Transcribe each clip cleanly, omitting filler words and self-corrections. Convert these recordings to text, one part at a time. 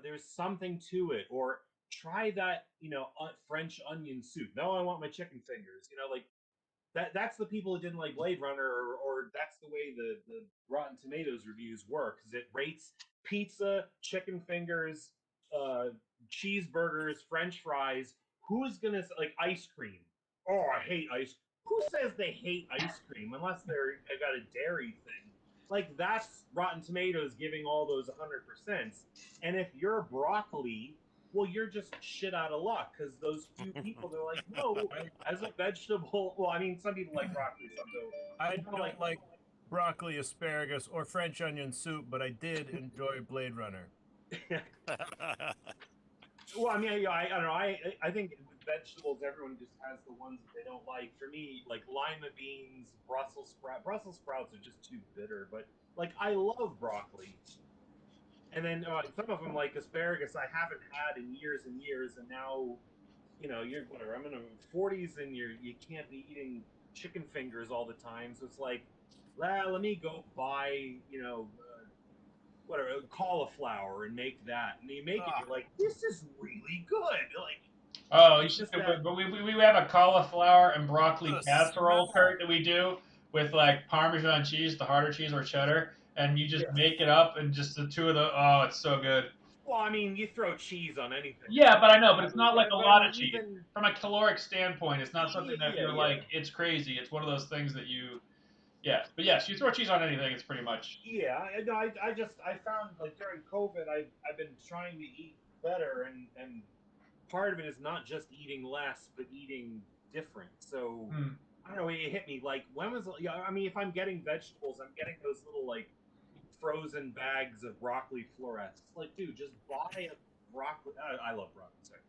there's something to it, or try that, French onion soup. No, I want my chicken fingers. Like that's the people who didn't like Blade Runner, or that's the way the Rotten Tomatoes reviews work, because it rates pizza, chicken fingers, uh, cheeseburgers, French fries. Who's gonna like ice cream? Oh, I hate ice. Who says they hate ice cream unless they got a dairy thing? Like that's Rotten Tomatoes giving all those 100%. And if you're broccoli, well, you're just shit out of luck, because those few people, they're like, no, I as a vegetable. Well, I mean, some people like broccoli, some don't. I But no, don't like broccoli, asparagus, or French onion soup, but I did enjoy Blade Runner. well, I mean, I don't know. I think with vegetables, everyone just has the ones that they don't like. For me, like lima beans, Brussels sprouts are just too bitter. But like, I love broccoli. And then some of them, like asparagus, I haven't had in years and years, and now, you're whatever. I'm in the 40s, and you can't be eating chicken fingers all the time. So it's like, let me go buy, whatever, cauliflower, and make that. And you make it, Ah, you're like, this is really good. Like, Oh, it's just that. but we have a cauliflower and broccoli the casserole smell. Kurt, that we do with like Parmesan cheese, the harder cheese, or cheddar, and you just Yeah. make it up, and just the two of the. Oh, it's so good. Well, I mean, you throw cheese on anything, Yeah, but I know, but it's probably. not like a But I lot mean, of cheese. even From a caloric standpoint, it's not something that yeah, you're yeah. like, it's crazy. It's one of those things that you, yeah. But yes, you throw cheese on anything, it's pretty much. Yeah, no, I found, like, during COVID, I've been trying to eat better, and part of it is not just eating less, but eating different. So Hmm. I don't know. It hit me like, when was, yeah. I mean, if I'm getting vegetables, I'm getting those little, like, frozen bags of broccoli florets. Like, dude, just buy a broccoli. I love broccoli. Sorry.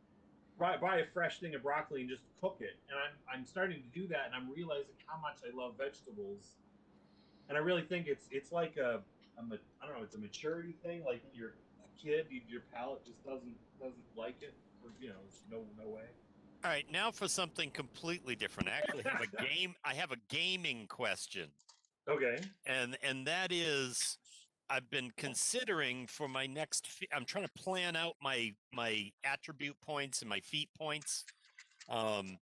Buy a fresh thing of broccoli and just cook it. And I'm starting to do that, and I'm realizing how much I love vegetables. And I really think it's like I don't know, it's a maturity thing. Like you're a kid, your palate just doesn't like it, or no way. All right, now for something completely different. I actually have a game. I have a gaming question, Okay. and that is, I've been considering for my next. I'm trying to plan out my attribute points and my feat points, um,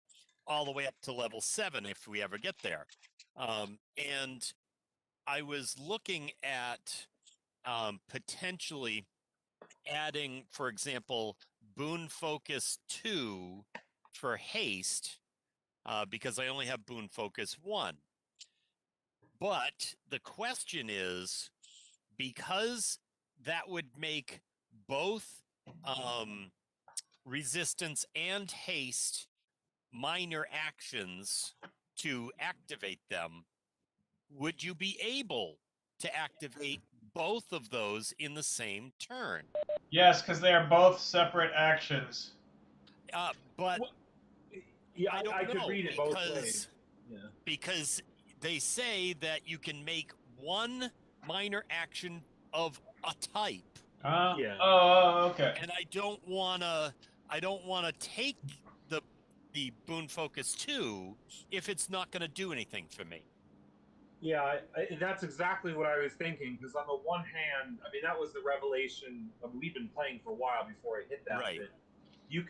all the way up to level 7 if we ever get there. And I was looking at potentially adding, for example, Boon Focus 2 for haste, because I only have Boon Focus 1. But the question is, because that would make both resistance and haste minor actions to activate them, would you be able to activate both of those in the same turn? Yes, because they are both separate actions. But Well, yeah, I don't I could know, read it both ways. Yeah. because they say that you can make one minor action of a type, Yeah. Okay. and I don't want to take the Boon Focus 2 if it's not going to do anything for me. Yeah, that's exactly what I was thinking. Because on the one hand, I mean, that was the revelation. I mean, we've been playing for a while before I hit that Right. bit. You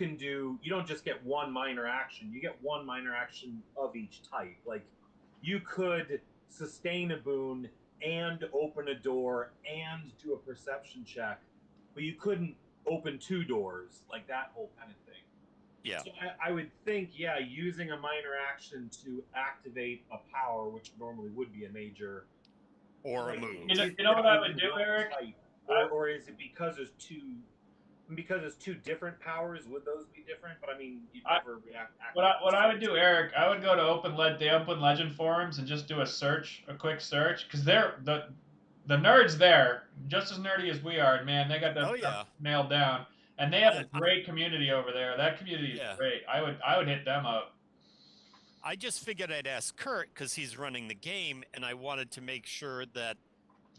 don't just get one minor action. You get one minor action of each type. Like, you could sustain a boon and open a door and do a perception check, but you couldn't open two doors, like that whole kind of thing. Yeah. So I would think, yeah, using a minor action to activate a power, which normally would be a major, Or a like, move. You know that what I would be would do, one Eric? type, I, or is it because it's two different powers? Would those be different? But I mean, you'd I, never activate the what I same. would do, Eric, I would go to the Open Legend forums, and just do a quick search, because they're the nerds there, just as nerdy as we are, and man, they got that Oh stuff yeah. nailed down, and they have I, a I great community over there. That community is yeah. great. I would hit them up. I just figured I'd ask Kurt because he's running the game, and I wanted to make sure that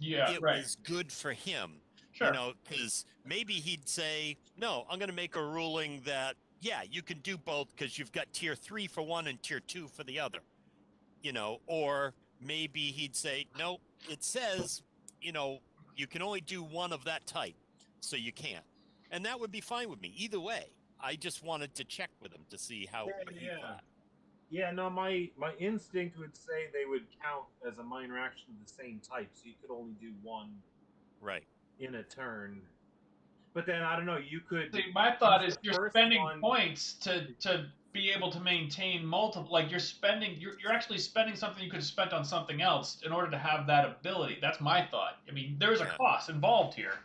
Yeah, it right. was good for him. Sure. Because maybe he'd say, no, I'm going to make a ruling that, yeah, you can do both because you've got tier 3 for one and tier 2 for the other. Or maybe he'd say, no, it says, you can only do one of that type, so you can't. and that would be fine with me either way. I just wanted to check with him to see how what he thought. Yeah, no, my instinct would say they would count as a minor action of the same type, so you could only do one Right. in a turn. But then I don't know, you could See, my thought use is the you're first spending one. points to be able to maintain multiple. Like you're actually spending something you could have spent on something else in order to have that ability. That's my thought. I mean, there is a Yeah. cost involved here.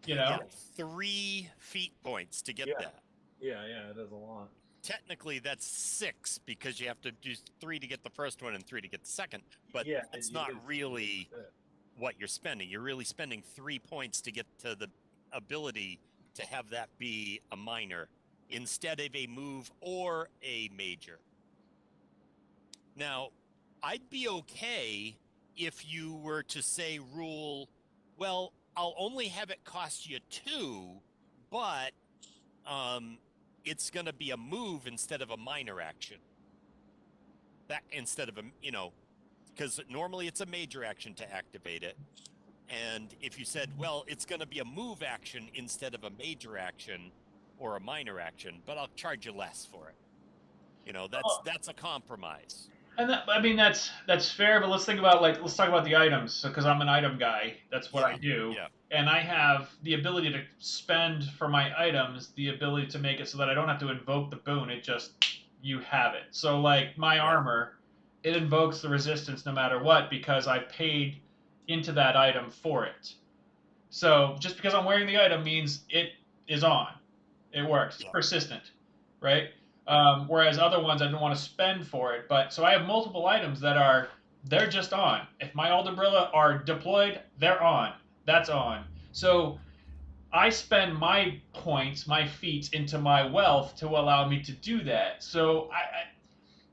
You know. Yeah, 3 feet points to get Yeah. that. Yeah, it is a lot. Technically, that's 6 because you have to do 3 to get the first one and 3 to get the second. But Yeah, it's it not is really a bit. what you're spending. You're really spending 3 points to get to the ability to have that be a minor instead of a move or a major. Now, I'd be okay if you were to say rule, well, I'll only have it cost you 2, but it's going to be a move instead of a minor action. That instead of a, because normally it's a major action to activate it. And if you said, well, it's going to be a move action instead of a major action or a minor action, but I'll charge you less for it. That's a compromise. And I mean that's fair, but let's talk about the items because I'm an item guy. That's what I do. Yeah. And I have the ability to spend for my items the ability to make it so that I don't have to invoke the boon. It just you have it. So like my armor, it invokes the resistance no matter what because I paid into that item for it. So just because I'm wearing the item means it is on. It works. It's persistent, right? Whereas other ones I don't want to spend for it. But so I have multiple items that they're just on. If my Aldebrilla are deployed, they're on. That's on. So I spend my points, my feats into my wealth to allow me to do that. So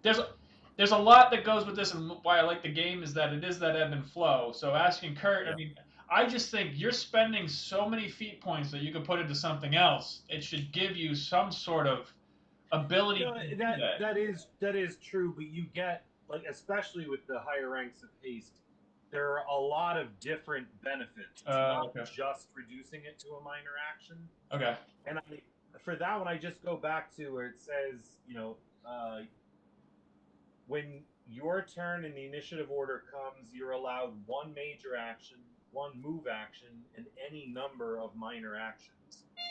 there's a lot that goes with this, and why I like the game is that it is that ebb and flow. So asking Kurt, I mean, I just think you're spending so many feat points that you could put into something else. It should give you some sort of ability to do that. That is true, but you get, like, especially with the higher ranks of haste, there are a lot of different benefits. It's not Okay. just reducing it to a minor action. Okay. And for that one, I just go back to where it says, when your turn in the initiative order comes, you're allowed 1 major action, 1 move action, and any number of minor actions.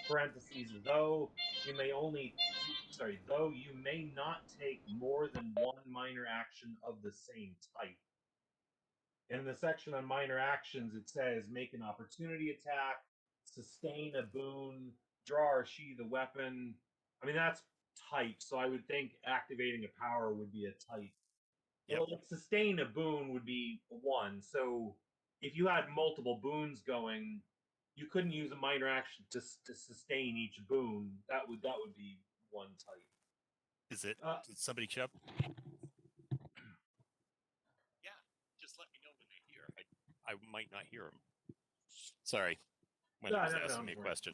Parentheses, though you may not take more than 1 minor action of the same type. In the section on minor actions, it says make an opportunity attack, sustain a boon, draw or sheathe a weapon. I mean, that's type, so I would think activating a power would be a type. Yep. Well, sustain a boon would be 1. So if you had multiple boons going, you couldn't use a minor action to sustain each boon. That would be 1 type. Is it? Did somebody show up? Yeah, just let me know when they hear. I might not hear them. Sorry, when he was asking me a question.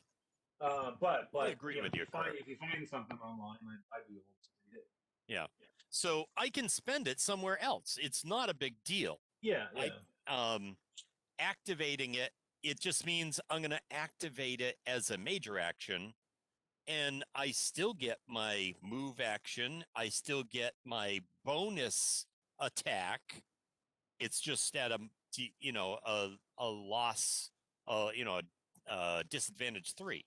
But I agree with you, if you find something online, I'd be able to read it. Yeah. So I can spend it somewhere else. It's not a big deal. Yeah. Activating it just means I'm going to activate it as a major action, and I still get my move action. I still get my bonus attack. It's just at a loss, disadvantage 3.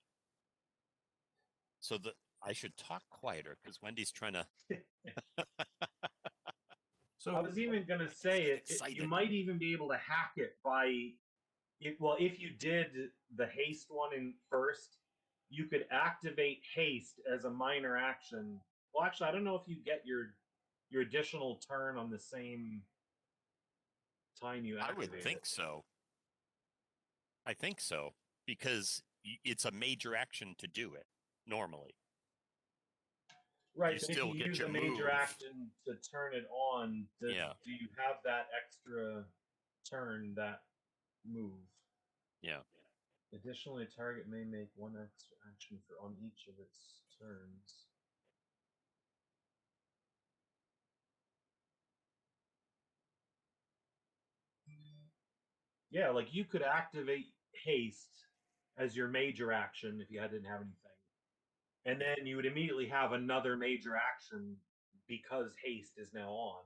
So I should talk quieter because Wendy's trying to. So I was even going to say you might even be able to hack it if you did the haste one in first, you could activate haste as a minor action. Well, actually, I don't know if you get your additional turn on the same time you activate. I would think so. I think so because it's a major action to do it normally. Right, You but still if you get use your a major move. action to turn it on, do you have that extra turn, that move? Yeah. Additionally, a target may make 1 extra action on each of its turns. Yeah, like you could activate haste as your major action if you didn't have anything. And then you would immediately have another major action because haste is now on.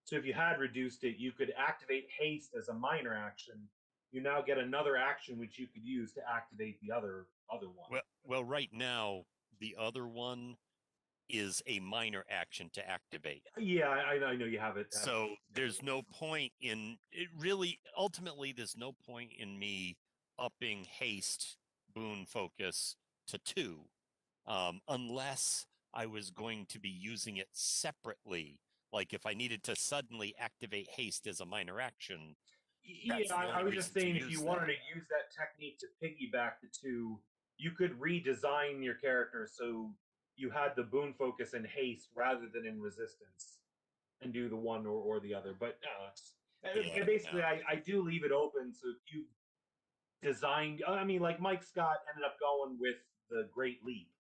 So if you had reduced it, you could activate haste as a minor action. You now get another action which you could use to activate the other one. Well, right now the other one is a minor action to activate. Yeah, I know you have it. So there's no point in it. Really, ultimately, there's no point in me upping haste boon focus to 2, unless I was going to be using it separately. Like if I needed to suddenly activate haste as a minor action. Yeah, I was just saying if you wanted to use that technique to piggyback the 2, you could redesign your character so you had the boon focus in haste rather than in resistance, and do the one or the other. But basically, I do leave it open. So if you designed, I mean, like Mike Scott ended up going with the Great Leap,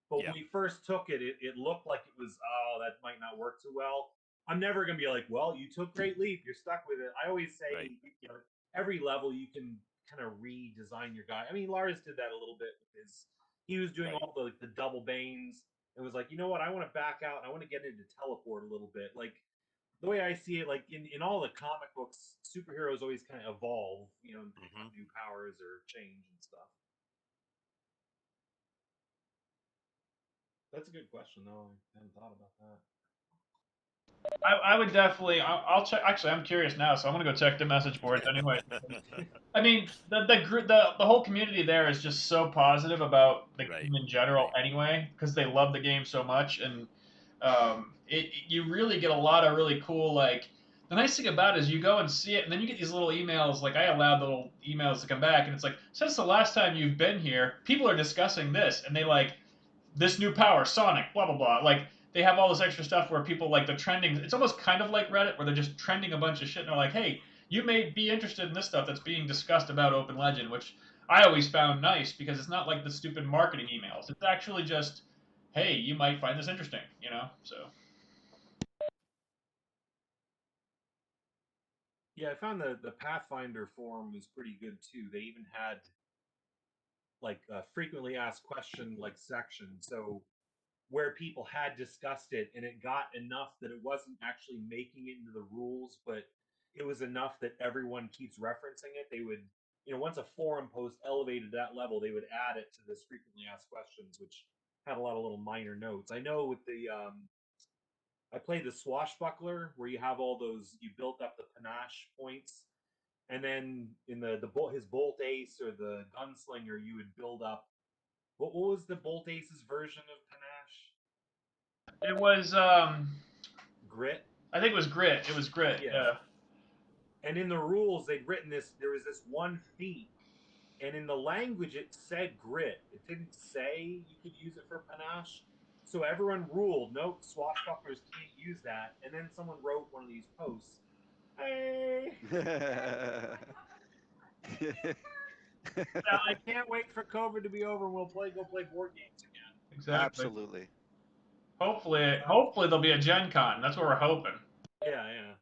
but when we first took it, it looked like it was, oh, that might not work too well. I'm never going to be like, well, you took Great Leap, you're stuck with it. I always say, you know, every level you can kind of redesign your guy. I mean, Lars did that a little bit with his. He was doing all the double banes and was like, you know what, I want to back out and I want to get into teleport a little bit. Like the way I see it, like in all the comic books, superheroes always kind of evolve, you know, new powers or change and stuff. That's a good question, though. I hadn't thought about that. I would definitely. I'll check. Actually, I'm curious now, so I'm gonna go check the message boards anyway. I mean, the whole community there is just so positive about the game in general, anyway, because they love the game so much, and you really get a lot of really cool like. The nice thing about it is you go and see it, and then you get these little emails. Like I allowed the little emails to come back, and it's like since the last time you've been here, people are discussing this, and they like this new power, Sonic, blah blah blah. Like they have all this extra stuff where people like the trending. It's almost kind of like Reddit, where they're just trending a bunch of shit, and they're like, "Hey, you may be interested in this stuff that's being discussed about Open Legend," which I always found nice because it's not like the stupid marketing emails. It's actually just, "Hey, you might find this interesting," you know. So. Yeah, I found the Pathfinder forum was pretty good too. They even had like a frequently asked question like section. So where people had discussed it and it got enough that it wasn't actually making it into the rules, but it was enough that everyone keeps referencing it, they would, you know, once a forum post elevated that level, they would add it to this frequently asked questions, which had a lot of little minor notes. I know with the I played the Swashbuckler where you have all those, you built up the panache points, and then in the his Bolt Ace or the Gunslinger, you would build up. What was the Bolt Ace's version of panache? It was Grit. I think it was grit. It was grit. Yeah. And in the rules, they'd written this. There was this one feat, and in the language, it said grit. It didn't say you could use it for panache. So everyone ruled, nope, swashbucklers can't use that. And then someone wrote one of these posts. Hey. Now, I can't wait for COVID to be over and we'll go play board games again. Exactly. Absolutely. Hopefully there'll be a Gen Con. That's what we're hoping. Yeah.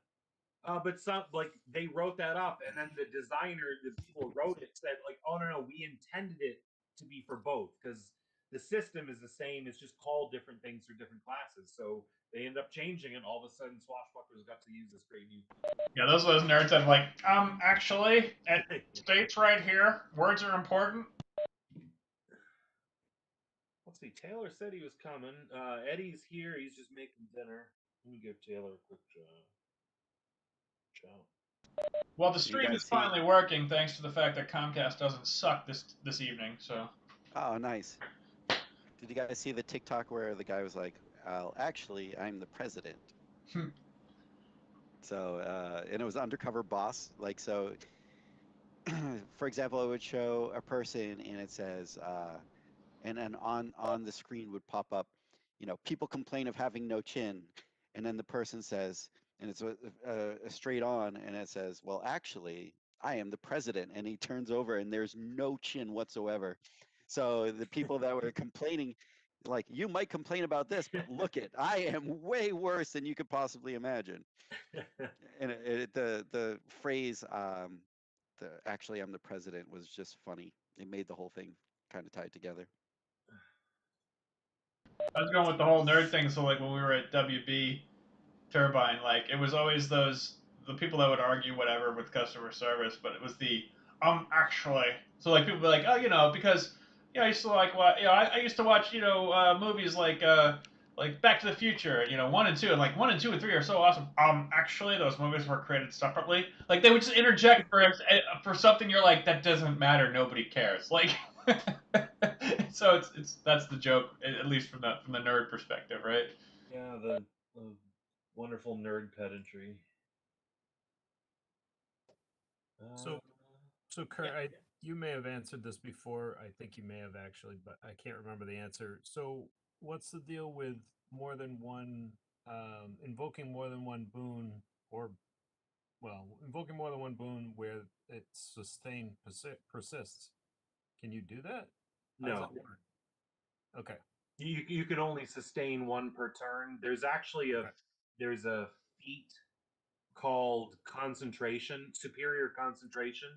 But some like they wrote that up, and then the designer, the people who wrote it, said like, "Oh no, we intended it to be for both because the system is the same. It's just called different things for different classes." So they ended up changing it. All of a sudden, swashbucklers got to use this great new. Yeah, those nerds have like, actually, it states right here, words are important. Let's see. Taylor said he was coming. Eddie's here. He's just making dinner. Let me give Taylor a quick shout. Well, the stream is finally working thanks to the fact that Comcast doesn't suck this evening. So. Oh, nice. Did you guys see the TikTok where the guy was like, "Well, actually, I'm the president." So, and it was undercover boss. Like, so, for example, it would show a person and it says, and then on the screen would pop up, you know, people complain of having no chin, and then the person says, and it's a straight on, and it says, "Well, actually, I am the president," and he turns over and there's no chin whatsoever. So the people that were complaining, like, you might complain about this, but look it, I am way worse than you could possibly imagine. And the phrase, actually I'm the president was just funny. it made the whole thing kind of tied together. I was going with the whole nerd thing. So like when we were at WB Turbine, like it was always the people that would argue whatever with customer service, but it was the actually. So like people would be like, oh, because I used to like what I used to watch movies like Back to the Future, 1 and 2, and like 1 and 2 and 3 are so awesome. Actually, those movies were created separately. Like they would just interject for something you're like that doesn't matter, nobody cares. Like, so it's that's the joke, at least from the nerd perspective, right? Yeah, the wonderful nerd pedantry. So, so Kurt, you may have answered this before. I think you may have actually, but I can't remember the answer. So, what's the deal with more than one, invoking more than one boon, or, well, invoking more than one boon where its sustain persists? Can you do that? How does no, that work? Okay. you can only sustain one per turn. There's actually Okay. there's a feat called concentration, superior concentration,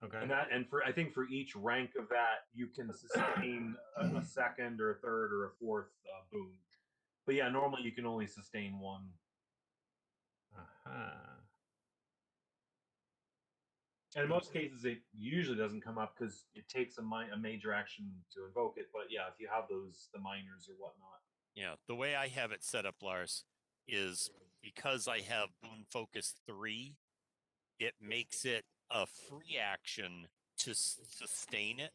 Okay. and for I think for each rank of that you can sustain a second or a third or a fourth boon. But yeah, normally you can only sustain one. Uh-huh. And in most cases, it usually doesn't come up because it takes a major action to invoke it. But yeah, if you have the minors or whatnot. Yeah, the way I have it set up, Lars, is because I have Boon Focus 3, it makes it a free action to sustain it.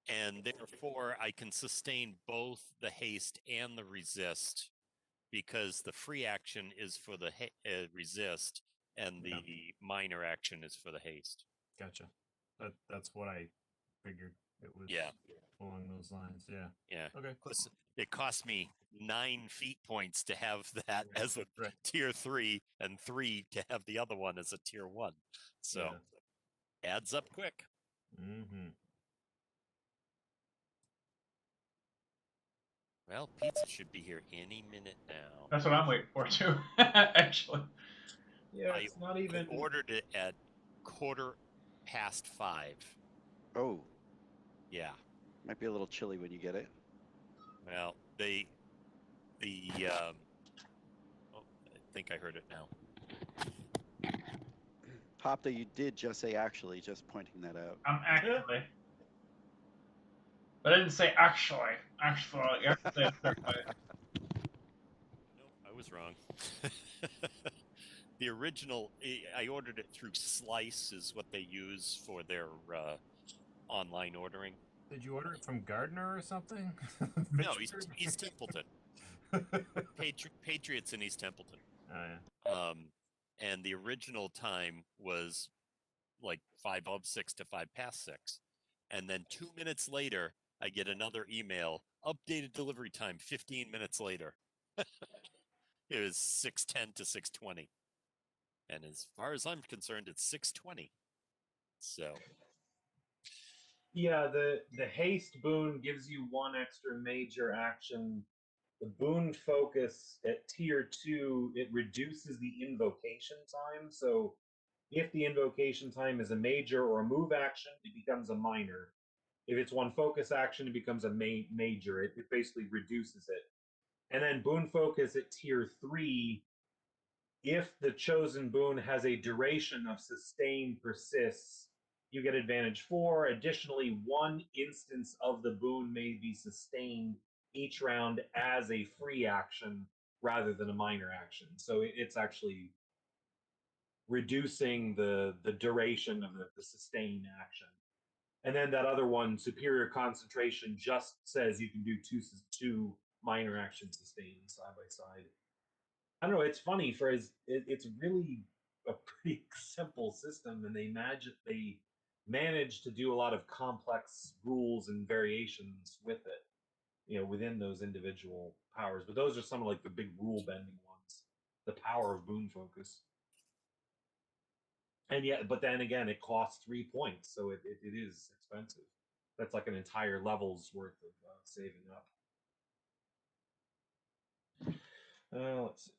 And therefore, I can sustain both the haste and the resist because the free action is for the resist and the minor action is for the haste. Gotcha. That's what I figured it was. Yeah. Along those lines. Yeah. Yeah. Okay. Plus, it cost me 9 feet points to have that as a Right. tier 3 and 3 to have the other one as a tier 1. So adds up quick. Mm-hmm. Well, pizza should be here any minute now. That's what I'm waiting for too, actually. Yeah, it's not even. I ordered it at 5:15. Oh, Yeah. might be a little chilly when you get it. Well, I think I heard it now. Hopta, you did just say actually, just pointing that out. Actually. But I didn't say actually. Actually, you have to say it that way. Nope, I was wrong. The original, I ordered it through Slice, is what they use for their online ordering. Did you order it from Gardner or something? No, East Templeton. Patriots in East Templeton. Oh yeah. And the original time was like 5:06 to 6:05, and then 2 minutes later, I get another email: updated delivery time 15 minutes later. It was 6:10 to 6:20, and as far as I'm concerned, it's 6:20. So Yeah, the haste boon gives you one extra major action. The boon focus at tier 2, it reduces the invocation time. So if the invocation time is a major or a move action, it becomes a minor. If it's one focus action, it becomes a major. It basically reduces it. And then boon focus at tier 3, if the chosen boon has a duration of sustain persists, you get advantage 4. Additionally, one instance of the boon may be sustained each round as a free action rather than a minor action. So it's actually reducing the duration of the sustain action. And then that other one, superior concentration, just says you can do two minor action sustains side by side. I don't know. It's funny for it's really a pretty simple system, and they manage to do a lot of complex rules and variations with it, within those individual powers. But those are some of like the big rule bending ones. The power of boon focus, and yet, but then again, it costs 3 points, so it is expensive. That's like an entire level's worth of saving up. Let's see.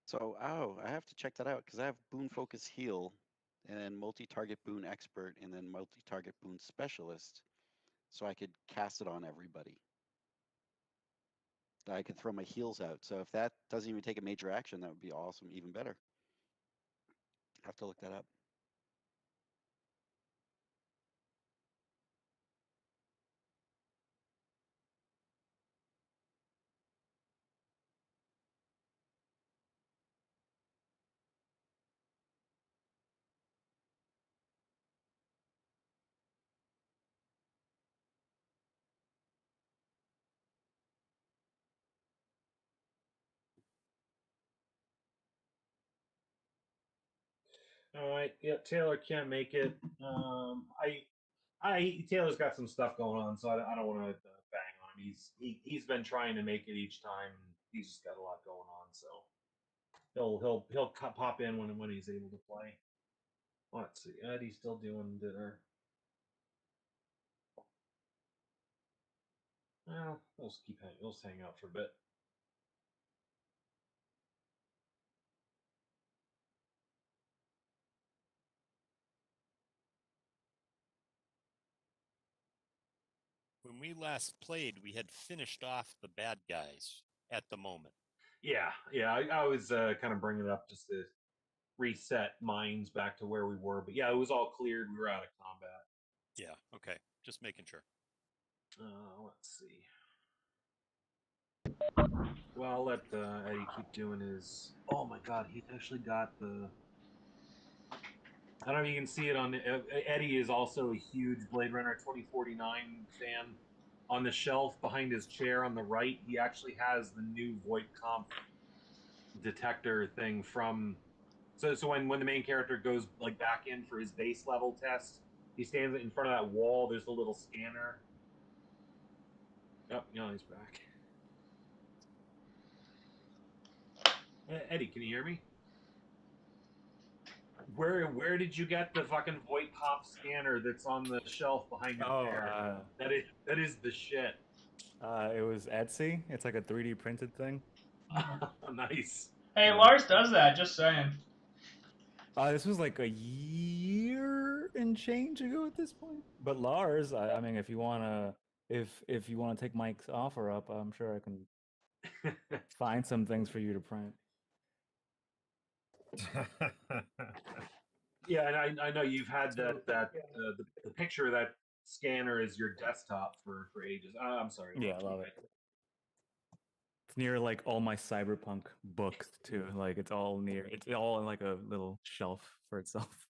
So, I have to check that out because I have Boon Focus Heal and then multi-target boon expert, and then multi-target boon specialist, so I could cast it on everybody. I could throw my heals out. So if that doesn't even take a major action, that would be awesome, even better. Have to look that up. All right. Yeah, Taylor can't make it. Taylor's got some stuff going on, so I don't want to bang on him. He's been trying to make it each time. He's just got a lot going on, so he'll pop in when he's able to play. Let's see. Eddie's still doing dinner. Well, we'll just we'll just hang out for a bit. When we last played, we had finished off the bad guys at the moment. Yeah. I was kind of bringing it up just to reset minds back to where we were. But yeah, it was all cleared. We were out of combat. Yeah. Okay. Just making sure. Let's see. Well, I'll let Eddie keep doing his. Oh my God, he's actually got the. I don't know if you can see it on. Eddie is also a huge Blade Runner 2049 fan. On the shelf behind his chair on the right, he actually has the new Voight Kampff detector thing from. So when the main character goes like back in for his base level test, he stands in front of that wall. There's a little scanner. Oh, yeah, he's back. Eddie, can you hear me? Where did you get the fucking Voight Kampff scanner that's on the shelf behind your chair? That is the shit. It was Etsy. It's like a 3D printed thing. Nice. Hey, Yeah. Lars does that. Just saying. This was like a year and change ago at this point. But Lars, I mean, if you wanna take Mike's offer up, I'm sure I can find some things for you to print. Yeah, and I know you've had the picture of that scanner as your desktop for ages. I'm sorry. Yeah, I love it. It's near like all my cyberpunk books too. Like it's all in like a little shelf for itself.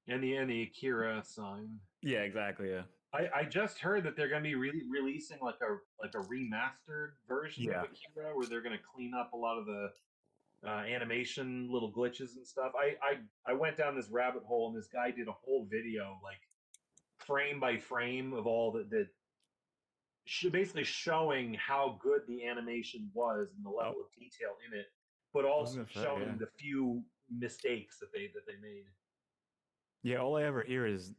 And the Akira sign. Yeah, exactly. Yeah. I just heard that they're going to be releasing like a remastered version of Akira where they're going to clean up a lot of the animation little glitches and stuff. I went down this rabbit hole and this guy did a whole video like frame by frame of all the basically showing how good the animation was and the level of detail in it, but also showing the few mistakes that they made. Yeah, all I ever hear is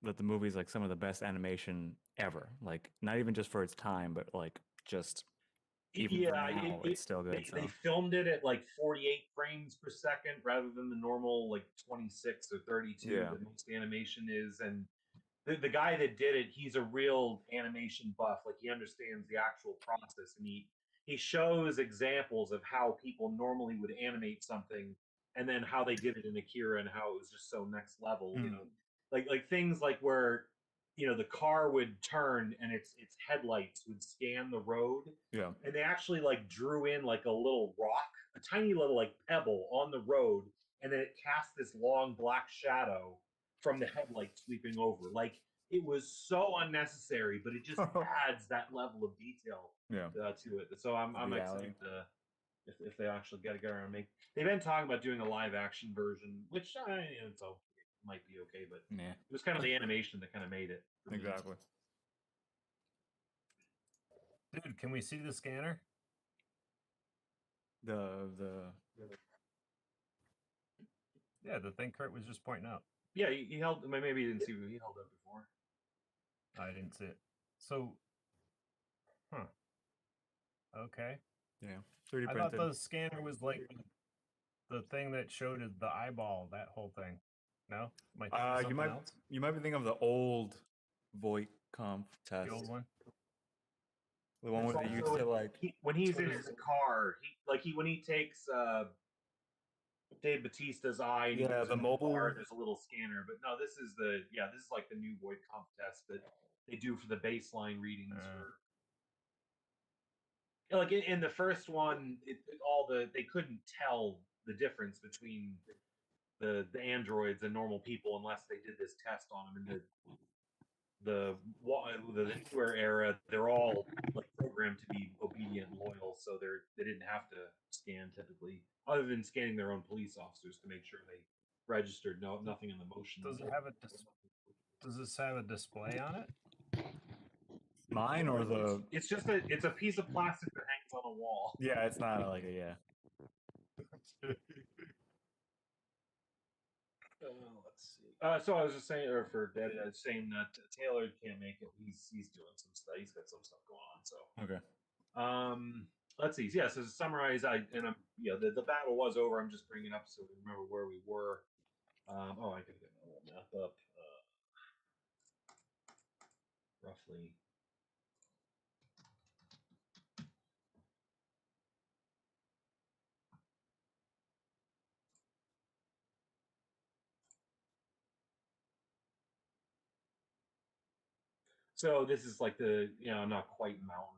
that the movie's like some of the best animation ever. Like not even just for its time, but like just even for now, it's still good. They filmed it at like 48 frames per second rather than the normal like 26 or 32 that most animation is. And the guy that did it, he's a real animation buff. Like he understands the actual process, and he shows examples of how people normally would animate something, and then how they did it in Akira and how it was just so next level. You know, like things like where the car would turn and its headlights would scan the road. Yeah. And they actually like drew in like a little rock, a tiny little like pebble on the road, and then it cast this long black shadow from the headlight sweeping over. Like it was so unnecessary, but it just adds that level of detail to it. So I'm excited if they actually get around and make. They've been talking about doing a live action version, which it's okay. Might be okay, but it was kind of the animation that kind of made it. Exactly. Dude, can we see the scanner? Yeah, the thing Kurt was just pointing out. Yeah, he held. Maybe you didn't see he held up before. I didn't see it. So, okay. Yeah, 3D I printed. thought the scanner was like the thing that showed the eyeball, that whole thing. No, might think of You something might else. you might be thinking of the old Voight Conf test, The old one. the one There's where they used also to like. when he's what in is his car, when he takes Dave Batista's eye and he Yeah, goes the in mobile- car, there's a little scanner. But no, this is like the new Voight Comp test that they do for the baseline readings for. Like in the first one, they couldn't tell the difference between the androids and normal people unless they did this test on them. And the newer era, they're all like programmed to be obedient and loyal, so they didn't have to scan typically, other than scanning their own police officers to make sure they registered nothing in the motion. Does it have a Does this have a display on it? Mine or the? It's just it's a piece of plastic that hangs on a wall. Yeah, it's not like a Let's see. So I was just saying, or for Daddy, I was saying that Taylor can't make it. He's doing some stuff. He's got some stuff going on. So Okay. let's see. Yeah. So to summarize, the battle was over. I'm just bringing it up so we remember where we were. I could get my little map up. Roughly. So this is like not quite mountain.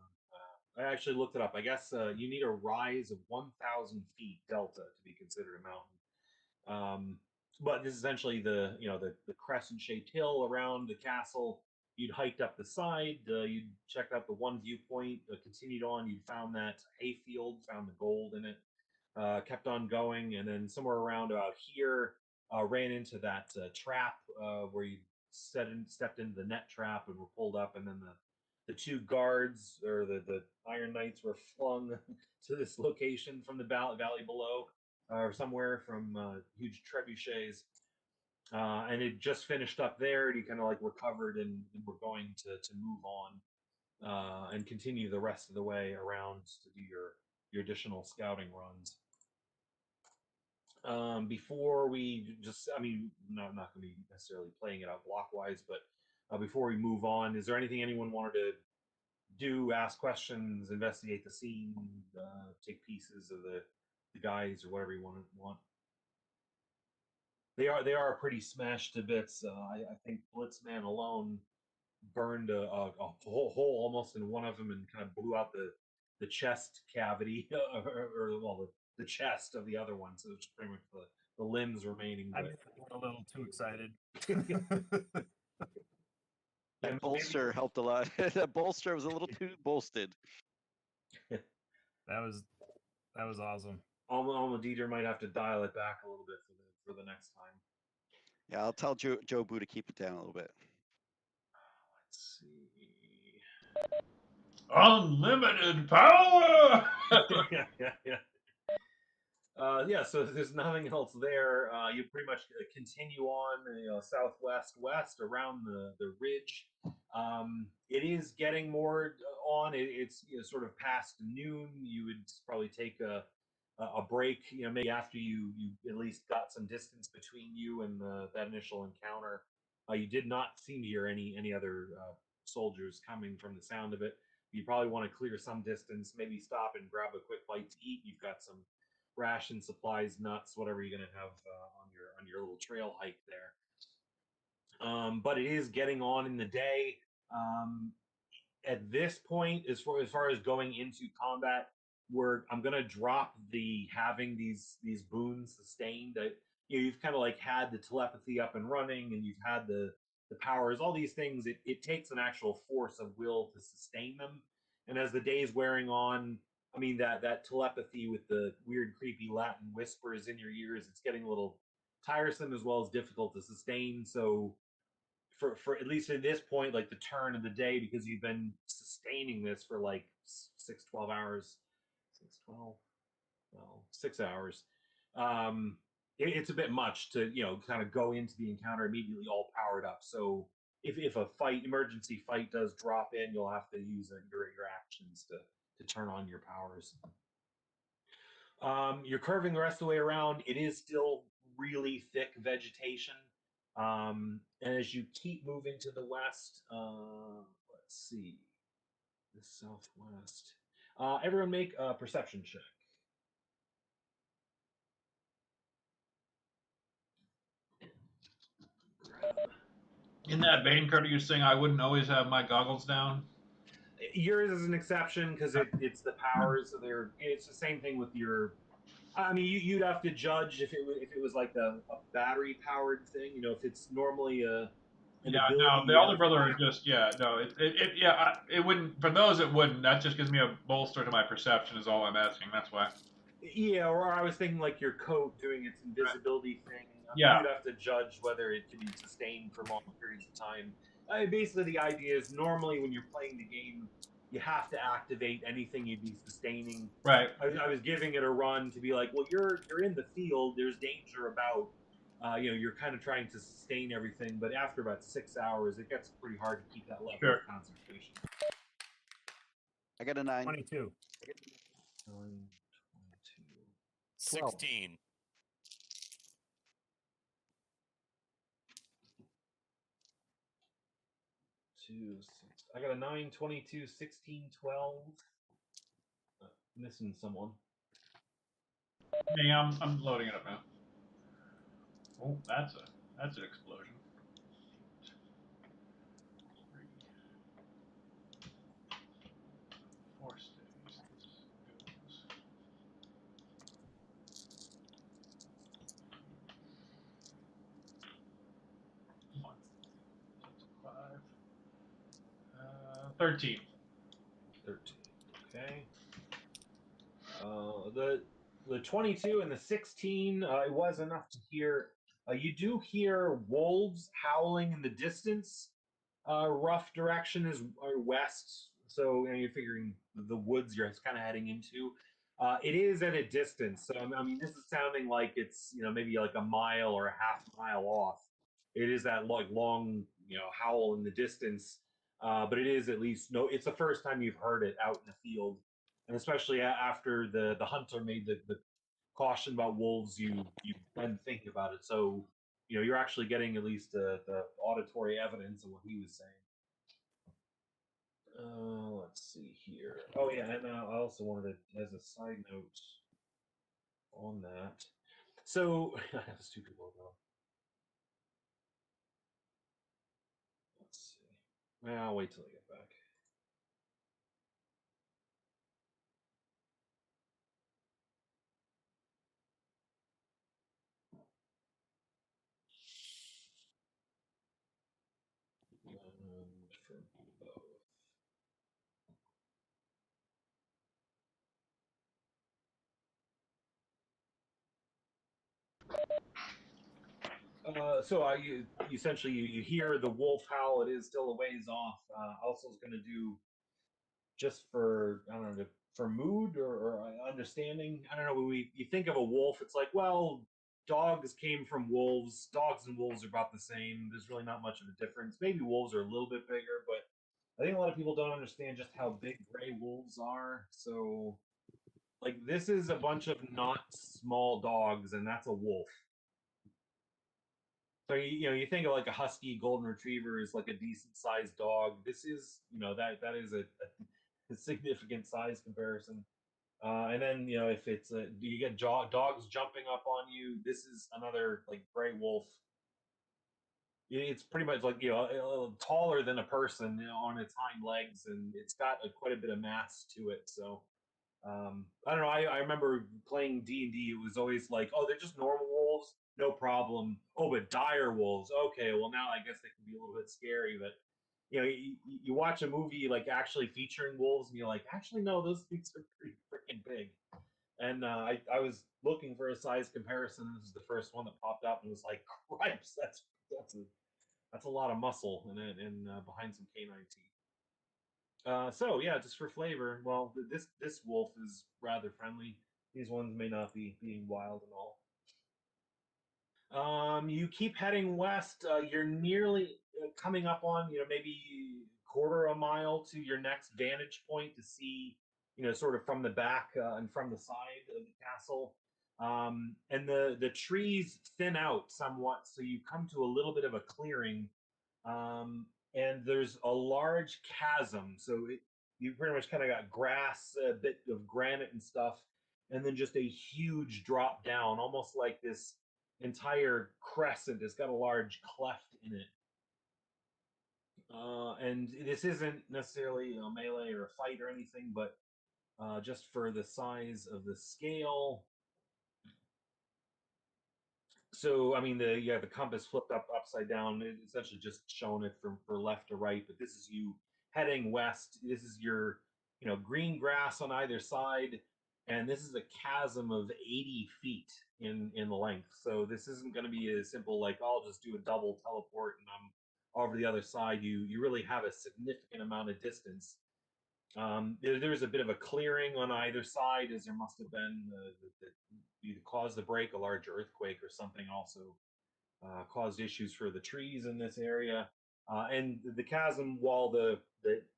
I actually looked it up. I guess you need a rise of 1,000 feet delta to be considered a mountain. But this is essentially the crescent-shaped hill around the castle. You'd hiked up the side. You'd checked out the one viewpoint. Continued on. You'd found that hayfield. Found the gold in it. Kept on going, and then somewhere around about here, ran into that trap where you stepped into the net trap and were pulled up, and then the two guards or the Iron Knights were flung to this location from the valley below, or somewhere from huge trebuchets. And it just finished up there, and you kind of like recovered and were going to move on and continue the rest of the way around to do your additional scouting runs. Before we not going to be necessarily playing it out blockwise, but before we move on, is there anything anyone wanted to do? Ask questions, investigate the scene, take pieces of the guys or whatever you want. They are pretty smashed to bits. I think Blitzman alone burned a whole hole almost in one of them and kind of blew out the chest cavity or the chest of the other one. So it's pretty much the limbs remaining. I'm But a little too excited. That bolster helped a lot. That bolster was a little too bolstered. That was awesome. Alma Dieter might have to dial it back a little bit for the next time. Yeah, I'll tell Joe Boo to keep it down a little bit. Let's see. Unlimited power. Yeah. So there's nothing else there. You pretty much continue on, southwest west around the ridge. It is getting more on. It's sort of past noon. You would probably take a break. Maybe after you at least got some distance between you and that initial encounter. You did not seem to hear any other soldiers coming from the sound of it. You probably want to clear some distance. Maybe stop and grab a quick bite to eat. You've got some ration supplies, nuts, whatever you're going to have on your little trail hike there. But it is getting on in the day. At this point, as far as going into combat, I'm going to drop the having these boons sustained. That you've kind of like had the telepathy up and running, and you've had the powers, all these things. It takes an actual force of will to sustain them. And as the days wearing on, I mean that telepathy with the weird, creepy Latin whispers in your ears, it's getting a little tiresome as well as difficult to sustain. So for at least at this point, like the turn of the day, because you've been sustaining this for like 12 hours, 6 hours. It's a bit much to kind of go into the encounter immediately all powered up. So if a emergency fight does drop in, you'll have to use your actions to turn on your powers. You're curving the rest of the way around. It is still really thick vegetation. And as you keep moving to the west, let's see, the southwest. Everyone make a perception check. In that vein, Kurt, you're saying I wouldn't always have my goggles down? Yours is an exception because it's the powers. So it's the same thing with your. I mean, you'd have to judge if it was like a battery powered thing. You know, if it's normally an Yeah, ability. no, the older brother are just, yeah, no, it wouldn't, for those it wouldn't. That just gives me a bolster to my perception is all I'm asking, that's why. Yeah, or I was thinking like your coat doing its invisibility thing. Yeah. You'd have to judge whether it can be sustained for long periods of time. Basically, the idea is normally when you're playing the game, you have to activate anything you'd be sustaining. Right. I was giving it a run to be like, well, you're in the field. There's danger about. You're kind of trying to sustain everything, but after about 6 hours, it gets pretty hard to keep that level Sure. of concentration. I got a 9. 22. 9, 22. 16. 2, 6. I got a 9, 22, 16, 12. Missing someone. Yeah, I'm loading it up now. Oh, that's an explosion. 3. 4 stays. This goes. 1. That's a 5. 13. 13. Okay. The 22 and the 16, it was enough to hear. You do hear wolves howling in the distance. Rough direction is west, so you're figuring the woods you're kind of heading into. It is at a distance, so I mean, this is sounding like it's maybe like a mile or a half mile off. It is that like long howl in the distance, but it is at least it's the first time you've heard it out in the field, and especially after the hunter made the caution about wolves, you then think about it. So you're actually getting at least the auditory evidence of what he was saying. Let's see here. Oh yeah, and I also wanted to, as a side note on that. So I have a stupid logo. Let's see. I'll wait till I get back. And for both. So you essentially you hear the wolf howl. It is still a ways off. Also, is going to do just for I don't know for mood or understanding. I don't know. When you think of a wolf, it's like well, dogs came from wolves. Dogs and wolves are about the same. There's really not much of a difference. Maybe wolves are a little bit bigger, but I think a lot of people don't understand just how big gray wolves are. So, like, this is a bunch of not small dogs, and that's a wolf. So you think of like a husky golden retriever is like a decent sized dog. This is that is a significant size comparison. And then if it's you get dogs jumping up on you, this is another like gray wolf. It's pretty much like a little taller than a person on its hind legs, and it's got quite a bit of mass to it. So I don't know. I remember playing D&D. It was always like, oh, they're just normal wolves, no problem. Oh, but dire wolves. Okay, well now I guess they can be a little bit scary. But you watch a movie like actually featuring wolves, and you're like, actually no, those things are pretty freaking big. And I was looking for a size comparison. This is the first one that popped up, and was like, cripes, that's a lot of muscle and behind some canine teeth. So yeah, just for flavor. Well, this wolf is rather friendly. These ones may not be being wild and all. You keep heading west. You're nearly coming up on maybe quarter a mile to your next vantage point to see sort of from the back and from the side of the castle. And the trees thin out somewhat, so you come to a little bit of a clearing, and there's a large chasm. So you pretty much kind of got grass, a bit of granite and stuff, and then just a huge drop down, almost like this entire crescent has got a large cleft in it. And this isn't necessarily a melee or a fight or anything, but just for the size of the scale. So I mean, the compass flipped upside down. It essentially just showing it from for left to right. But this is you heading west. This is your green grass on either side, and this is a chasm of 80 feet in the length. So this isn't going to be as simple like, oh, I'll just do a double teleport and I'm over the other side. You really have a significant amount of distance. There's a bit of a clearing on either side, as there must have been either caused the break, a large earthquake, or something also caused issues for the trees in this area. And the chasm, while the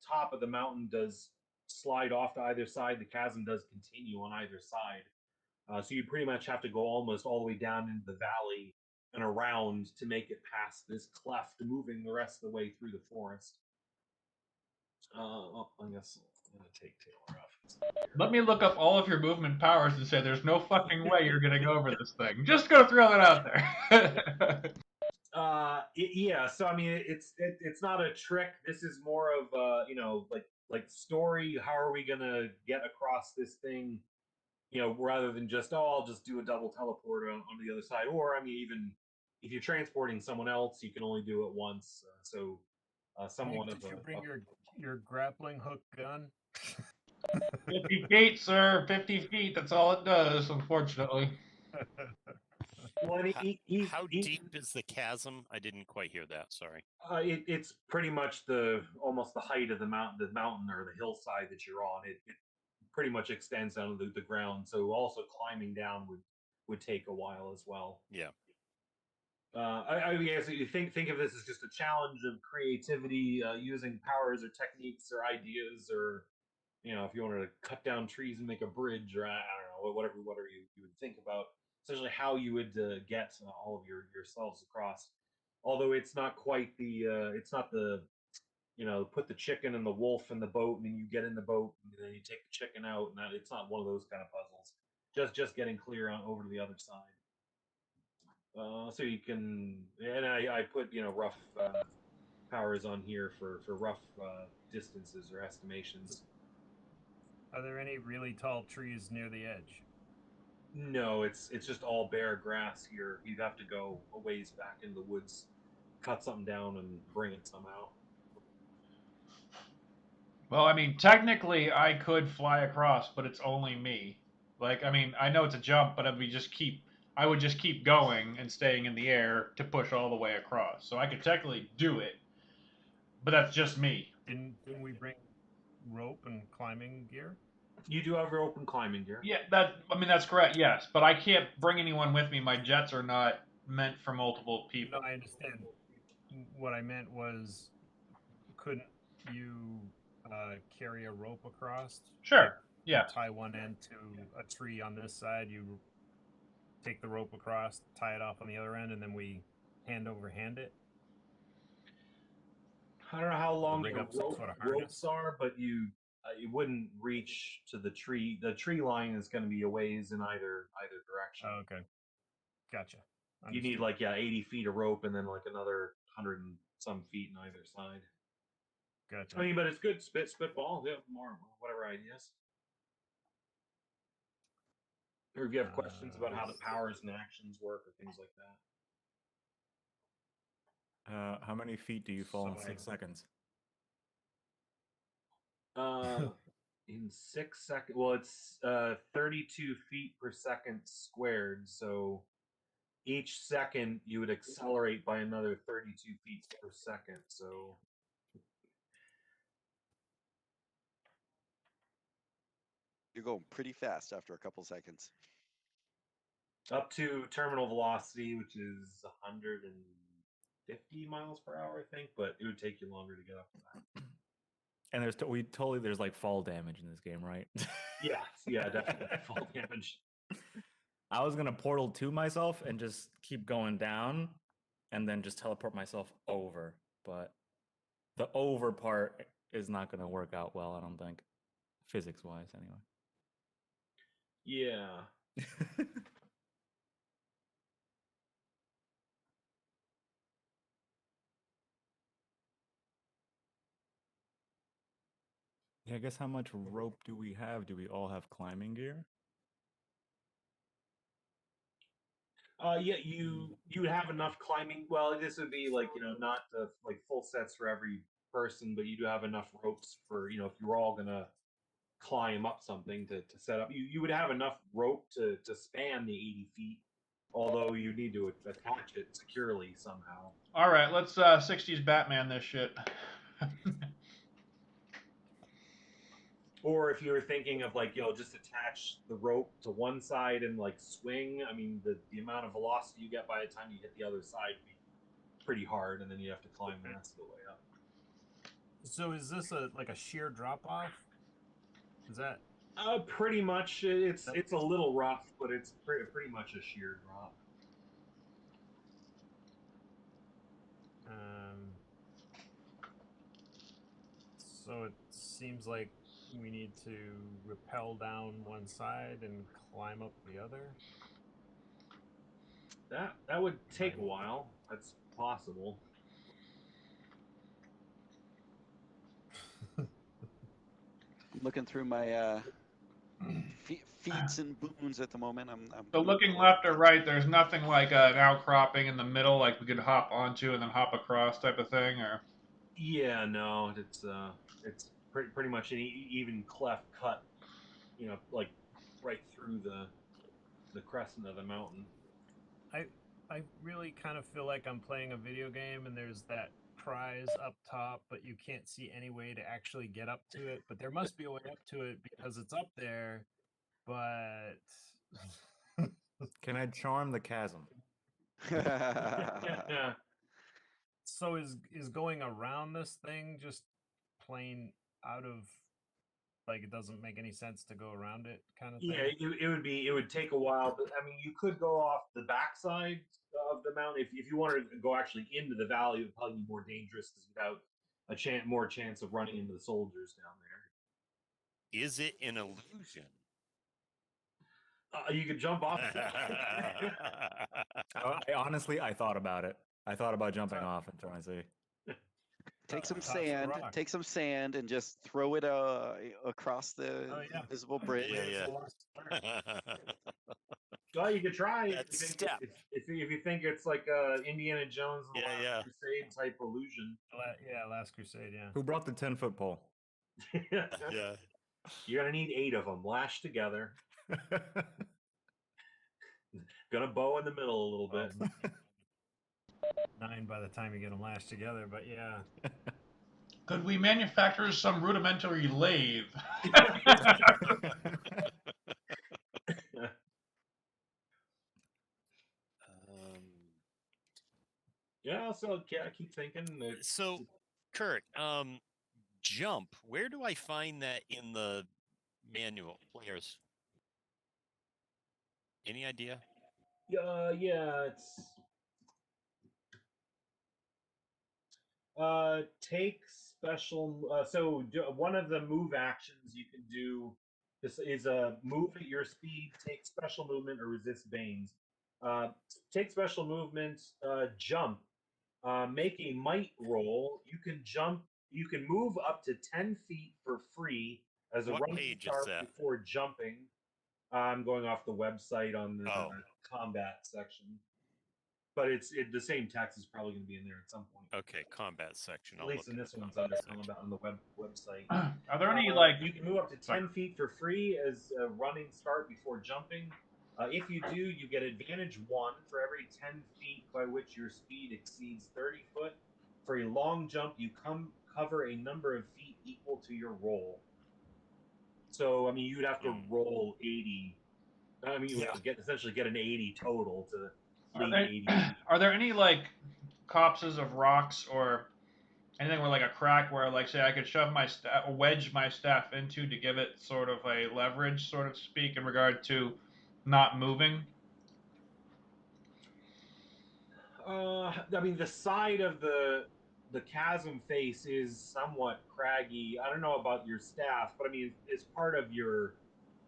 top of the mountain does slide off to either side, the chasm does continue on either side. So you pretty much have to go almost all the way down into the valley and around to make it past this cleft, moving the rest of the way through the forest. I guess I'm gonna take Taylor off. Let me look up all of your movement powers and say there's no fucking way you're getting over this thing. Just gonna throw that out there. Yeah. So I mean, it's not a trick. This is more of like story. How are we gonna get across this thing? Rather than just I'll just do a double teleport on the other side. Or I mean, even if you're transporting someone else, you can only do it once. Somewhat Mike, of did you a bring your grappling hook gun? 50 feet, sir. 50 feet. That's all it does, unfortunately. well, How deep is the chasm? I didn't quite hear that. Sorry. It's pretty much almost the height of the mountain or the hillside that you're on. It pretty much extends down to the ground. So also climbing down would take a while as well. Yeah. I guess you think of this as just a challenge of creativity, using powers or techniques or ideas, or if you wanted to cut down trees and make a bridge, or I don't know, whatever you would think about, essentially how you would get all of yourselves across. Although it's not quite it's not the put the chicken and the wolf in the boat, and then you get in the boat, and then you take the chicken out, and it's not one of those kind of puzzles. Just getting clear on over to the other side. So you can, and I put rough powers on here for rough distances or estimations. Are there any really tall trees near the edge? No, it's just all bare grass here. You'd have to go a ways back in the woods, cut something down, and bring it somehow. Well, I mean, technically, I could fly across, but it's only me. Like, I mean, I know it's a jump, but I would just keep going and staying in the air to push all the way across. So I could technically do it, but that's just me. Didn't we bring rope and climbing gear? You do have your open climbing gear. Yeah, that's correct. Yes, but I can't bring anyone with me. My jets are not meant for multiple people. No, I understand. What I meant was, couldn't you carry a rope across? Sure. Yeah. Tie one end to a tree on this side. You take the rope across, tie it off on the other end, and then we hand over hand it. I don't know how long Rig your up some sort of harness. ropes are, but you wouldn't reach to the tree. The tree line is going to be a ways in either direction. Oh, okay, gotcha. You need 80 feet of rope, and then like another 100 and some feet on either side. Gotcha. I mean, but it's good spitball. Yeah, more whatever ideas. Or if you have questions about how the powers and actions work or things like that. How many feet do you fall in 6 seconds? In 6 seconds, well, it's 32 feet per second squared. So each second you would accelerate by another 32 feet per second. So You're going pretty fast after a couple seconds. up to terminal velocity, which is 150 miles per hour, I think, but it would take you longer to get up to that. And there's like fall damage in this game, right? Yeah, definitely fall damage. I was gonna portal to myself and just keep going down, and then just teleport myself over. But the over part is not gonna work out well, I don't think, physics-wise, anyway. Yeah. Yeah, I guess how much rope do we have? Do we all have climbing gear? Yeah, you would have enough climbing. Well, this would be like not the like full sets for every person, but you do have enough ropes for if you were all gonna climb up something to set up. You would have enough rope to span the 80 feet, although you need to attach it securely somehow. All right, let's 60s Batman this shit. Or if you were thinking of like just attach the rope to one side and like swing. I mean, the amount of velocity you get by the time you hit the other side would be pretty hard, and then you have to climb the rest of the way up. So is this like a sheer drop off? Is that? Pretty much. It's a little rough, but it's pretty much a sheer drop. So it seems like we need to rappel down one side and climb up the other. That would take a while. That's possible. I'm looking through my feats and boons at the moment. I'm So looking left or right, there's nothing like an outcropping in the middle, like we could hop onto and then hop across type of thing, or. Yeah, no, it's pretty much an even cleft cut, like right through the crescent of the mountain. I really kind of feel like I'm playing a video game and there's that prize up top, but you can't see any way to actually get up to it. But there must be a way up to it because it's up there. But Can I charm the chasm? Yeah. So is going around this thing just plain out of like it doesn't make any sense to go around it kind of thing? Yeah, it would take a while, but I mean, you could go off the backside of the mountain if you wanted to go actually into the valley. It would probably be more dangerous because without more chance of running into the soldiers down there. Is it an illusion? You could jump off. I thought about it. I thought about jumping off and trying to see. Take some Toss the sand. rock. Take some sand and just throw it across the invisible bridge. Yeah. Well, you could try. That's if, step. if you think it's like Indiana Jones and the Last Crusade type illusion. Last Crusade, yeah. Who brought the 10-foot pole? Yeah. You're gonna need 8 of them lashed together. Gonna bow in the middle a little bit. 9 by the time you get them lashed together, but yeah. Could we manufacture some rudimentary lathe? Yeah, so I keep thinking that. So, Kurt, jump. Where do I find that in the manual? Players. Any idea? Yeah, it's take special. So one of the move actions you can do. This is a move at your speed, take special movement, or resist banes. Take special movement, jump. Make a might roll. You can jump. You can move up to 10 feet for free as a What running page is start that? before jumping. I'm going off the website on the combat section, but the same text is probably going to be in there at some point. Okay, combat section. At least in this one's under combat on the website. Are there any You can move up to 10 feet for free as a running start before jumping. If you do, you get advantage 1 for every 10 feet by which your speed exceeds 30 foot. For a long jump, you cover a number of feet equal to your roll. So, I mean, you'd have to roll 80. I mean, you would essentially get an 80 total to lead 80 feet. Are there any like copses of rocks or anything where like a crack where like say I could wedge my staff into to give it sort of a leverage, sort of speak, in regard to not moving I mean, the side of the chasm face is somewhat craggy. I don't know about your staff, but I mean, as part of your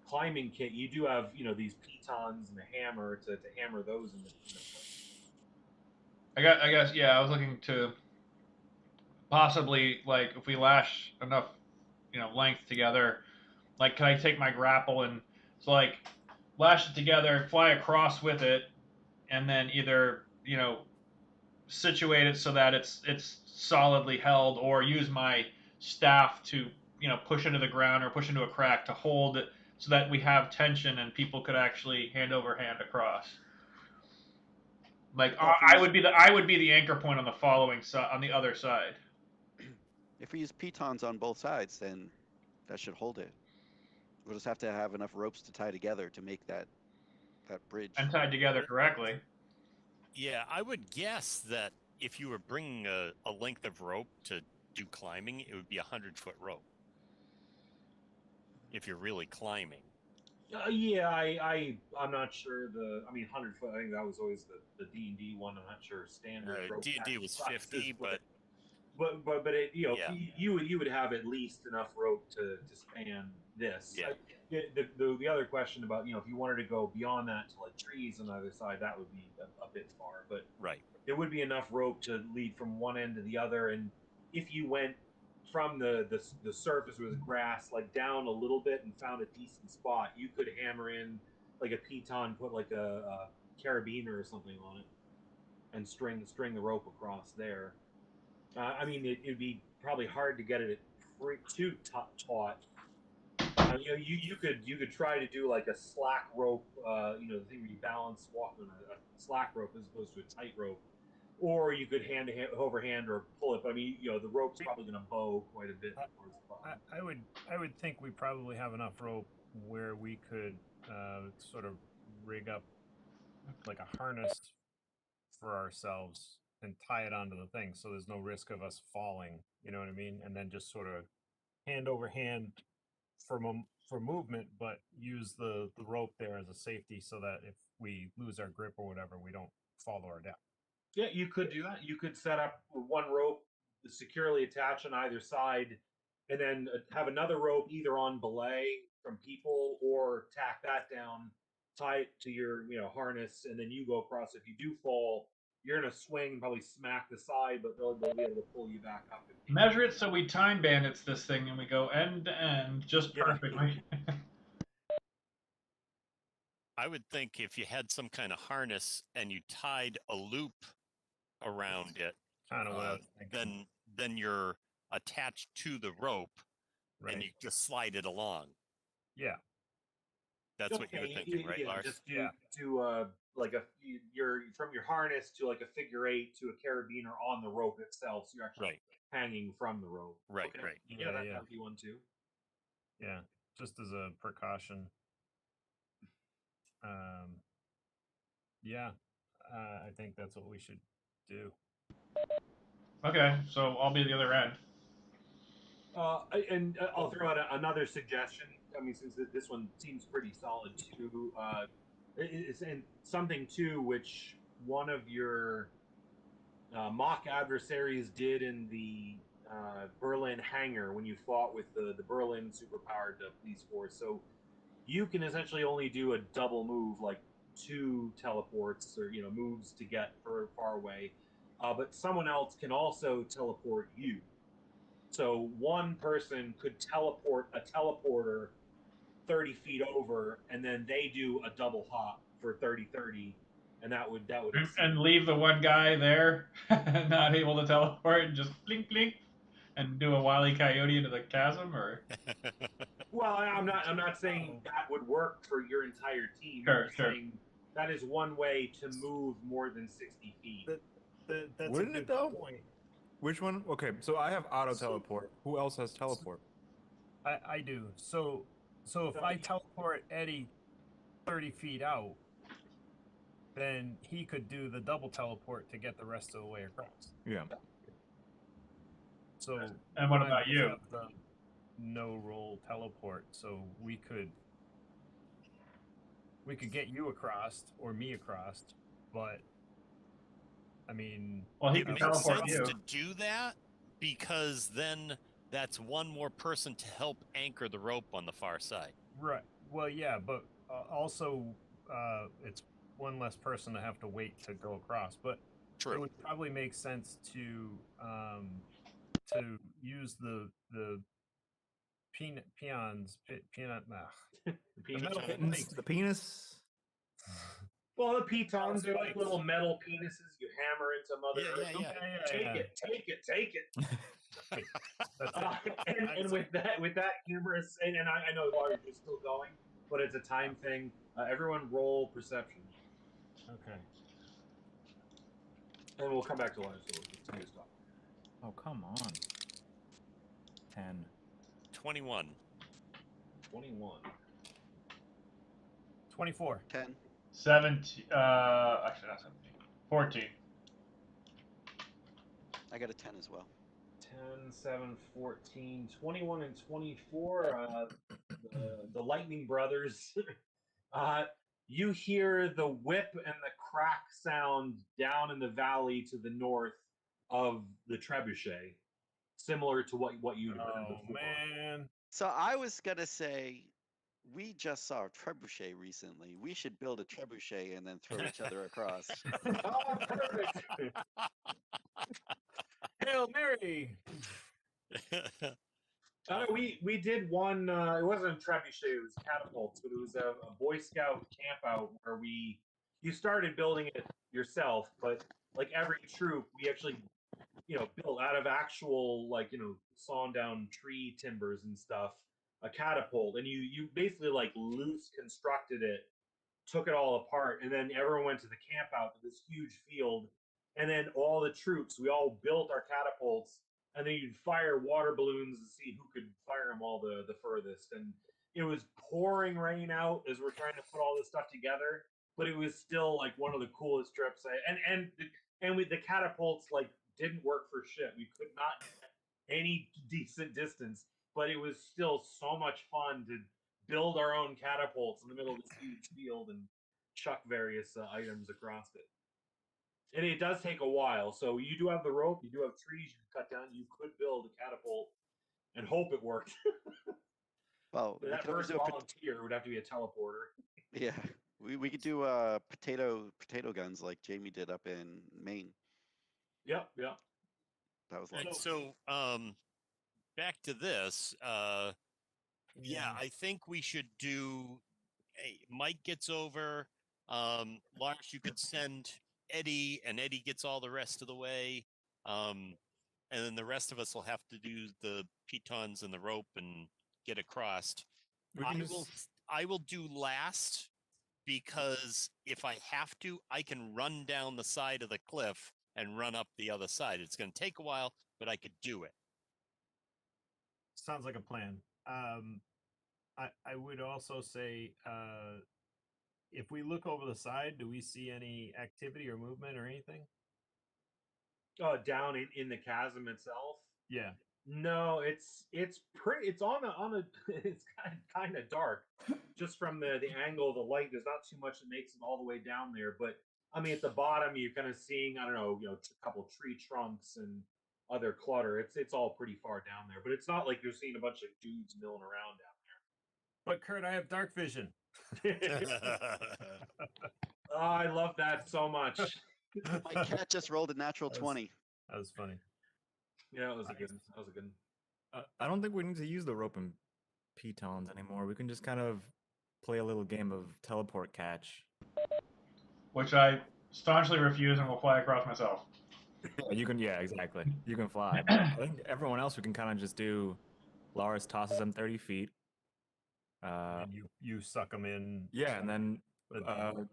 climbing kit, you do have these pitons and a hammer to hammer those into place. I guess yeah. I was looking to possibly like if we lash enough length together, like can I take my grapple and so like lash it together, fly across with it, and then either situate it so that it's solidly held, or use my staff to push into the ground or push into a crack to hold it so that we have tension and people could actually hand over hand across. Like I would be the anchor point on the following side, on the other side. If we use pitons on both sides, then that should hold it. We'll just have to have enough ropes to tie together to make that bridge. And tied together correctly. Yeah, I would guess that if you were bringing a length of rope to do climbing, it would be 100-foot rope. If you're really climbing. Yeah, I'm not sure. I mean, 100 foot. I think that was always the D&D one. I'm not sure standard. D&D was 50, but it, yeah. you would have at least enough rope to span this. Yeah. The other question about if you wanted to go beyond that to like trees on the other side, that would be a bit far. But right, there would be enough rope to lead from one end to the other, and if you went from the surface with grass like down a little bit and found a decent spot, you could hammer in like a piton, put like a carabiner or something on it, and string the rope across there. I mean, it'd be probably hard to get it too taut. You could try to do like a slack rope, the thing where you balance walking on a slack rope as opposed to a tight rope, or you could hand to hand, overhand, or pull it. But I mean, the rope's probably going to bow quite a bit towards the bottom. I would think we probably have enough rope where we could sort of rig up like a harness for ourselves and tie it onto the thing, so there's no risk of us falling. You know what I mean? And then just sort of hand over hand for movement, but use the rope there as a safety, so that if we lose our grip or whatever, we don't fall to our death. Yeah, you could do that. You could set up one rope securely attached on either side, and then have another rope either on belay from people, or tack that down, tie it to your harness, and then you go across. If you do fall, you're gonna swing and probably smack the side, but they'll be able to pull you back up. Measure it so we time bandits this thing and we go end to end just perfectly. I would think if you had some kind of harness and you tied a loop around it, kind of then you're attached to the rope, right, and you just slide it along. Yeah, that's what you were thinking, right, Lars? Just do like you're from your harness to like a figure eight to a carabiner on the rope itself, so you're actually hanging from the rope. Right, okay. Right. Yeah, that'd be one too. Yeah, just as a precaution. Yeah, I think that's what we should do. Okay, so I'll be the other end. And I'll throw out another suggestion. I mean, since this one seems pretty solid too, it's and something too which one of your mock adversaries did in the Berlin hangar when you fought with the Berlin superpowered police force. So you can essentially only do a double move, like 2 teleports or moves to get far away, but someone else can also teleport you. So one person could teleport a teleporter 30 feet over, and then they do a double hop for 30, and that would and leave the one guy there, not able to teleport, and just blink blink, and do a Wile E. Coyote into the chasm, or. Well, I'm not saying that would work for your entire team. Sure. Saying that is one way to move more than 60 feet. That's Wouldn't a it good though? point. Which one? Okay, so I have auto teleport. Who else has teleport? I do. So if I teleport Eddie 30 feet out, then he could do the double teleport to get the rest of the way across. Yeah. So and what about you? Have the no roll teleport, so we could get you across or me across, but I mean, Well, he It can makes teleport sense you. to do that because then that's one more person to help anchor the rope on the far side. right. Well, yeah, but also it's one less person to have to wait to go across. But it True. would probably make sense to use the peons, peanut. The Penis. metal Kittens, spikes. the penis. Well, the pitons are like Spikes. little metal penises you hammer into Mother Yeah, Earth. yeah, yeah. Take it, take it, take it. That's And it. with that humorous, and I know Lars, you're still going, but it's a time thing. Everyone roll perception, Okay. and we'll come back to Lars. So we'll continue to talk. Oh, come on. 10. 21. 21. 24. 10. 17. Actually, not 17. 14. I got a 10 as well. 10, 7, 14, 21, and 24. The Lightning Brothers. You hear the whip and the crack sound down in the valley to the north of the trebuchet, similar to what you'd heard Oh before. man. So I was going to say, we just saw a trebuchet recently. We should build a trebuchet and then throw each other across. Oh, perfect. Hail Mary. We did one. It wasn't a trebuchet; it was catapults, but it was a Boy Scout camp out where you started building it yourself, but like every troop, we actually built out of actual sawn down tree timbers and stuff, a catapult, and you basically like loose constructed it, took it all apart, and then everyone went to the camp out to this huge field, and then all the troops, we all built our catapults, and then you'd fire water balloons to see who could fire them all the furthest. And it was pouring rain out as we're trying to put all this stuff together, but it was still like one of the coolest trips. And the catapults like didn't work for shit. We could not get any decent distance, but it was still so much fun to build our own catapults in the middle of this huge field and chuck various items across it. And it does take a while. So you do have the rope, you do have trees you can cut down. You could build a catapult and hope it worked. Well, we That could always first do a volunteer would have to be a teleporter. yeah. We could do potato guns like Jamie did up in Maine. Yep. That was And like so, back to this. Yeah, I think we should do. Hey, Mike gets over. Lars, you could send Eddie, and Eddie gets all the rest of the way. And then the rest of us will have to do the pitons and the rope and get across. We can just... I will do last because if I have to, I can run down the side of the cliff and run up the other side. It's going to take a while, but I could do it. Sounds like a plan. I would also say, if we look over the side, do we see any activity or movement or anything? Down in the chasm itself. Yeah. No, it's pretty. It's on a. It's kind of dark, just from the angle of the light. There's not too much that makes it all the way down there, but I mean, at the bottom, you're kind of seeing, I don't know, a couple tree trunks and other clutter. It's all pretty far down there, but it's not like you're seeing a bunch of dudes milling around down But Kurt, I have dark vision. there. Oh, I love that so much. my cat just rolled a natural 20. That was funny. Yeah, that was a good. I don't think we need to use the rope and pitons anymore. We can just kind of play a little game of teleport catch. Which I staunchly refuse and will fly across myself. Yeah, exactly. You can fly. But I think everyone else, we can kind of just do. Lars tosses them 30 feet. And you suck them in. Yeah, and then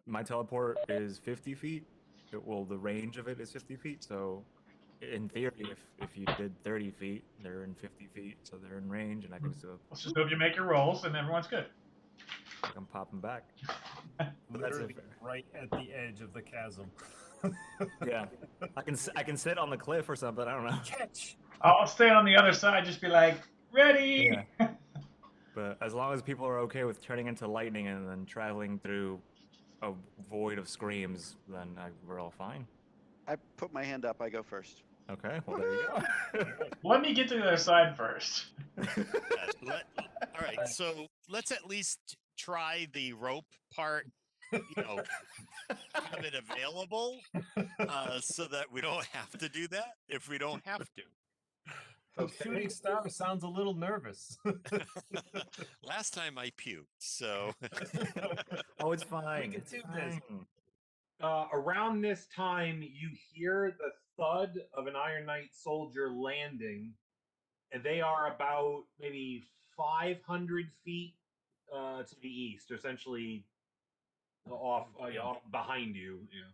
my teleport is 50 feet. The range of it is 50 feet. So, in theory, if you did 30 feet, they're in 50 feet, so they're in range, and I can just Let's just hope you make your rolls and everyone's good. I'm popping back. Literally right at the edge of the chasm. Yeah, I can sit on the cliff or something. I don't know. Catch. I'll stay on the other side, just be like, ready! Yeah. But as long as people are okay with turning into lightning and then traveling through a void of screams, then we're all fine. I put my hand up. I go first. Okay, well there you go. Let me get to the other side first. All right, so let's at least try the rope part. Have it available so that we don't have to do that if we don't have to. Okay. Shooting Star sounds a little nervous. Last time I puked, so Oh, it's fine. can It's do this. fine. Around this time, you hear the thud of an Iron Knight soldier landing, and they are about maybe 500 feet to the east, essentially off behind you. Yeah.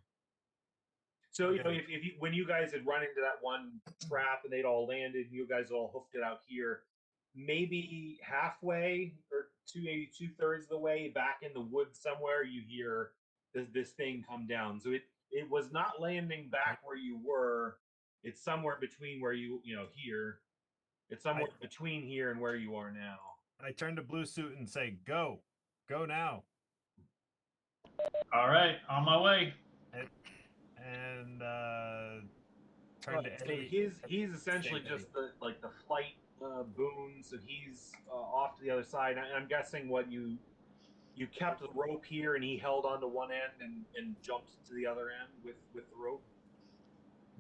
So if you, when you guys had run into that one trap and they'd all landed, and you guys all hoofed it out here, maybe halfway or maybe 2/3 of the way back in the woods somewhere, you hear this thing come down. So it was not landing back where you were. It's somewhere between where here. It's somewhere between here and where you are now. I turn to Blue Suit and say, "Go, go now!" All right, on my way. And turn Right, to so Eddie. he's essentially Eddie. just the flight boon. So he's off to the other side. I'm guessing what you kept the rope here, and he held onto one end and jumped to the other end with the rope.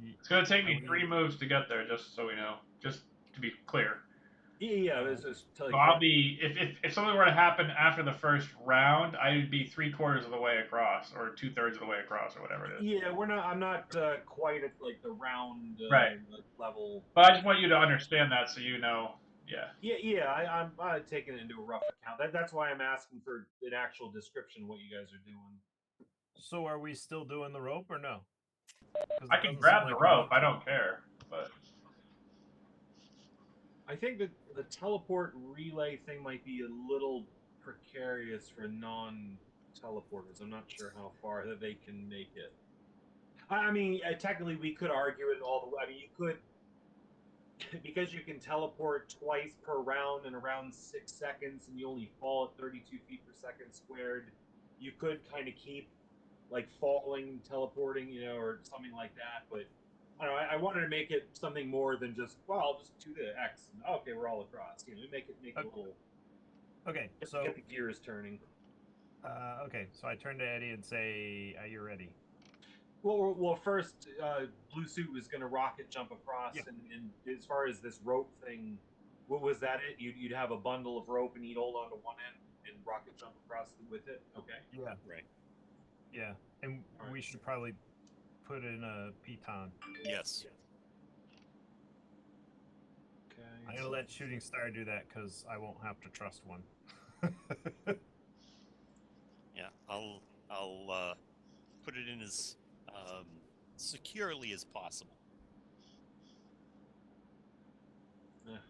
It's gonna take me 3 moves to get there, just so we know. Just to be clear. Yeah, it was just So I'll be if something were to happen after the first round, I'd be 3/4 of the way across, or 2/3 of the way across, or whatever it is. Yeah, we're not. I'm not quite at like the round Right. level. But I just want you to understand that, so you know. Yeah. Yeah. I'm taking it into a rough account. That's why I'm asking for an actual description of what you guys are doing. So are we still doing the rope or no? I can grab the rope. I don't care. But I think that the teleport relay thing might be a little precarious for non-teleporters. I'm not sure how far that they can make it. I mean, technically, we could argue it all the way. I mean, you could, because you can teleport twice per round in around 6 seconds, and you only fall at 32 feet per second squared. You could kind of keep like falling, teleporting, or something like that. But I don't know. I wanted to make it something more than just I'll just do the X. And, okay, we're all across. Make it a little. Okay, so Get the gears turning. okay, so I turn to Eddie and say, "Are you ready?" Well, first, Blue Suit was going to rocket jump across, Yeah. and as far as this rope thing, what was that? You'd have a bundle of rope, and he'd hold on to one end and rocket jump across with it. Okay. Yeah. Right. Yeah, and we should probably put in a piton. Yes. Okay. I'm gonna let Shooting Star do that because I won't have to trust one. Yeah. I'll put it in as securely as possible.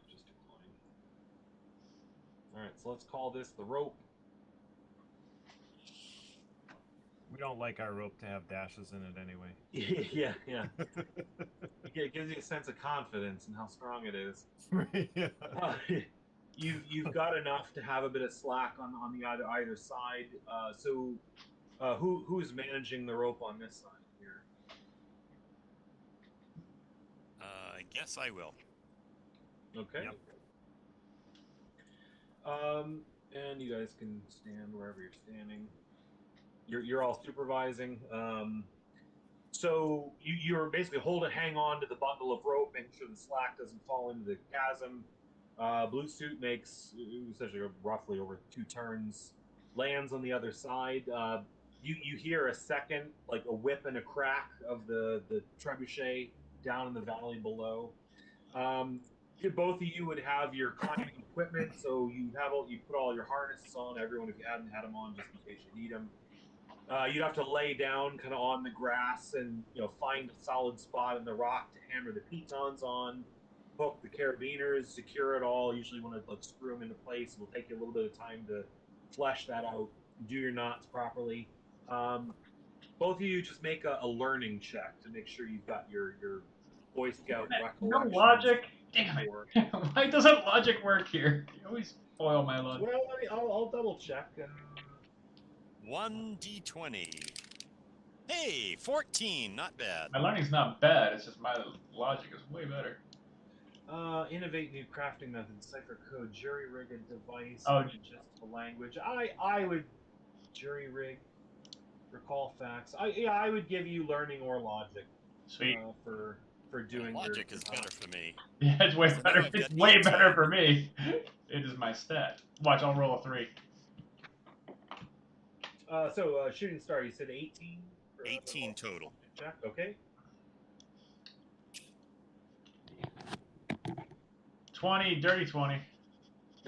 Just decline. All right, so let's call this the rope. We don't like our rope to have dashes in it anyway. Yeah. It gives you a sense of confidence in how strong it is. Yeah. You've got enough to have a bit of slack on the either side. So who's managing the rope on this side here? I guess I will. Okay. Yep. And you guys can stand wherever you're standing. You're all supervising. So you're basically hang on to the bundle of rope, making sure the slack doesn't fall into the chasm. Blue Suit makes essentially roughly over 2 turns, lands on the other side. You hear a second, like a whip and a crack of the trebuchet down in the valley below. Both of you would have your climbing equipment, so you put all your harnesses on. Everyone, if you hadn't had them on, just in case you need them. You'd have to lay down kind of on the grass and find a solid spot in the rock to hammer the pitons on, hook the carabiners, secure it all. Usually want to screw them into place. It'll take you a little bit of time to flesh that out, do your knots properly. Both of you just make a learning check to make sure you've got your Boy Scout no recollections. logic. Damn it. Why doesn't logic work here? You always spoil my logic. Well, I'll double check. 1d20. Hey, 14, not bad. My learning's not bad. It's just my logic is way better. Innovate new crafting methods, cipher code, jury rig a device, Oh. ingestible language. I would jury rig, recall facts. I would give you learning or logic Sweet. for doing Logic your is better for me. Yeah, it's way So now better. I've got It's way 18. better for me. It is my stat. Watch, I'll roll a 3. Shooting star, you said 18? 18 total. Check, okay. 20, dirty 20.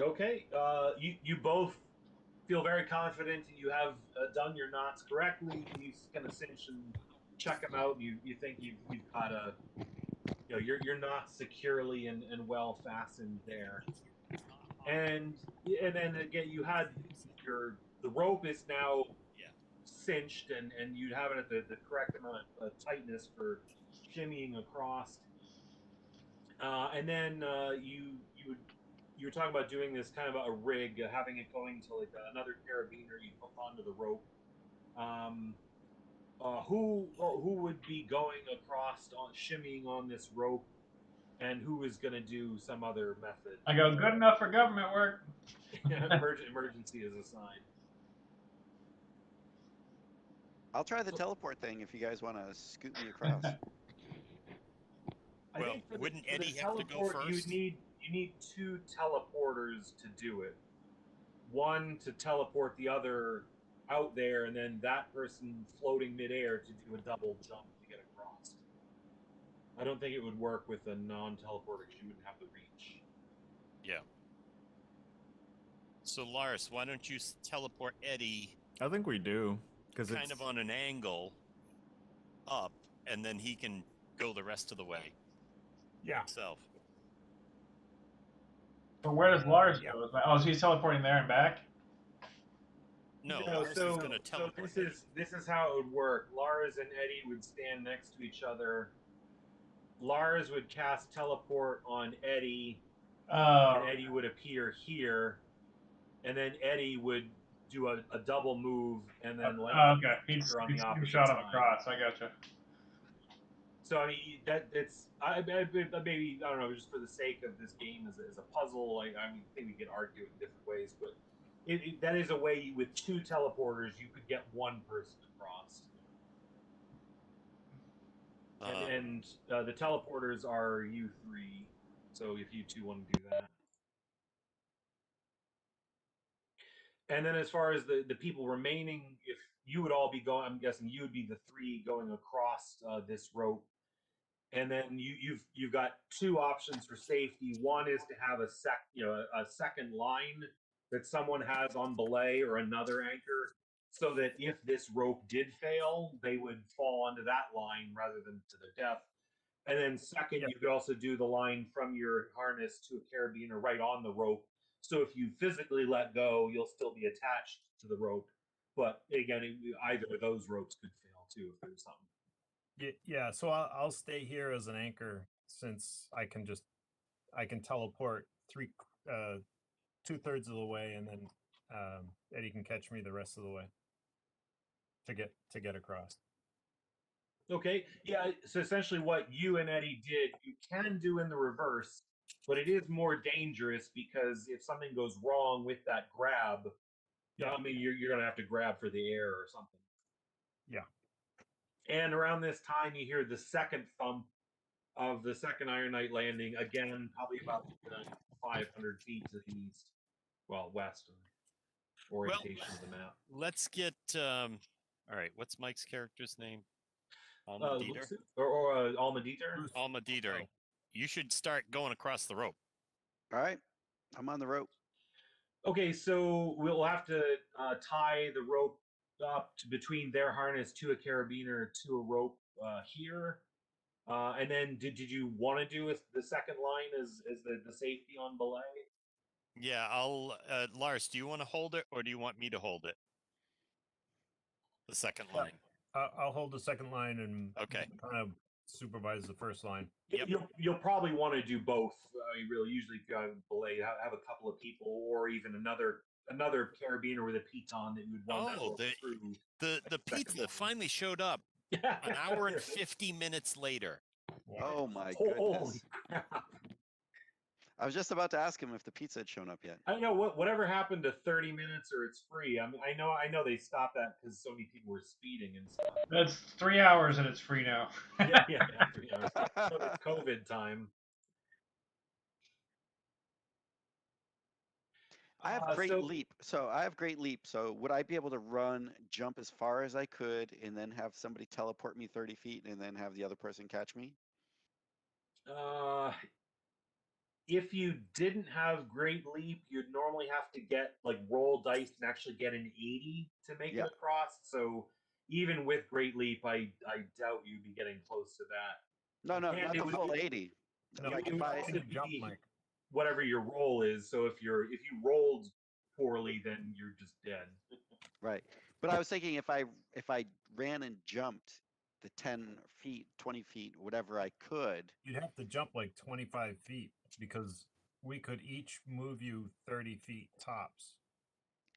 Okay, you both feel very confident you have done your knots correctly. You kind of cinch and check them out. You think you've got your knots securely and well fastened there. And then again, you had the rope is now cinched and you have it at the correct amount of tightness for shimmying across. And then you were talking about doing this kind of a rig, having it going to like another carabiner you hook onto the rope. Who would be going across on shimmying on this rope, and who is going to do some other method? I go, good enough for government work. Emergency is assigned. I'll try the teleport thing if you guys want to scoot me across. I Well, think for wouldn't the Eddie have to go teleport, first? You need 2 teleporters to do it. One to teleport the other out there, and then that person floating midair to do a double jump to get across. I don't think it would work with a non-teleporter because you wouldn't have the reach. Yeah. So Lars, why don't you teleport Eddie I think we do because kind it's of on an angle up, and then he can go the rest of the way. Yeah. Himself. But where does Lars Yeah. go? Oh, so he's teleporting there and back? No, You know, Lars is going to teleport. this is how it would work. Lars and Eddie would stand next to each other. Lars would cast teleport on Eddie, Oh. and Eddie would appear here, and then Eddie would do a double move, and then okay. He'd on the opposite shot him side. across. I gotcha. So I mean it's maybe I don't know, just for the sake of this game as a puzzle. I think we could argue it in different ways, but that is a way with 2 teleporters you could get one person across. And the teleporters are you 3, so if you 2 want to do that. And then as far as the people remaining, if you would all be going, I'm guessing you would be the 3 going across this rope. And then you've got 2 options for safety. One is to have a second line that someone has on belay or another anchor, so that if this rope did fail, they would fall onto that line rather than to their death. And then second, you could also do the line from your harness to a carabiner right on the rope. So if you physically let go, you'll still be attached to the rope. But again, either of those ropes could fail too if there's something. Yeah, so I'll stay here as an anchor since I can teleport 2/3 of the way, and then Eddie can catch me the rest of the way to get across. Okay, yeah. So essentially, what you and Eddie did, you can do in the reverse, but it is more dangerous because if something goes wrong with that grab, I mean, you're gonna have to grab for the air or something. Yeah. And around this time, you hear the second thump of the second Iron Knight landing again, probably about 500 feet to the east, west orientation of the map. Let's get. All right, what's Mike's character's name? Alma Dieter. Or Alma Dieter. Alma Dieter. Oh. You should start going across the rope. All right, I'm on the rope. Okay, so we'll have to tie the rope up between their harness to a carabiner to a rope here. And then did you want to do the second line as the safety on belay? Yeah, I'll Lars, do you want to hold it or do you want me to hold it? The second line. I'll hold the second line and okay. kind of supervise the first line. Yep. You'll probably want to do both. I mean, really, usually if you have belay, have a couple of people, or even another carabiner with a piton that you would want to go through. The pizza finally showed up. An hour and 50 minutes later. Oh my Holy goodness. crap. I was just about to ask him if the pizza had shown up yet. I know whatever happened to 30 minutes or it's free. I mean, I know they stopped that because so many people were speeding and stuff. That's 3 hours and it's free now. Yeah, 3 hours. So it's COVID time. I have great so- leap. So I have great leap. So would I be able to run, jump as far as I could, and then have somebody teleport me 30 feet and then have the other person catch me? If you didn't have great leap, you'd normally have to get like roll dice and actually get an 80 to make Yeah. it across. So even with great leap, I doubt you'd be getting close to that. No, no, And not it the would- full 80. No, Like it if would I, also jump, be Mike. whatever your roll is. So if you rolled poorly, then you're just dead. right. But I was thinking if I ran and jumped the 10 feet, 20 feet, whatever I could. You'd have to jump like 25 feet because we could each move you 30 feet tops.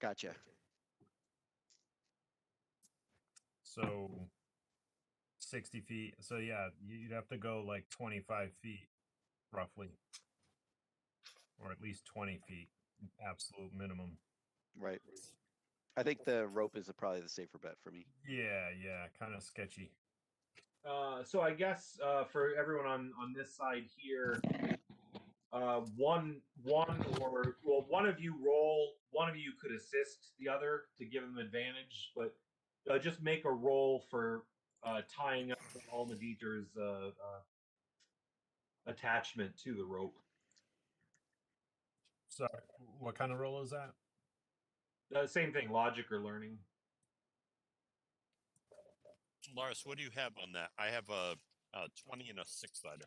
Gotcha. So 60 feet. So yeah, you'd have to go like 25 feet roughly, or at least 20 feet, absolute minimum. Right. I think the rope is probably the safer bet for me. Yeah, kind of sketchy. So I guess for everyone on this side here, one of you roll. One of you could assist the other to give them advantage, but just make a roll for tying up Almaditer's attachment to the rope. So what kind of roll is that? Same thing, logic or learning. Lars, what do you have on that? I have a 20 and a 6-sider.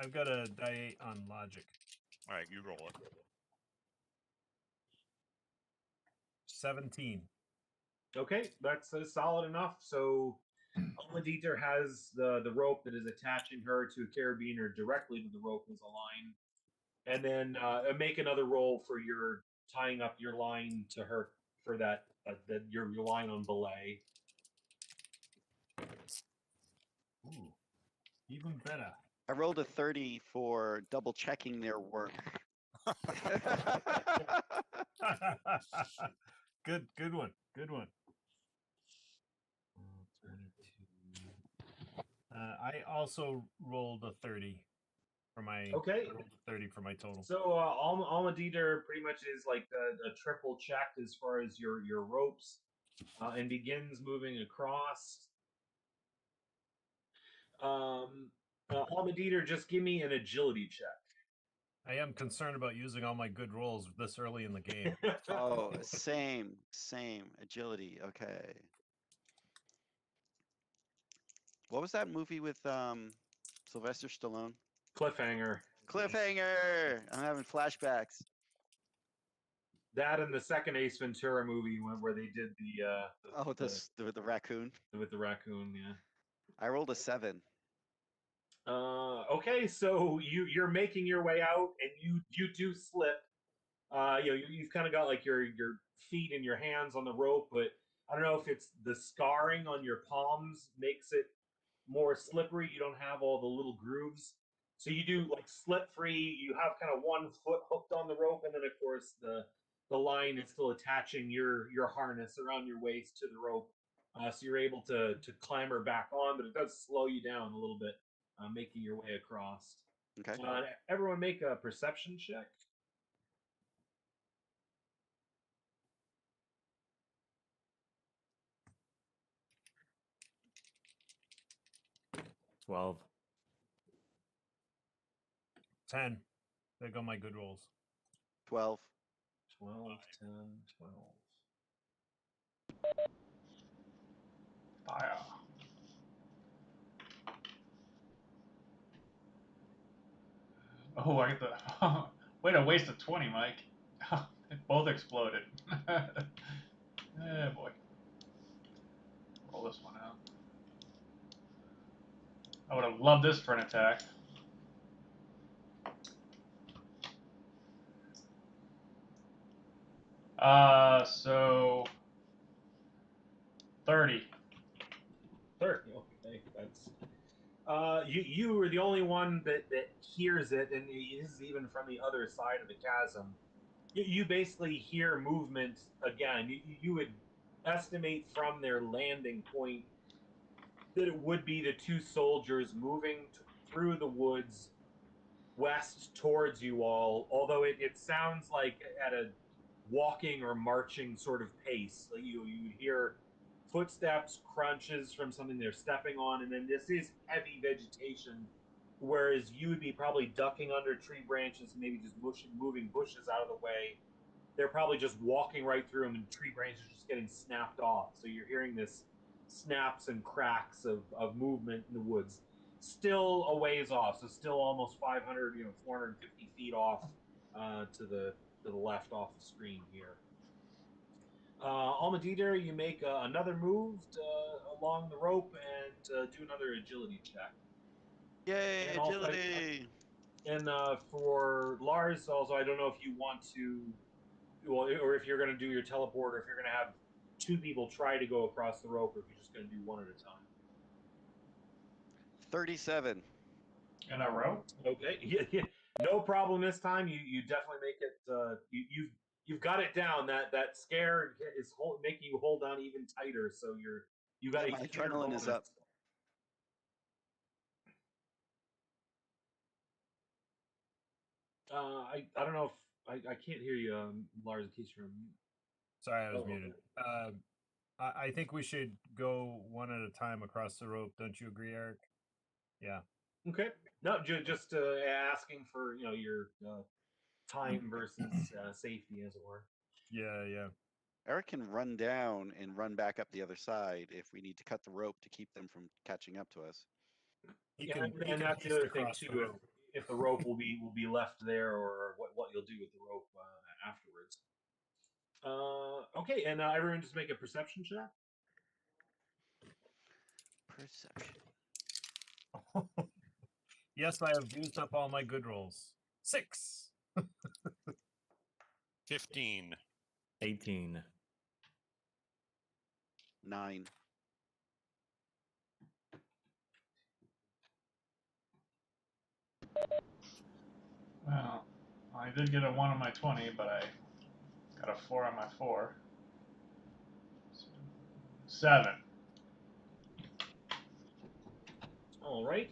I've got a die 8 on logic. All right, you roll it. 17. Okay, that's solid enough. So Almaditer has the rope that is attaching her to a carabiner directly to the rope as a line, and then make another roll for your tying up your line to her for that your line on belay. Ooh, even better. I rolled a 30 for double checking their work. Good one. I also rolled a 30 for my Okay. I rolled a 30 for my total. So Almaditer pretty much is like a triple check as far as your ropes, and begins moving across. Almaditer, just give me an agility check. I am concerned about using all my good rolls this early in the game. Oh, same agility. Okay. What was that movie with Sylvester Stallone? Cliffhanger. Cliffhanger. I'm having flashbacks. That and the second Ace Ventura movie where they did The raccoon. with the raccoon. Yeah. I rolled a 7. Okay, so you're making your way out, and you do slip. You've kind of got like your feet and your hands on the rope, but I don't know if it's the scarring on your palms makes it more slippery. You don't have all the little grooves, so you do like slip free. You have kind of one foot hooked on the rope, and then of course the line is still attaching your harness around your waist to the rope, so you're able to clamber back on, but it does slow you down a little bit, making your way across. Okay. Everyone make a perception check. $12. 10. There go my good rolls. 12. 12, 10, 12. Fire. Oh, I get the. Way to waste a 20, Mike. Both exploded. Boy. Roll this one out. I would have loved this for an attack. So 30. You are the only one that hears it, and it is even from the other side of the chasm. You basically hear movement again. You would estimate from their landing point that it would be the two soldiers moving through the woods west towards you all, although it sounds like at a walking or marching sort of pace. Like you hear footsteps, crunches from something they're stepping on, and then this is heavy vegetation, whereas you would be probably ducking under tree branches and maybe just moving bushes out of the way. They're probably just walking right through them, and tree branches just getting snapped off. So you're hearing this snaps and cracks of movement in the woods. Still a ways off, so still almost 500, 450 feet off to the left off the screen here. Almadita, you make another move along the rope and do another agility check. Yay, And also, agility! and for Lars, also, I don't know if you want to, well, or if you're going to do your teleport, or if you're going to have two people try to go across the rope, or if you're just going to do one at a time. 37. In a row? Okay, yeah, no problem this time. You definitely make it. You've got it down. That scare is making you hold on even tighter. So you got Yeah, my adrenaline is up. I don't know if I can't hear you, Lars. In case you're on mute. Sorry, I was Oh, muted. okay. I think we should go one at a time across the rope. Don't you agree, Eric? Yeah. Okay. No, just asking for your time versus safety, as it were. Yeah, yeah. Eric can run down and run back up the other side if we need to cut the rope to keep them from catching up to us. He And can that's the haste other thing across too. the rope. If the rope will be left there, or what you'll do with the rope afterwards. Okay, and everyone just make a perception check. Perception. Yes, I have used up all my good rolls. 6. 15. 18. 9. Well, I did get a 1 on my 20, but I got a 4 on my 4. 7. All right.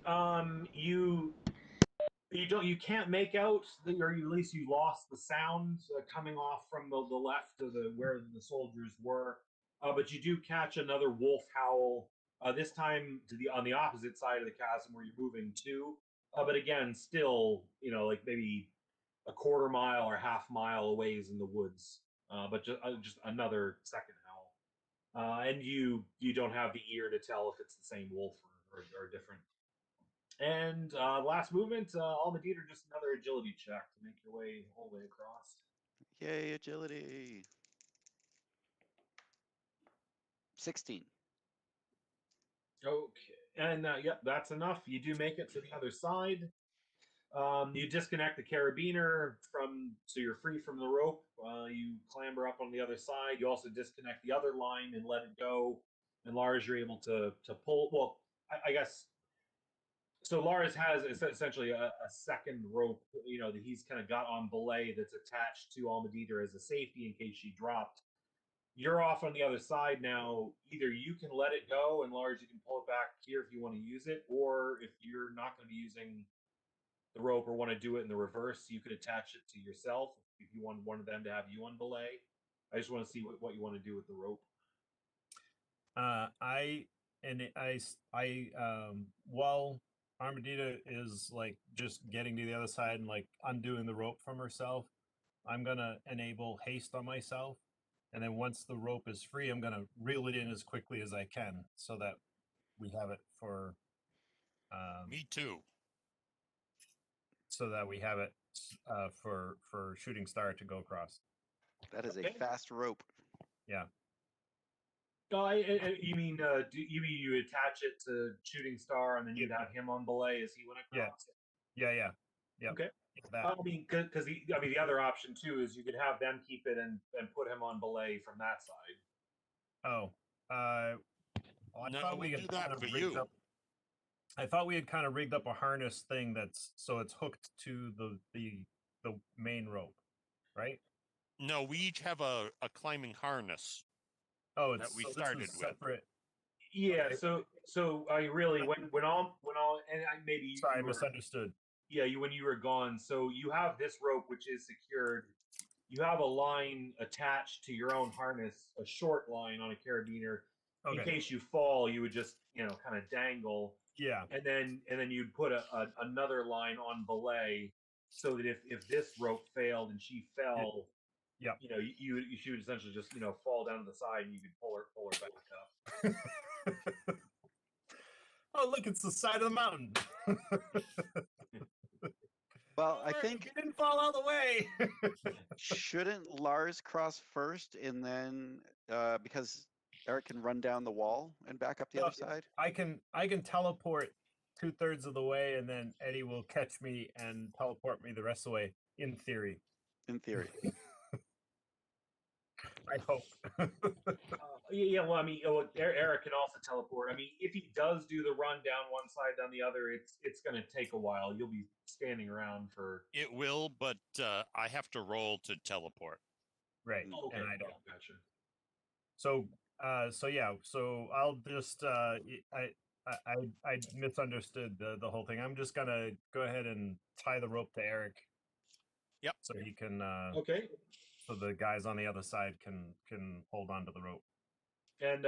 You can't make out, or at least you lost the sound coming off from the left of where the soldiers were. But you do catch another wolf howl. This time on the opposite side of the chasm where you're moving to. But again, still, like maybe a quarter mile or half mile away is in the woods. But just another second howl. And you don't have the ear to tell if it's the same wolf or different. And last movement, Almadita, just another agility check to make your way all the way across. Yay, agility. 16. Okay, and yep, that's enough. You do make it to the other side. You disconnect the carabiner so you're free from the rope. You clamber up on the other side. You also disconnect the other line and let it go. And Lars, you're able to pull. Well, I guess. So Lars has essentially a second rope, that he's kind of got on belay that's attached to Almadita as a safety in case she dropped. You're off on the other side now. Either you can let it go, and Lars, you can pull it back here if you want to use it, or if you're not going to be using the rope or want to do it in the reverse, you could attach it to yourself if you want one of them to have you on belay. I just want to see what you want to do with the rope. While Armadita is like just getting to the other side and like undoing the rope from herself, I'm gonna enable haste on myself, and then once the rope is free, I'm gonna reel it in as quickly as I can so that we have it for. Me too. So that we have it for Shooting Star to go across. That is a fast rope. Yeah. You mean you attach it to Shooting Star and then you'd have him on belay as he went across? Yeah. Okay. That. I mean, because the other option too is you could have them keep it and put him on belay from that side. Oh, well, I No, thought we we do had that kind of for rigged you. up. I thought we had kind of rigged up a harness thing that's so it's hooked to the main rope, right? No, we each have a climbing harness. Oh, That it's we so started this is with. separate. Yeah. Okay. So I really when all and maybe Sorry, I you were, misunderstood. yeah, when you were gone. So you have this rope which is secured. You have a line attached to your own harness, a short line on a carabiner. In Okay. case you fall, you would just kind of dangle, Yeah. and then you'd put another line on belay, so that if this rope failed and she fell, Yep. she would essentially just fall down to the side and you could pull her back up. Oh, look, it's the side of the mountain. Well, I Look, think you didn't fall all the way. shouldn't Lars cross first and then because Eric can run down the wall and back up the No, other side? I can teleport 2/3 of the way, and then Eddie will catch me and teleport me the rest of the way. In theory, In theory. I hope. Yeah, well, I mean, Eric can also teleport. I mean, if he does do the run down one side, down the other, it's going to take a while. You'll be standing around for. It will, but I have to roll to teleport. Right, Okay, and I don't. gotcha. So yeah, so I'll just I misunderstood the whole thing. I'm just gonna go ahead and tie the rope to Eric. Yep. So he can Okay, so the guys on the other side can hold on to the rope. and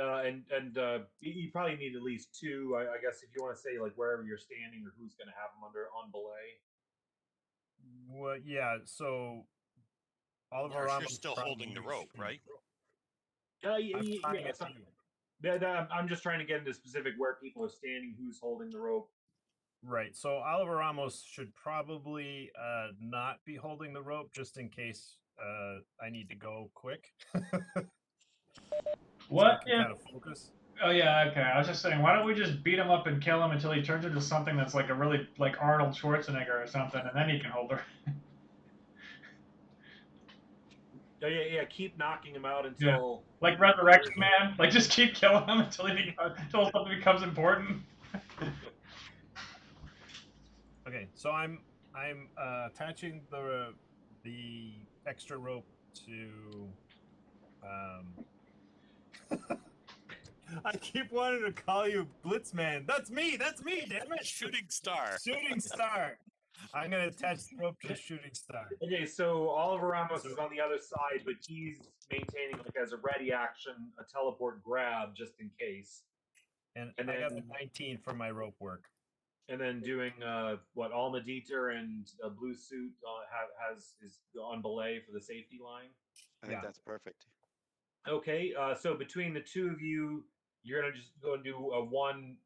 you probably need at least two. I guess if you want to say like wherever you're standing or who's going to have them on belay. Well, yeah. So Oliver Lars, you're Ramos still holding the probably rope, should- right? I'm tying Yeah. it to you. I'm just trying to get into specific where people are standing, who's holding the rope. Right. So Oliver Ramos should probably not be holding the rope just in case I need to go quick. What Kind if? of focus. Oh yeah, okay. I was just saying, why don't we just beat him up and kill him until he turns into something that's like a really like Arnold Schwarzenegger or something, and then he can hold her. Yeah. Keep knocking him out until Like Resurrection Man, like just keep killing him until until something becomes important. Okay, so I'm attaching the extra rope to. I keep wanting to call you Blitzman. That's me. Damn it! Shooting star. Shooting Star. I'm gonna attach the rope to Shooting Star. Okay, so Oliver Ramos is on the other side, but he's maintaining like as a ready action a teleport grab just in case, And and I got the then 19 for my rope work. and then doing what Alma Dieter and a blue suit is on belay for the safety line. I think Yeah. that's perfect. Okay, so between the two of you, you're gonna just go and do one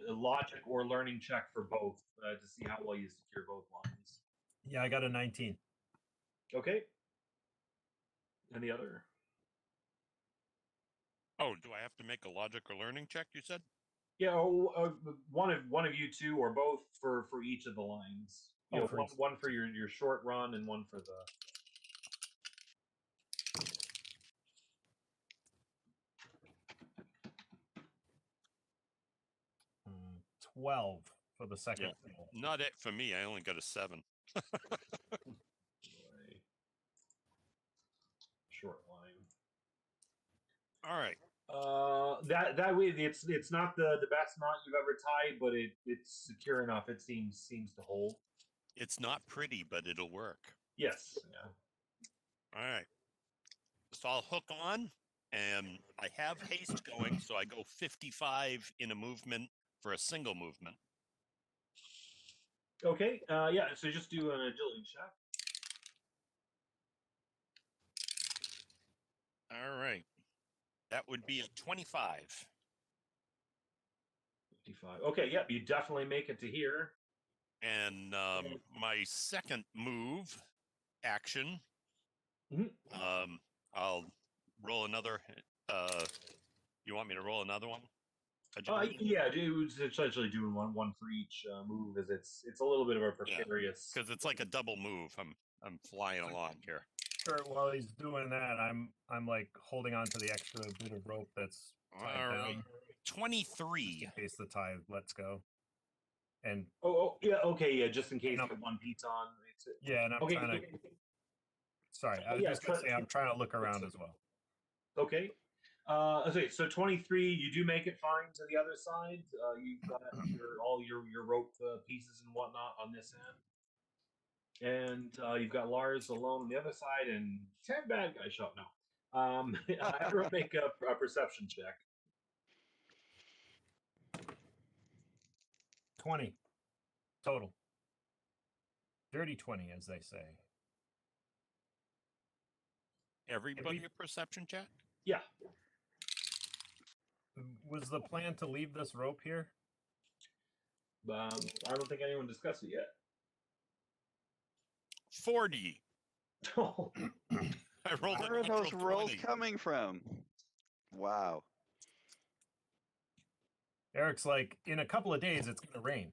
logic or learning check for both to see how well you secure both lines. Yeah, I got a 19. Okay. And the other. Oh, do I have to make a logic or learning check? You said. Yeah, one of you two or both for each of the lines. You know, for each. one for your short run and one for the. 12 for the second. roll. Not it for me. I only got a 7. Short line. All right. That way it's not the best knot you've ever tied, but it's secure enough. It seems to hold. It's not pretty, but it'll work. Yes. Yeah. All right. So I'll hook on, and I have haste going, so I go 55 in a movement for a single movement. Okay. Yeah. So just do an agility check. All right. That would be a 25. 55. Okay. Yep. You definitely make it to here. And my second move action, Mhm. I'll roll another. You want me to roll another one? Agility? Yeah, it's essentially doing one for each move, as it's a little bit of a precarious. Because it's like a double move. I'm flying along here. Sure. While he's doing that, I'm like holding on to the extra bit of rope that's tied All down. right. 23. in case the tie lets go. And Oh, yeah, okay, yeah, just in case No. you have one piton. yeah, and I'm Okay, trying to. Sorry, I was yeah, just gonna say I'm trying to look around as well. okay. Okay, so 23, you do make it fine to the other side. You've got all your rope pieces and whatnot on this end. And you've got Lars alone on the other side, and 10 bad guys shot now. Everyone make a perception check. 20 total. Dirty 20, as they say. Everybody a perception check? Yeah. Was the plan to leave this rope here? I don't think anyone discussed it yet. 40. Oh, I rolled Where a are those natural rolls 20. coming from? Wow. Eric's like, in a couple of days, it's gonna rain.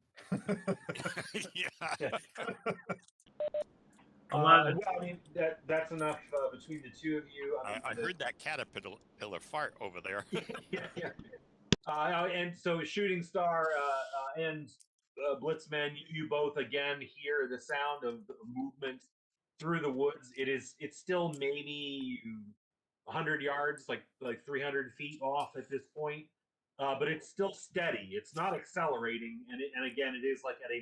Yeah. yeah. 11. Well, I mean, that's enough between the two of you. I heard that caterpillar fart over there. Yeah. And so Shooting Star and Blitzman, you both again hear the sound of the movement through the woods. It's still maybe 100 yards, like 300 feet off at this point, but it's still steady. It's not accelerating, and again, it is like at a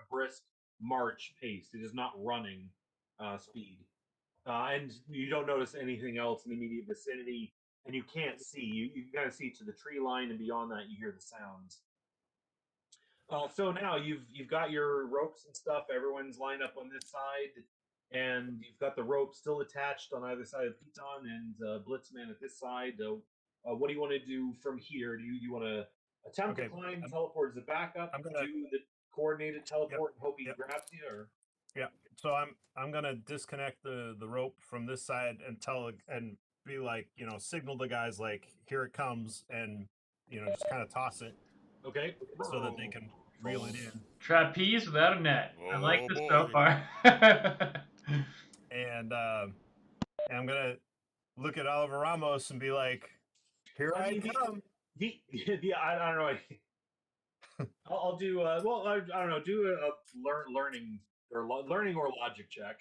brisk march pace. It is not running speed, and you don't notice anything else in the immediate vicinity. And you can't see. You can kind of see to the tree line, and beyond that, you hear the sounds. So now you've got your ropes and stuff. Everyone's lined up on this side, and you've got the rope still attached on either side of Piton and Blitzman at this side. What do you want to do from here? Do you want to attempt to climb, teleport as a backup, I'm gonna do the coordinated teleport, and hope he yep. grabs you, or? Yeah. So I'm gonna disconnect the rope from this side and be like, signal the guys like, here it comes, and just kind of toss it Okay. so that they can reel it in. Trapeze without a net. I like Oh, this boy. so far. And I'm gonna look at Oliver Ramos and be like, here I come. I don't know. I'll do. Well, I don't know. Do a learning or logic check.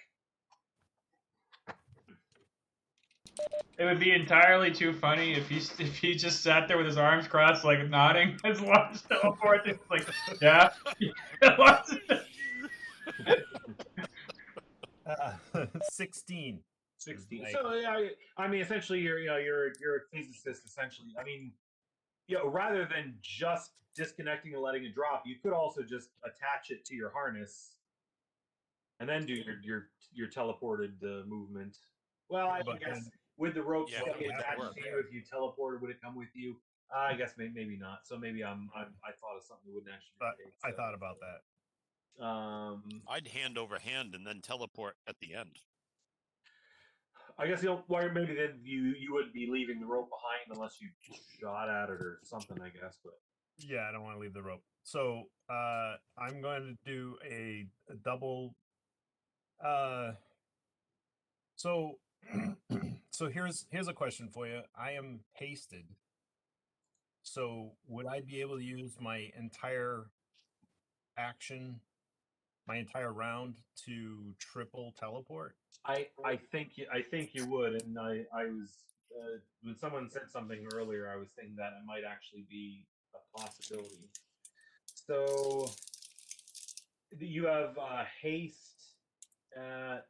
It would be entirely too funny if he just sat there with his arms crossed, like nodding as Lars teleports. It's like, yeah. 16. 16. Like- So yeah, I mean, essentially, you're a physicist. Essentially, I mean, rather than just disconnecting and letting it drop, you could also just attach it to your harness, and then do your teleported movement. Well, I But guess then- with the rope Yeah, stuff it would have to attached work. to you, if you teleported, would it come with you? I guess maybe not. So maybe I thought of something that wouldn't actually. But be the case, I so. thought about that. I'd hand over hand and then teleport at the end. I guess maybe then you wouldn't be leaving the rope behind unless you shot at it or something. I guess, but Yeah, I don't want to leave the rope. So I'm going to do a double. So so here's a question for you. I am hasted. So would I be able to use my entire action, my entire round to triple teleport? I think you would, and I was when someone said something earlier, I was thinking that it might actually be a possibility. So you have haste at,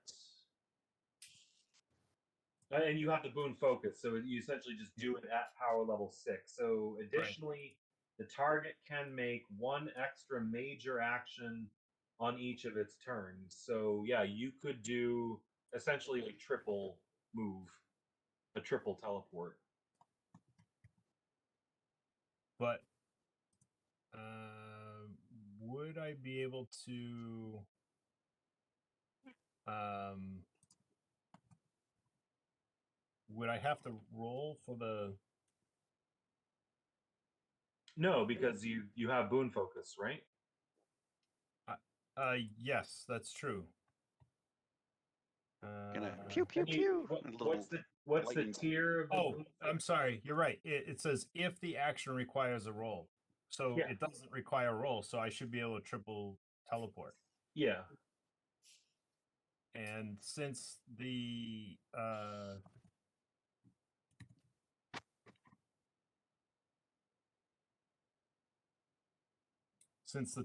and you have the boon focus, so you essentially just do it at power level 6. So additionally, the target can make one extra major action on each of its turns. So yeah, you could do essentially a triple move, a triple teleport. But would I be able to would I have to roll for the No, because you have boon focus, right? – Yes, that's true. Gonna pew pew And pew. what, a little what's the lightning bolt. tier? Of the Oh, move? I'm sorry. You're right. It says if the action requires a roll, so Yeah. it doesn't require a roll. So I should be able to triple teleport. Yeah. And since the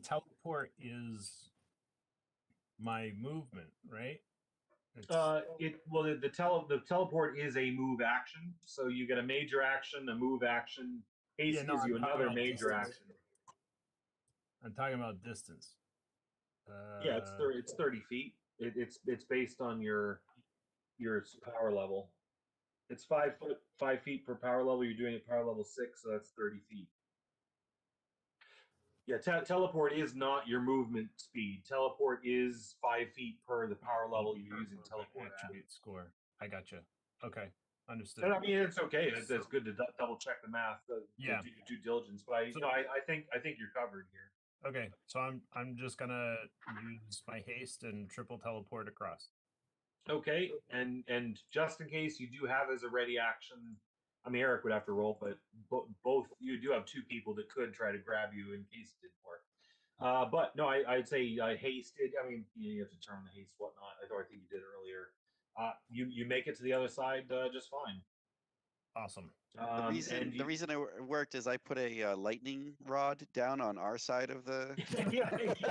teleport is my movement, right? The teleport is a move action, so you get a major action, a move action. Haste Yeah, no, gives you I'm talking another about major distance. action. I'm talking about distance. Yeah, it's 30 feet. It's based on your power level. It's 5 feet per power level. You're doing it power level 6, so that's 30 feet. Yeah, teleport is not your movement speed. Teleport is 5 feet per the power level you're using teleport at. attribute score. I gotcha. Okay, understood. And I mean, it's okay. It's good to double check the math, Yeah. do due diligence. But I think you're covered here. Okay, so I'm just gonna use my haste and triple teleport across. Okay, and just in case you do have as a ready action, I mean Eric would have to roll, but both you do have two people that could try to grab you in case it didn't work. But no, I'd say hasted. I mean, you have to turn the haste, whatnot. I think you did earlier. You make it to the other side just fine. Awesome. The reason it worked is I put a lightning rod down on our side of the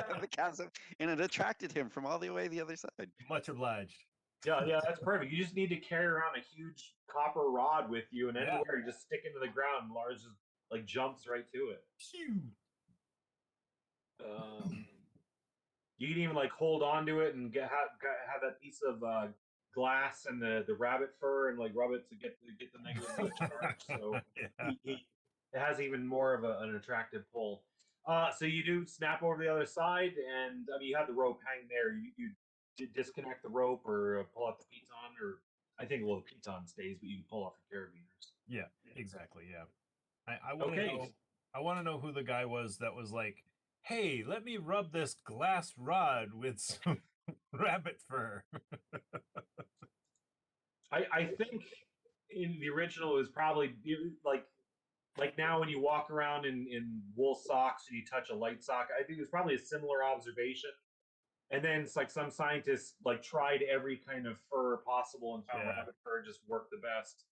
of the chasm, and it attracted him from all the way the other side. Much obliged. Yeah, that's perfect. You just need to carry around a huge copper rod with you, and anywhere you just stick into the ground, and Lars just like jumps right to it. Phew. You can even like hold on to it and have that piece of glass and the rabbit fur and like rub it to get the negative charge. So it has even more of an attractive pull. So you do snap over the other side, and I mean you have the rope hang there. You disconnect the rope or pull out the piton, or I think the piton stays, but you can pull off the carabiners. Yeah, exactly. Yeah, I want to know. I want to know who the guy was that was like, "Hey, let me rub this glass rod with some rabbit fur." I think in the original it was probably like now when you walk around in wool socks and you touch a light sock. I think it was probably a similar observation. And then it's like some scientists like tried every kind of fur possible and found rabbit fur just worked the best.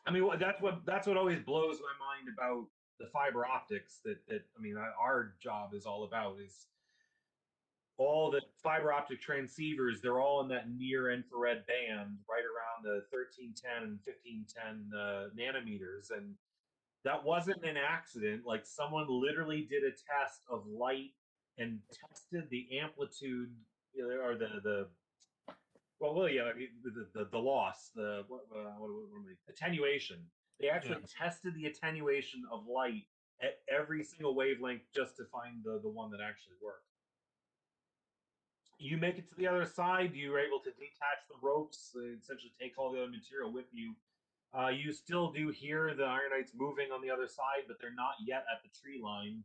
I mean, that's what always blows my mind about the fiber optics that I mean our job is all about is all the fiber optic transceivers. They're all in that near infrared band, right around the 1310 and 1510 nanometers, and that wasn't an accident. Like someone literally did a test of light and tested the amplitude, or the loss, attenuation. They actually tested the attenuation of light at every single wavelength just to find the one that actually worked. You make it to the other side. You're able to detach the ropes, essentially take all the other material with you. You still do hear the Iron Knights moving on the other side, but they're not yet at the tree line.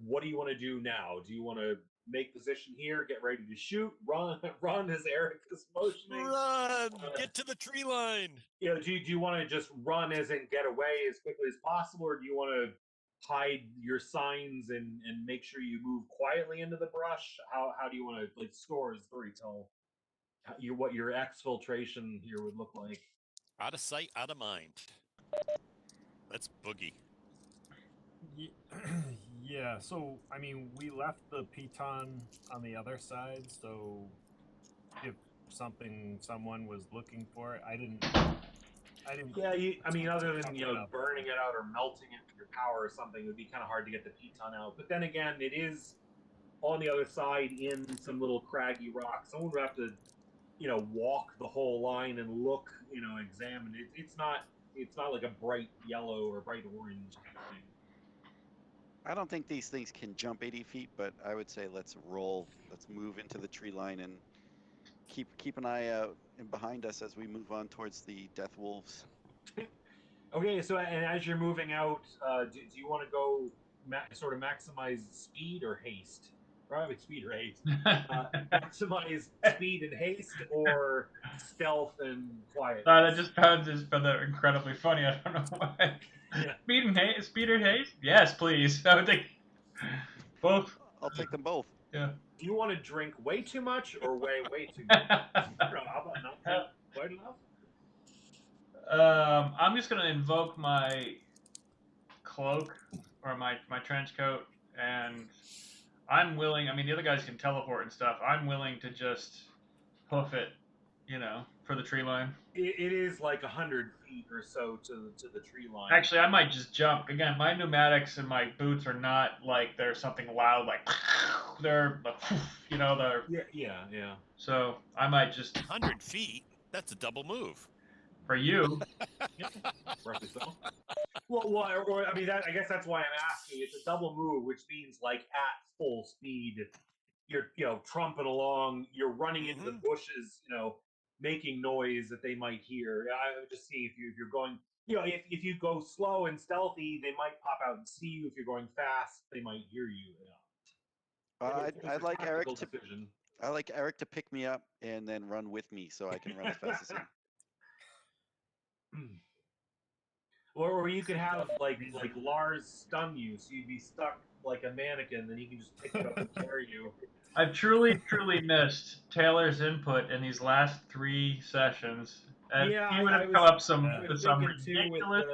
What do you want to do now? Do you want to make position here, get ready to shoot, run as Eric is motioning? Run! Get to the tree line! You know, do you want to just run as in get away as quickly as possible, or do you want to hide your signs and make sure you move quietly into the brush? How do you want to like score as storytell what your exfiltration here would look like? Out of sight, out of mind. Let's boogie. Yeah, so I mean, we left the piton on the other side, so if someone was looking for it, I didn't. Yeah, I mean, other than burning it out or melting it with your power or something, it would be kind of hard to get the piton out. But then again, it is on the other side in some little craggy rock. Someone would have to, walk the whole line and look, examine it. It's not like a bright yellow or bright orange kind of thing. I don't think these things can jump 80 feet, but I would say let's roll. Let's move into the tree line and keep an eye out and behind us as we move on towards the Death Wolves. Okay, so and as you're moving out, do you want to go sort of maximize speed or haste? Probably speed or haste. Maximize speed and haste, or stealth and quiet. That just found incredibly funny. I don't know why. Yeah. Speed or haste? Yes, please. I would think both. I'll take them both. Yeah. Do you want to drink way too much or way too much? How about not drink quite enough? I'm just gonna invoke my cloak or my trench coat, and I'm willing. I mean, the other guys can teleport and stuff. I'm willing to just hoof it, for the tree line. It is like 100 feet or so to the tree line. Actually, I might just jump. Again, my pneumatics and my boots are not like they're something loud, like they're, they're. Yeah. So I might just 100 feet. That's a double move. for you. Roughly so. Well, I mean, I guess that's why I'm asking. It's a double move, which means like at full speed, you're trumping along. You're running into the bushes, making noise that they might hear. I would just see if you're going. If you go slow and stealthy, they might pop out and see you. If you're going fast, they might hear you. I'd like Eric to. Decision. I like Eric to pick me up and then run with me, so I can run as fast as him. Or you could have like Lars stun you, so you'd be stuck like a mannequin. Then he can just pick you up and carry you. I've truly missed Taylor's input in these last 3 sessions. And he would have come up with some ridiculous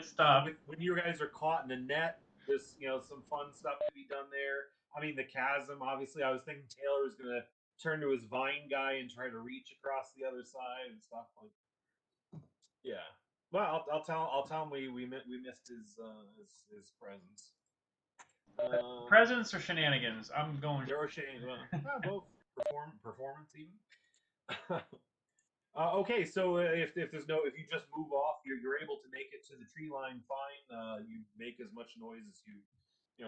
stuff. When you guys are caught in a net, there's some fun stuff to be done there. I mean, the chasm. Obviously, I was thinking Taylor was gonna turn to his vine guy and try to reach across the other side and stuff like. Yeah. Well, I'll tell him we missed his presence. Presents or shenanigans? I'm going. There were shenanigans. Both performance even. Okay, so if you just move off, you're able to make it to the tree line fine. You make as much noise as you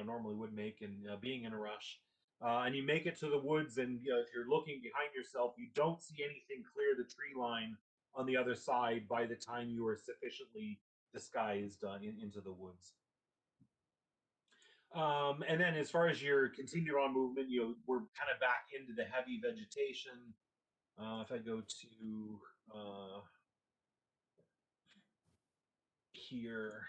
normally would make, and being in a rush. And you make it to the woods, and if you're looking behind yourself, you don't see anything clear the tree line on the other side by the time you are sufficiently disguised into the woods. And then as far as your continued on movement, we're kind of back into the heavy vegetation. If I go to here.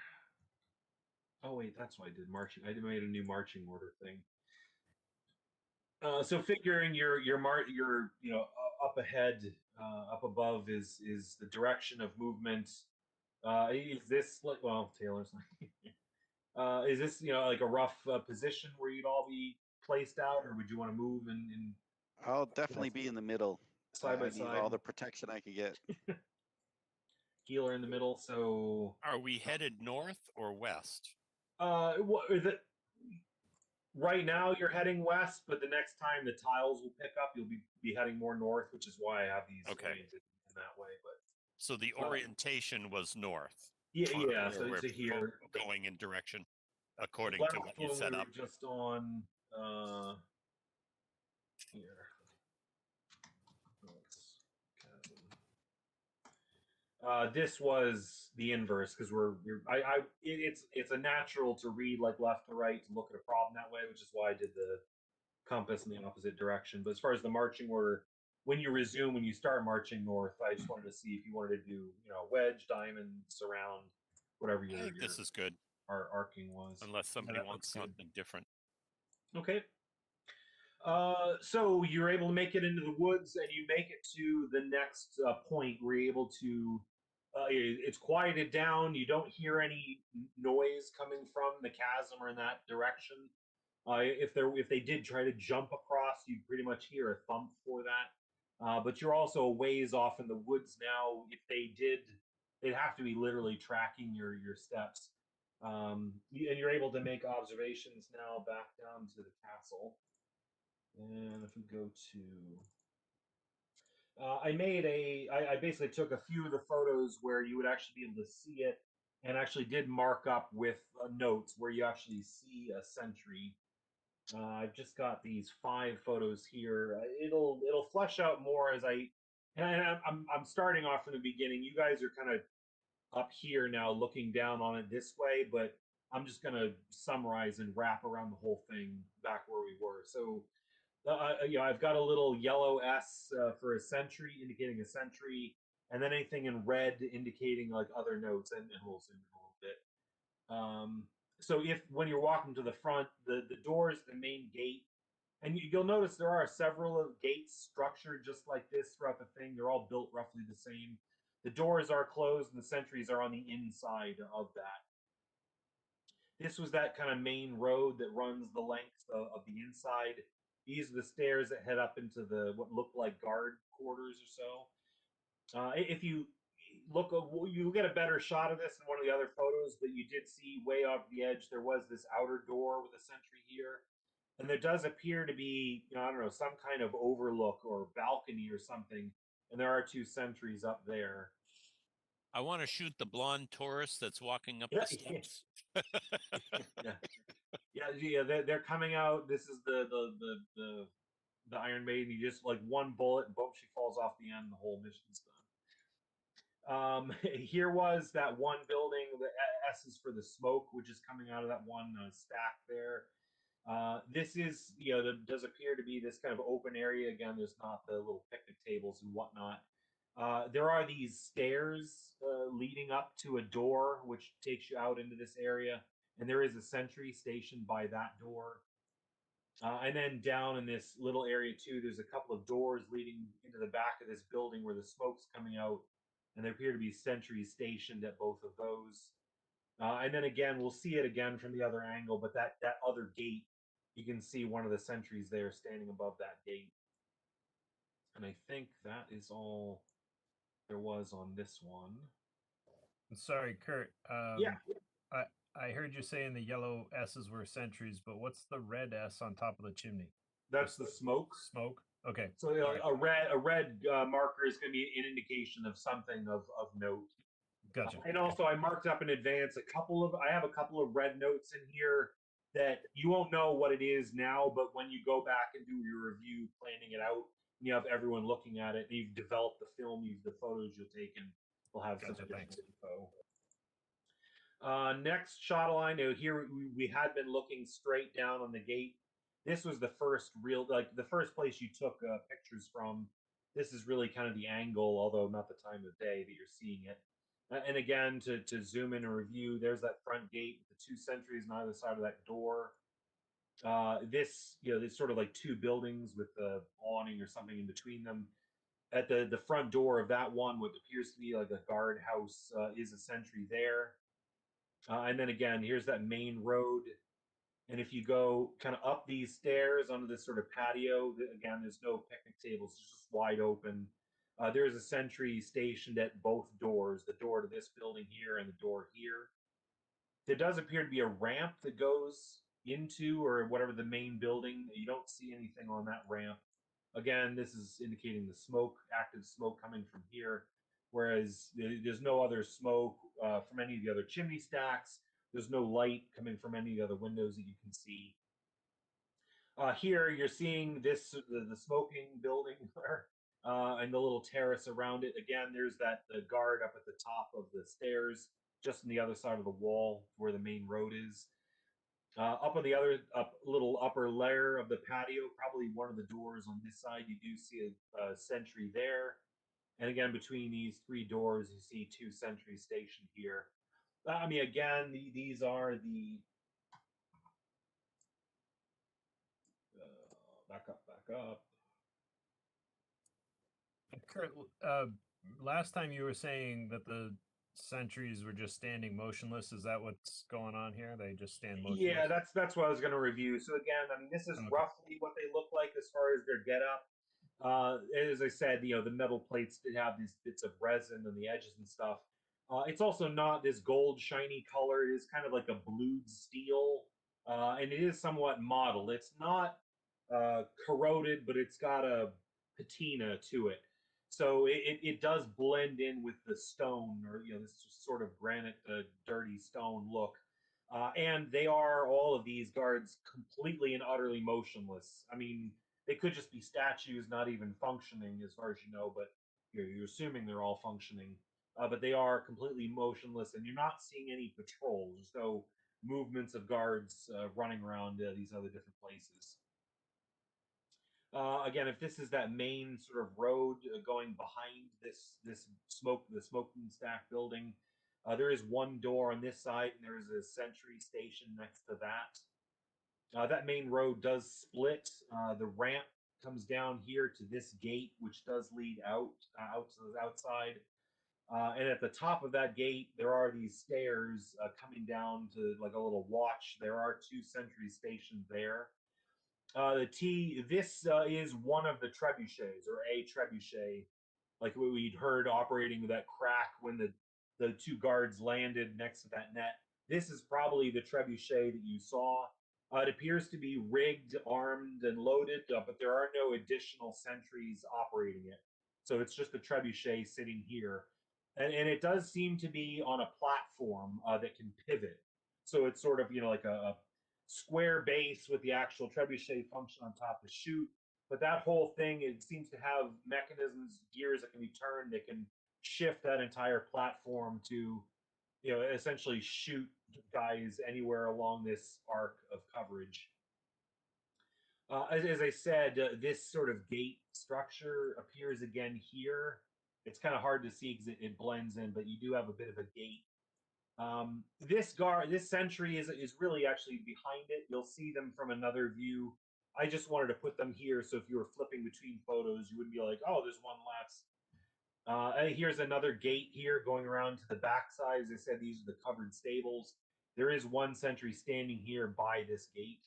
Oh wait, that's why I did marching. I made a new marching order thing. So figuring your up ahead, up above is the direction of movement. Is this like Taylor's like is this like a rough position where you'd all be placed out, or would you want to move in I'll definitely be in the middle. side by I need side? all the protection I can get. Healer in the middle. So are we headed north or west? What is it? Right now you're heading west, but the next time the tiles will pick up, you'll be heading more north, which is why I have these oriented in that way. But so the orientation was north. Yeah. So it's here going in direction according to what you set up. Just on here. This was the inverse because it's a natural to read like left to right to look at a problem that way, which is why I did the compass in the opposite direction. But as far as the marching order, when you start marching north, I just wanted to see if you wanted to do wedge, diamond, surround, whatever I think this is good. Our arcing was, unless somebody wants something different. Okay. So you're able to make it into the woods, and you make it to the next point where you're able to. It's quieted down. You don't hear any noise coming from the chasm or in that direction. If they did try to jump across, you'd pretty much hear a thump for that. But you're also a ways off in the woods now. If they did, they'd have to be literally tracking your steps. And you're able to make observations now back down to the castle. And if we go to, I basically took a few of the photos where you would actually be able to see it, and actually did mark up with notes where you actually see a sentry. I've just got these 5 photos here. It'll flesh out more as I'm starting off from the beginning. You guys are kind of up here now, looking down on it this way, but I'm just gonna summarize and wrap around the whole thing back where we were. So I've got a little yellow S for a sentry, indicating a sentry, and then anything in red indicating like other notes, and we'll zoom in a little bit. So if when you're walking to the front, the door is the main gate, and you'll notice there are several gates structured just like this throughout the thing. They're all built roughly the same. The doors are closed, and the sentries are on the inside of that. This was that kind of main road that runs the length of the inside. These are the stairs that head up into the what look like guard quarters or so. If you look, you get a better shot of this in one of the other photos, but you did see way off the edge there was this outer door with a sentry here, and there does appear to be, I don't know, some kind of overlook or balcony or something, and there are two sentries up there. I want to shoot the blonde tourist that's walking up Yeah, the steps. yeah. They're coming out. This is the Iron Maiden. You just like one bullet, and boom, she falls off the end. The whole mission's done. Here was that one building. The S is for the smoke, which is coming out of that one stack there. This is, there does appear to be this kind of open area. Again, there's not the little picnic tables and whatnot. There are these stairs leading up to a door, which takes you out into this area, and there is a sentry stationed by that door. And then down in this little area too, there's a couple of doors leading into the back of this building where the smoke's coming out, and there appear to be sentries stationed at both of those. And then again, we'll see it again from the other angle, but that other gate, you can see one of the sentries there standing above that gate. And I think that is all there was on this one. Sorry, Kurt. Yeah. I heard you saying the yellow S's were sentries, but what's the red S on top of the chimney? That's the smoke. Smoke. Okay. So a red marker is going to be an indication of something of note. Gotcha. And also, I marked up in advance I have a couple of red notes in here that you won't know what it is now, but when you go back and do your review, planning it out, and you have everyone looking at it, and you've developed the film, the photos you'll take, and we'll have some additional info. Next shot line. Here we had been looking straight down on the gate. This was the first the first place you took pictures from. This is really kind of the angle, although not the time of day that you're seeing it. And again, to zoom in and review, there's that front gate with the two sentries on either side of that door. There's sort of like two buildings with the awning or something in between them. At the front door of that one, what appears to be like a guard house, is a sentry there. And then again, here's that main road. And if you go kind of up these stairs onto this sort of patio, again, there's no picnic tables, it's just wide open. There's a sentry stationed at both doors, the door to this building here and the door here. There does appear to be a ramp that goes into or whatever the main building. You don't see anything on that ramp. Again, this is indicating the smoke, active smoke coming from here, whereas there's no other smoke from any of the other chimney stacks. There's no light coming from any of the other windows that you can see. Here you're seeing this the smoking building and the little terrace around it. Again, there's the guard up at the top of the stairs, just on the other side of the wall where the main road is. Up on the little upper layer of the patio, probably one of the doors on this side, you do see a sentry there. And again, between these three doors, you see two sentries stationed here. I mean, again, these are the back up. Kurt, last time you were saying that the sentries were just standing motionless. Is that what's going on here? They just stand motionless? Yeah, that's what I was going to review. So again, I mean, this is roughly what they look like as far as their getup. As I said, the metal plates did have these bits of resin on the edges and stuff. It's also not this gold shiny color. It is kind of like a blued steel, and it is somewhat mottled. It's not corroded, but it's got a patina to it. So it does blend in with the stone, or this sort of granite, dirty stone look. And they are, all of these guards, completely and utterly motionless. I mean, they could just be statues, not even functioning, as far as you know. But you're assuming they're all functioning. But they are completely motionless, and you're not seeing any patrols. There's no movements of guards running around these other different places. Again, if this is that main sort of road going behind the smoking stack building, there is one door on this side, and there is a sentry station next to that. That main road does split. The ramp comes down here to this gate, which does lead out to the outside. And at the top of that gate, there are these stairs coming down to like a little watch. There are 2 sentry stations there. This is one of the trebuchets, or a trebuchet, like what we'd heard operating that crack when the 2 guards landed next to that net. This is probably the trebuchet that you saw. It appears to be rigged, armed, and loaded, but there are no additional sentries operating it. So it's just a trebuchet sitting here. And it does seem to be on a platform that can pivot. So it's sort of, like a square base with the actual trebuchet function on top to shoot. But that whole thing, it seems to have mechanisms, gears that can be turned that can shift that entire platform to, essentially shoot guys anywhere along this arc of coverage. As I said, this sort of gate structure appears again here. It's kind of hard to see because it blends in, but you do have a bit of a gate. This sentry is really actually behind it. You'll see them from another view. I just wanted to put them here, so if you were flipping between photos, you wouldn't be like, oh, there's one less. Here's another gate here going around to the backside. As I said, these are the covered stables. There is one sentry standing here by this gate.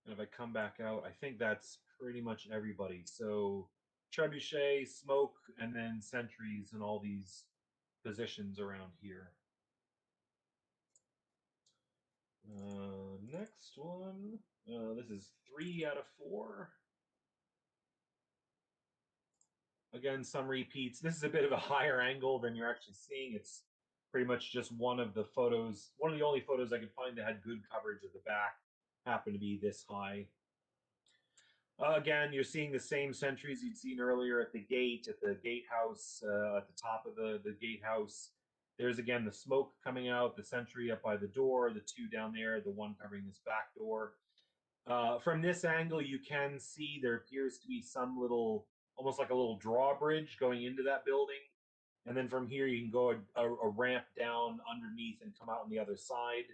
And if I come back out, I think that's pretty much everybody. So trebuchet, smoke, and then sentries in all these positions around here. Next one. This is 3 out of 4. Again, some repeats. This is a bit of a higher angle than you're actually seeing. It's pretty much just one of the photos. One of the only photos I could find that had good coverage of the back happened to be this high. Again, you're seeing the same sentries you'd seen earlier at the gatehouse, at the top of the gatehouse. There's again the smoke coming out, the sentry up by the door, the 2 down there, the one covering this back door. From this angle, you can see there appears to be some little, almost like a little drawbridge going into that building. And then from here, you can go a ramp down underneath and come out on the other side.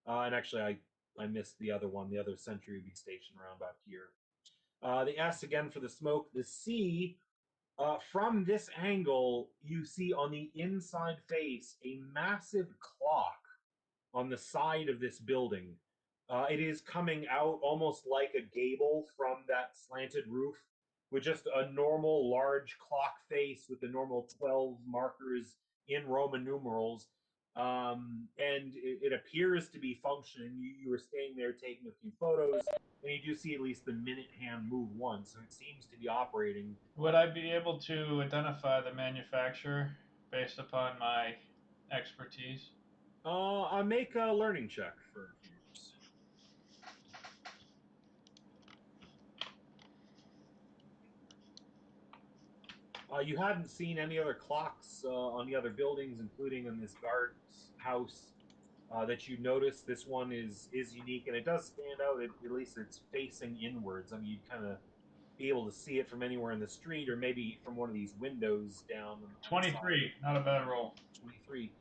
And actually, I missed the other one. The other sentry would be stationed around back here. The S again for the smoke. The C, from this angle, you see on the inside face a massive clock on the side of this building. It is coming out almost like a gable from that slanted roof, with just a normal large clock face with the normal 12 markers in Roman numerals. And it appears to be functioning. You were staying there taking a few photos, and you do see at least the minute hand move once, so it seems to be operating. Would I be able to identify the manufacturer based upon my expertise? I'll make a learning check for yours. You hadn't seen any other clocks on the other buildings, including in this guard's house, that you noticed. This one is unique, and it does stand out. At least it's facing inwards. I mean, you'd kind of be able to see it from anywhere in the street, or maybe from one of these windows down. On the 23, not a bad roll. 23.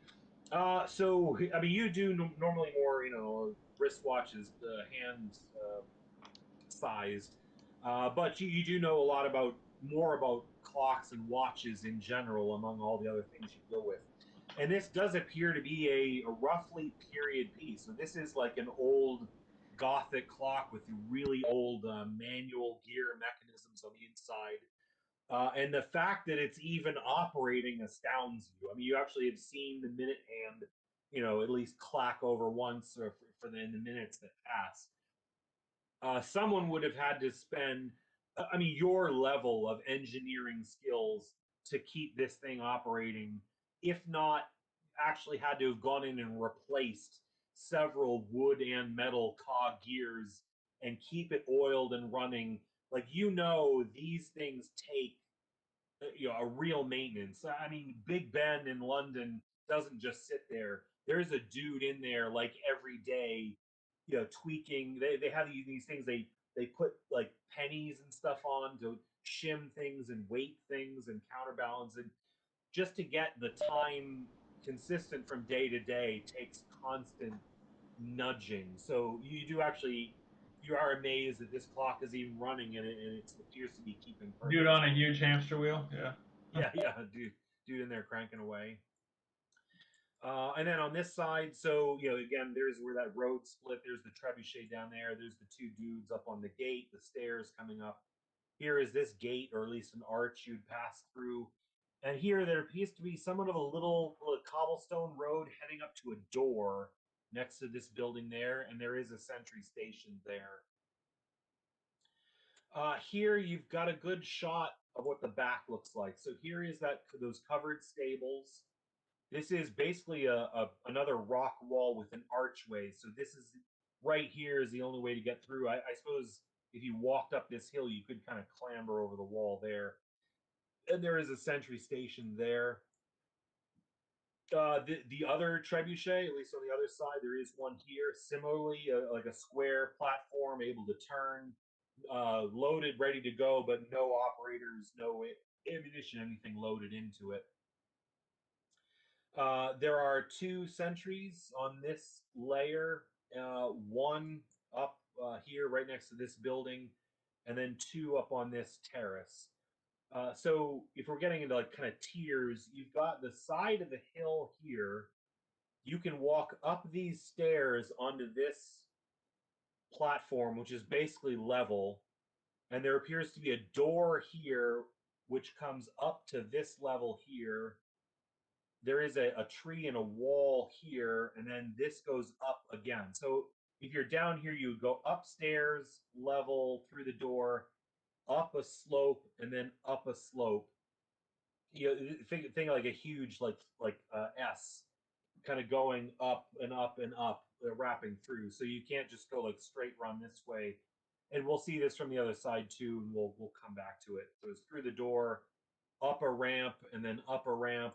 So I mean, you do normally more, wristwatches, hand sized, but you do know a lot more about clocks and watches in general among all the other things you deal with. And this does appear to be a roughly period piece. So this is like an old Gothic clock with really old manual gear mechanisms on the inside. And the fact that it's even operating astounds you. I mean, you actually have seen the minute hand, at least clack over once, or for the minutes that pass. Someone would have had to spend, I mean, your level of engineering skills to keep this thing operating, if not actually had to have gone in and replaced several wood and metal cog gears and keep it oiled and running. Like, these things take a real maintenance. I mean, Big Ben in London doesn't just sit there. There's a dude in there like every day, tweaking. They have these things. They they put like pennies and stuff on to shim things and weight things and counterbalance, and just to get the time consistent from day to day takes constant nudging. So you are amazed that this clock is even running, and it appears to be keeping perfect Dude on a time. huge hamster wheel. Yeah. Yeah, dude in there cranking away. And then on this side, so again, there's where that road split. There's the trebuchet down there. There's the two dudes up on the gate. The stairs coming up. Here is this gate, or at least an arch you'd pass through. And here there appears to be somewhat of a little cobblestone road heading up to a door next to this building there, and there is a sentry stationed there. Here you've got a good shot of what the back looks like. So here is those covered stables. This is basically another rock wall with an archway. So this is right here is the only way to get through. I suppose if you walked up this hill, you could kind of clamber over the wall there. And there is a sentry station there. The other trebuchet, at least on the other side, there is one here. Similarly, like a square platform able to turn, loaded, ready to go, but no operators, no ammunition, anything loaded into it. There are two sentries on this layer, one up here right next to this building, and then two up on this terrace. So if we're getting into like kind of tiers, you've got the side of the hill here. You can walk up these stairs onto this platform, which is basically level, and there appears to be a door here which comes up to this level here. There is a tree and a wall here, and then this goes up again. So if you're down here, you would go upstairs, level through the door, up a slope, and then up a slope. Think like a huge S, kind of going up and up and up, wrapping through. So you can't just go like straight run this way. And we'll see this from the other side too, and we'll come back to it. So it's through the door, up a ramp, and then up a ramp,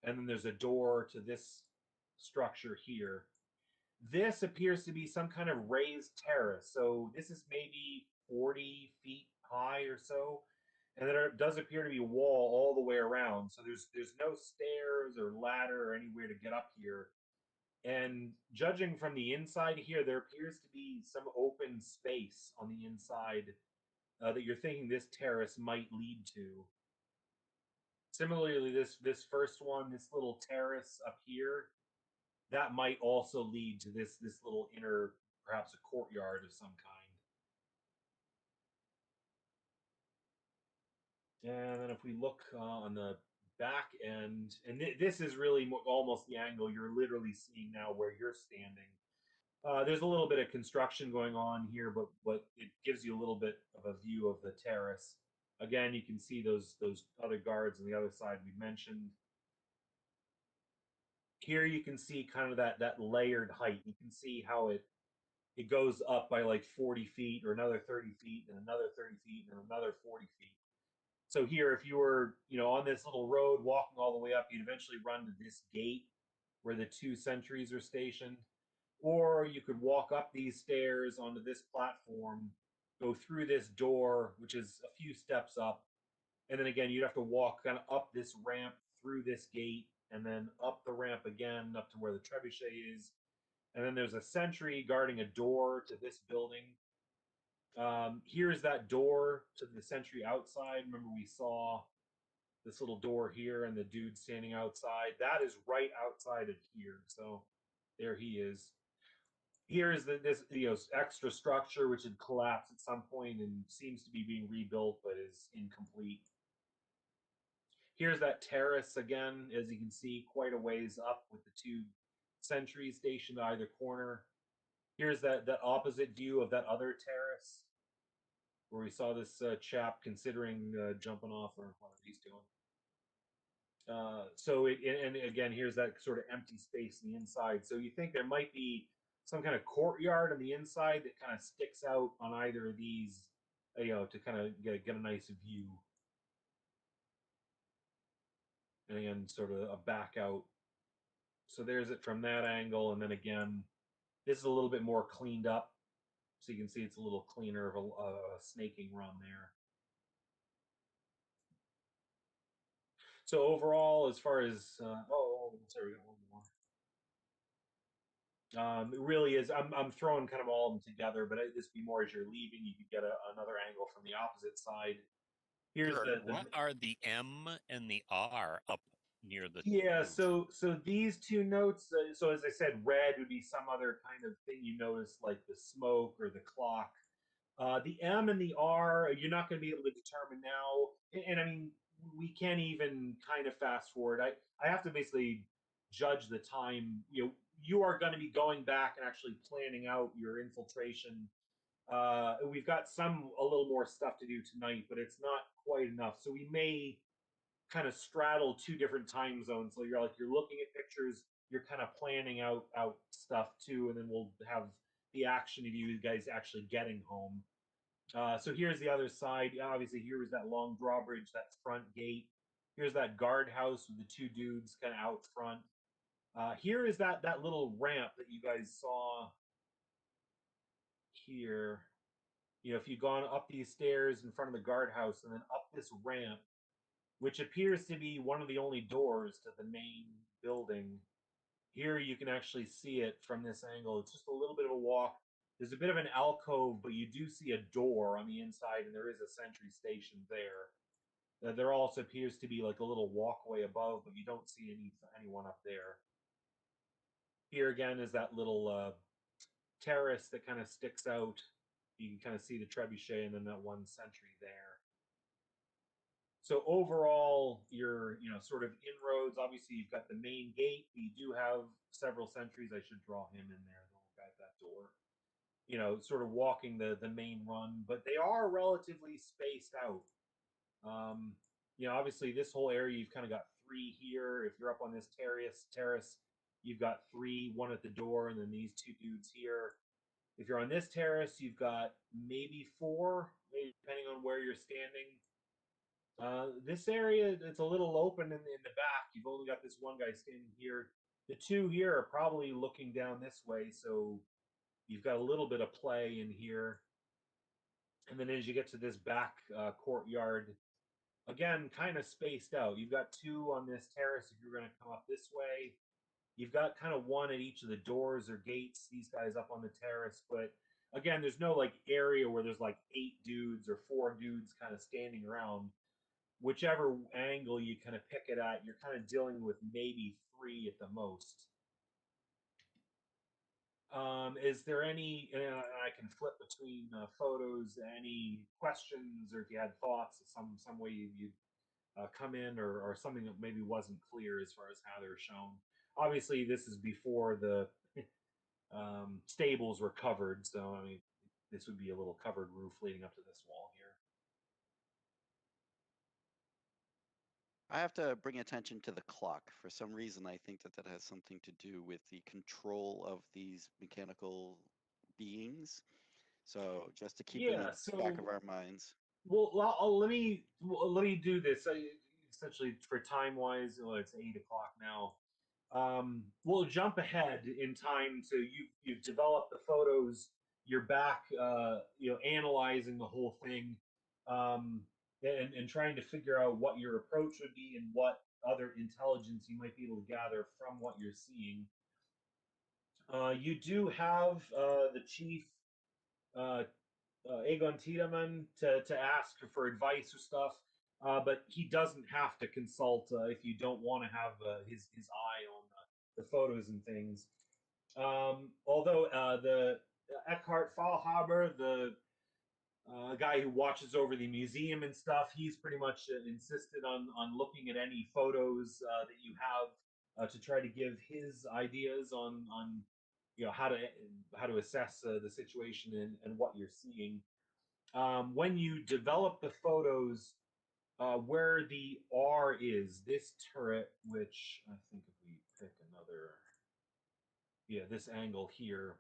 and then there's a door to this structure here. This appears to be some kind of raised terrace. So this is maybe 40 feet high or so. And there does appear to be a wall all the way around. So there's no stairs or ladder or anywhere to get up here. And judging from the inside here, there appears to be some open space on the inside that you're thinking this terrace might lead to. Similarly, this first one, this little terrace up here, that might also lead to this little inner, perhaps a courtyard of some kind. And then if we look on the back end, and this is really almost the angle you're literally seeing now where you're standing. There's a little bit of construction going on here, but it gives you a little bit of a view of the terrace. Again, you can see those other guards on the other side we mentioned. Here you can see kind of that layered height. You can see how it goes up by like 40 feet or another 30 feet and another 30 feet and another 40 feet. So here, if you were, on this little road walking all the way up, you'd eventually run to this gate where the two sentries are stationed. Or you could walk up these stairs onto this platform, go through this door, which is a few steps up. And then again, you'd have to walk kind of up this ramp through this gate and then up the ramp again up to where the trebuchet is. And then there's a sentry guarding a door to this building. Here's that door to the sentry outside. Remember, we saw this little door here and the dude standing outside. That is right outside of here. So there he is. Here's this extra structure which had collapsed at some point and seems to be being rebuilt but is incomplete. Here's that terrace again, as you can see, quite a ways up with the two sentries stationed to either corner. Here's that opposite view of that other terrace where we saw this chap considering jumping off, or what he's doing. And again, here's that sort of empty space on the inside. So you think there might be some kind of courtyard on the inside that kind of sticks out on either of these, to kind of get a nice view. And again, sort of a back out. So there's it from that angle, and then again, this is a little bit more cleaned up. So you can see it's a little cleaner of a snaking run there. So overall, as far as sorry, we got one more. It really is. I'm throwing kind of all of them together, but this be more as you're leaving. You could get another angle from the opposite side. Here's Kurt, what are the M and the R up near the yeah. roof? So these two notes. So as I said, red would be some other kind of thing you notice, like the smoke or the clock. The M and the R, you're not going to be able to determine now. And I mean, we can't even kind of fast forward. I have to basically judge the time. You are going to be going back and actually planning out your infiltration. We've got a little more stuff to do tonight, but it's not quite enough. So we may kind of straddle two different time zones. So you're looking at pictures, you're kind of planning out stuff too, and then we'll have the action of you guys actually getting home. So here's the other side. Obviously, here was that long drawbridge, that front gate. Here's that guardhouse with the two dudes kind of out front. Here is that little ramp that you guys saw here. If you've gone up these stairs in front of the guardhouse and then up this ramp, which appears to be one of the only doors to the main building. Here you can actually see it from this angle. It's just a little bit of a walk. There's a bit of an alcove, but you do see a door on the inside, and there is a sentry station there. There also appears to be like a little walkway above, but you don't see anyone up there. Here again is that little terrace that kind of sticks out. You can kind of see the trebuchet and then that one sentry there. So overall, you're sort of inroads. Obviously, you've got the main gate. You do have several sentries. I should draw him in there, the little guy at that door. Sort of walking the main run, but they are relatively spaced out. Obviously, this whole area you've kind of got three here. If you're up on this terrace, you've got three, one at the door, and then these two dudes here. If you're on this terrace, you've got maybe four, maybe depending on where you're standing. This area, it's a little open in the back. You've only got this one guy standing here. The two here are probably looking down this way, so you've got a little bit of play in here. And then as you get to this back courtyard, again, kind of spaced out. You've got two on this terrace if you're going to come up this way. You've got kind of one at each of the doors or gates, these guys up on the terrace. But again, there's no like area where there's like 8 dudes or 4 dudes kind of standing around. Whichever angle you kind of pick it at, you're kind of dealing with maybe 3 at the most. Is there any, and I can flip between photos, any questions, or if you had thoughts, some way you'd come in, or something that maybe wasn't clear as far as how they're shown. Obviously, this is before the stables were covered, so I mean, this would be a little covered roof leading up to this wall here. I have to bring attention to the clock. For some reason, I think that has something to do with the control of these mechanical beings. So just to keep in the back of our minds. Well, let me do this. Essentially, for time wise, it's 8 o'clock now. We'll jump ahead in time to you've developed the photos. You're back, analyzing the whole thing, and trying to figure out what your approach would be and what other intelligence you might be able to gather from what you're seeing. You do have the chief, Aegon Tiedemann, to ask for advice or stuff, but he doesn't have to consult if you don't want to have his eye on the photos and things. Although the Eckhart Faulhaber, the guy who watches over the museum and stuff, he's pretty much insisted on looking at any photos that you have to try to give his ideas on how to assess the situation and what you're seeing. When you develop the photos, where the R is, this turret, which I think if we pick another, this angle here,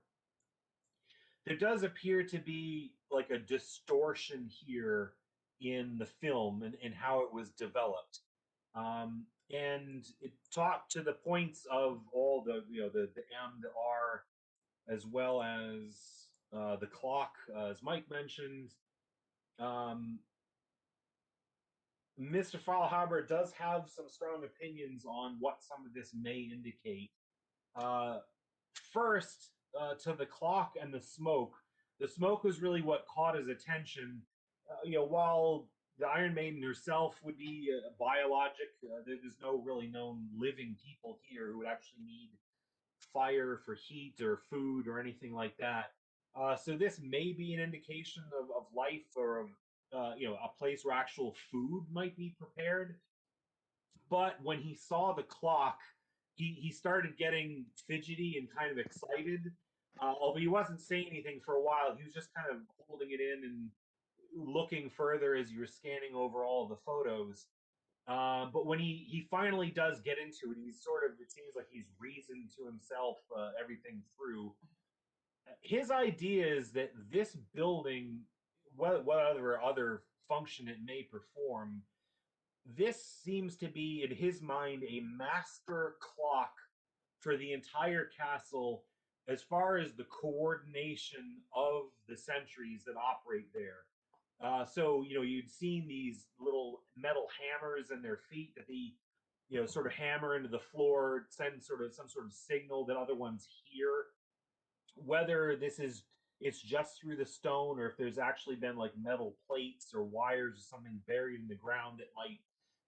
there does appear to be like a distortion here in the film and how it was developed. And it talked to the points of all the, the M, the R, as well as the clock, as Mike mentioned. Mr. Fallhaber does have some strong opinions on what some of this may indicate. First, to the clock and the smoke. The smoke was really what caught his attention. While the Iron Maiden herself would be biologic, there's no really known living people here who would actually need fire for heat or food or anything like that. So this may be an indication of life or of a place where actual food might be prepared. But when he saw the clock, he started getting fidgety and kind of excited. Although he wasn't saying anything for a while, he was just kind of holding it in and looking further as you were scanning over all of the photos. But when he finally does get into it, he's sort of, it seems like he's reasoned to himself everything through. His idea is that this building, whatever other function it may perform, this seems to be, in his mind, a master clock for the entire castle as far as the coordination of the sentries that operate there. So, you'd seen these little metal hammers in their feet that they, sort of hammer into the floor, send sort of some sort of signal that other ones hear. Whether it's just through the stone or if there's actually been like metal plates or wires or something buried in the ground that might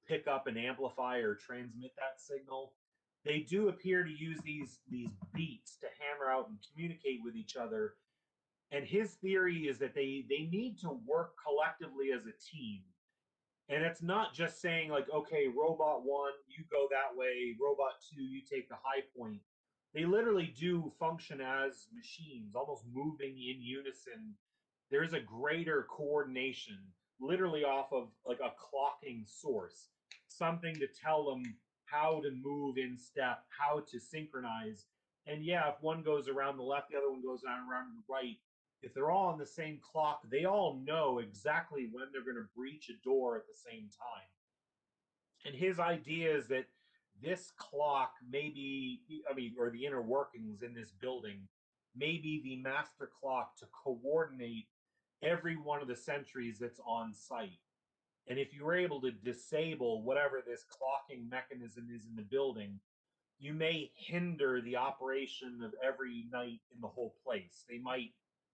pick up and amplify or transmit that signal. They do appear to use these beats to hammer out and communicate with each other. And his theory is that they need to work collectively as a team. And it's not just saying like, okay, robot one, you go that way, robot two, you take the high point. They literally do function as machines, almost moving in unison. There's a greater coordination, literally off of like a clocking source, something to tell them how to move in step, how to synchronize. And yeah, if one goes around the left, the other one goes around the right. If they're all on the same clock, they all know exactly when they're going to breach a door at the same time. And his idea is that this clock may be, or the inner workings in this building, may be the master clock to coordinate every one of the sentries that's on site. And if you were able to disable whatever this clocking mechanism is in the building, you may hinder the operation of every knight in the whole place. They might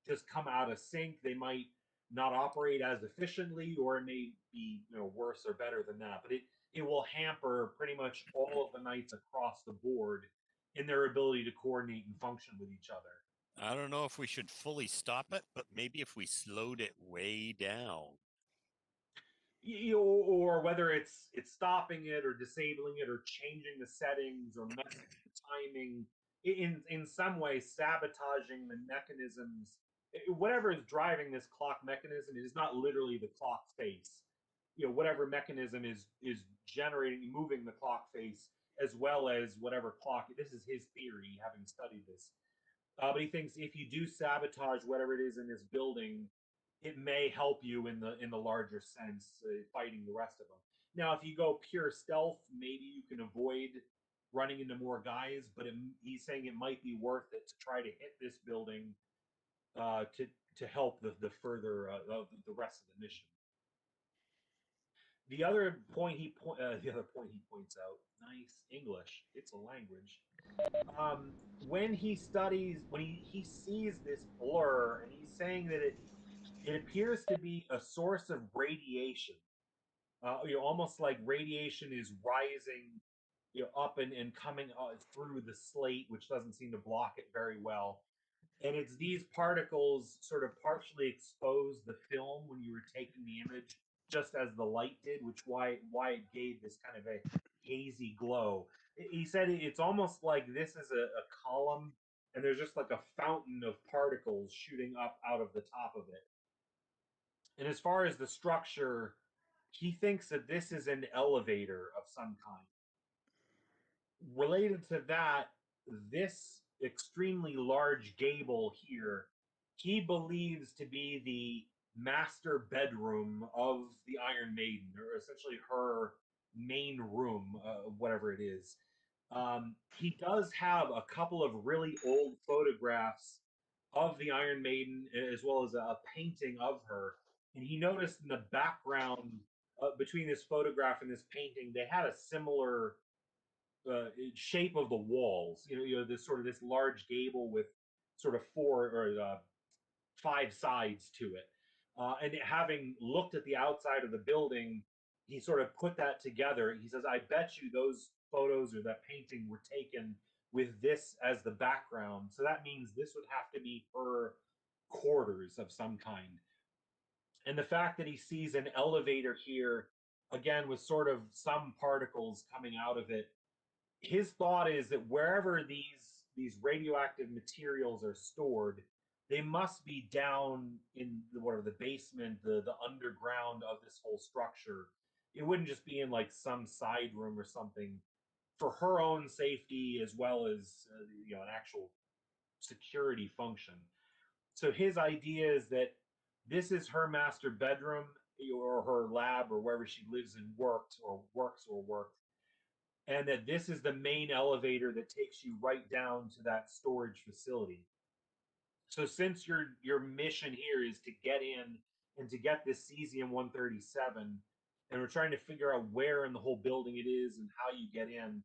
just come out of sync. They might not operate as efficiently, or it may be worse or better than that. But it will hamper pretty much all of the knights across the board in their ability to coordinate and function with each other. I don't know if we should fully stop it, but maybe if we slowed it way down. Or whether it's stopping it or disabling it or changing the settings or messing with the timing, in some way sabotaging the mechanisms. Whatever is driving this clock mechanism is not literally the clock face. Whatever mechanism is generating, moving the clock face, as well as whatever clock. This is his theory, having studied this. But he thinks if you do sabotage whatever it is in this building, it may help you in the larger sense, fighting the rest of them. Now, if you go pure stealth, maybe you can avoid running into more guys. But he's saying it might be worth it to try to hit this building to help the further the rest of the mission. The other point he points out, nice English, it's a language. When he sees this blur, and he's saying that it appears to be a source of radiation. Almost like radiation is rising, up and coming through the slate, which doesn't seem to block it very well. And it's these particles sort of partially expose the film when you were taking the image, just as the light did, which why it gave this kind of a hazy glow. He said it's almost like this is a column, and there's just like a fountain of particles shooting up out of the top of it. And as far as the structure, he thinks that this is an elevator of some kind. Related to that, this extremely large gable here, he believes to be the master bedroom of the Iron Maiden, or essentially her main room, whatever it is. He does have a couple of really old photographs of the Iron Maiden, as well as a painting of her. And he noticed in the background between this photograph and this painting, they had a similar shape of the walls. This sort of this large gable with sort of four or five sides to it. And having looked at the outside of the building, he sort of put that together. He says, "I bet you those photos or that painting were taken with this as the background. So that means this would have to be her quarters of some kind." And the fact that he sees an elevator here, again, with sort of some particles coming out of it, his thought is that wherever these radioactive materials are stored, they must be down in the basement, the underground of this whole structure. It wouldn't just be in like some side room or something, for her own safety as well as an actual security function. So his idea is that this is her master bedroom or her lab or wherever she lives and works or worked, and that this is the main elevator that takes you right down to that storage facility. So since your mission here is to get in and to get this cesium-137, and we're trying to figure out where in the whole building it is and how you get in,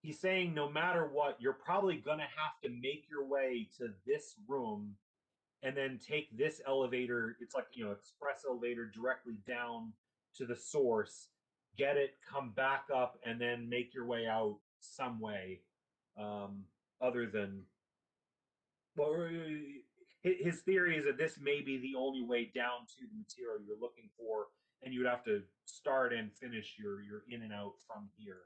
he's saying no matter what, you're probably going to have to make your way to this room and then take this elevator. It's like, express elevator directly down to the source, get it, come back up, and then make your way out some way, other than, well, his theory is that this may be the only way down to the material you're looking for, and you would have to start and finish your in and out from here.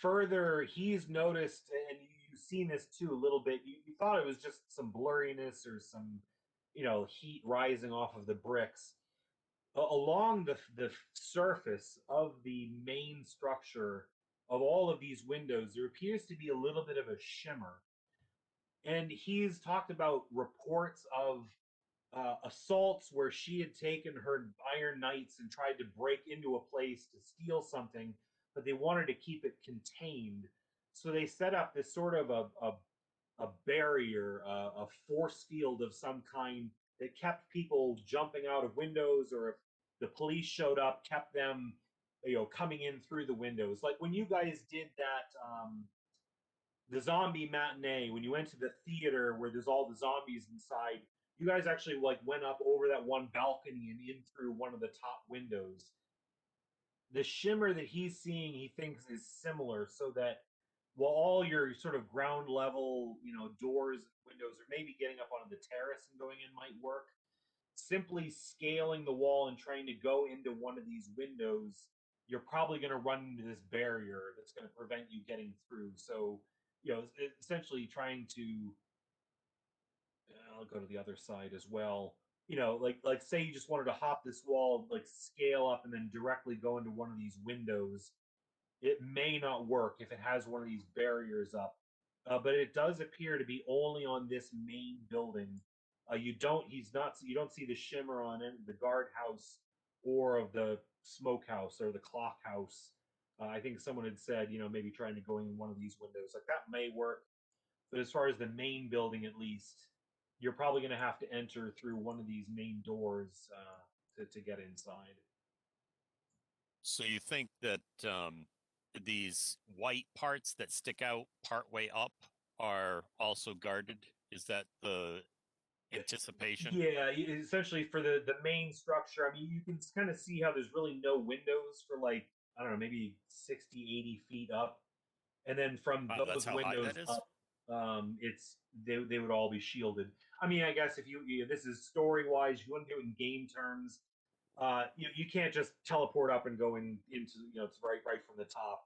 Further, he's noticed, and you've seen this too a little bit. You thought it was just some blurriness or some, heat rising off of the bricks. Along the surface of the main structure of all of these windows, there appears to be a little bit of a shimmer. And he's talked about reports of assaults where she had taken her Iron Knights and tried to break into a place to steal something, but they wanted to keep it contained. So they set up this sort of a barrier, a force field of some kind that kept people jumping out of windows, or if the police showed up, kept them, coming in through the windows. Like when you guys did that, the zombie matinee, when you went to the theater where there's all the zombies inside, you guys actually went up over that one balcony and in through one of the top windows. The shimmer that he's seeing, he thinks is similar, so that while all your sort of ground level, doors and windows, or maybe getting up onto the terrace and going in might work, simply scaling the wall and trying to go into one of these windows, you're probably going to run into this barrier that's going to prevent you getting through. So, essentially trying to, I'll go to the other side as well. Like say you just wanted to hop this wall, like scale up and then directly go into one of these windows. It may not work if it has one of these barriers up, but it does appear to be only on this main building. You don't see the shimmer on it, the guardhouse or of the smokehouse or the clock house. I think someone had said, maybe trying to go in one of these windows, like that may work. But as far as the main building, at least, you're probably going to have to enter through one of these main doors to get inside. So you think that these white parts that stick out partway up are also guarded? Is that the anticipation? Yeah, essentially for the main structure. I mean, you can kind of see how there's really no windows for like, I don't know, maybe 60, 80 feet up. And then from Wow, that's those how high windows that is? up, they would all be shielded. I mean, I guess if this is story wise, you want to do it in game terms. You can't just teleport up and go into it's right from the top.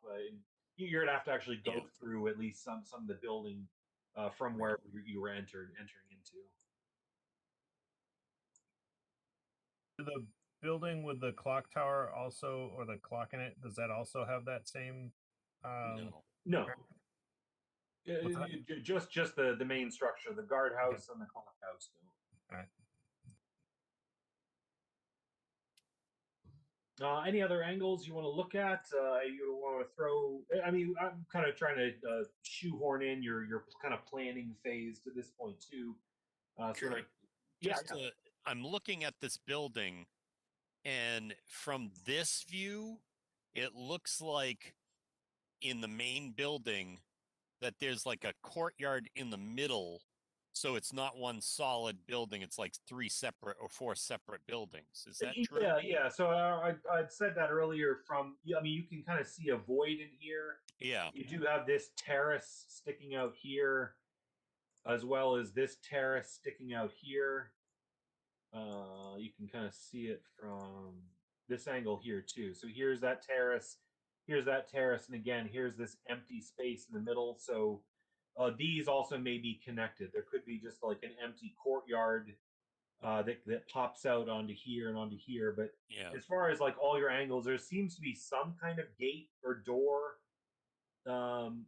You're gonna have to actually go through at least some of the building from where you were entering into. The building with the clock tower also, or the clock in it, does that also have that same? No. What's that? Just the main structure, the guardhouse and the clock house. All right. Any other angles you want to look at? You want to throw? I mean, I'm kind of trying to shoehorn in your kind of planning phase to this point too. So Kurt, yeah, just I'm looking at this building, and from this view, it looks like in the main building that there's like a courtyard in the middle. So it's not one solid building. It's like 3 separate or 4 separate buildings. Is that true? yeah. So I'd said that earlier. From I mean, you can kind of see a void in here. Yeah. You do have this terrace sticking out here, as well as this terrace sticking out here. You can kind of see it from this angle here too. So here's that terrace, and again, here's this empty space in the middle. So these also may be connected. There could be just like an empty courtyard that pops out onto here and onto here. But Yeah. as far as like all your angles, there seems to be some kind of gate or door. You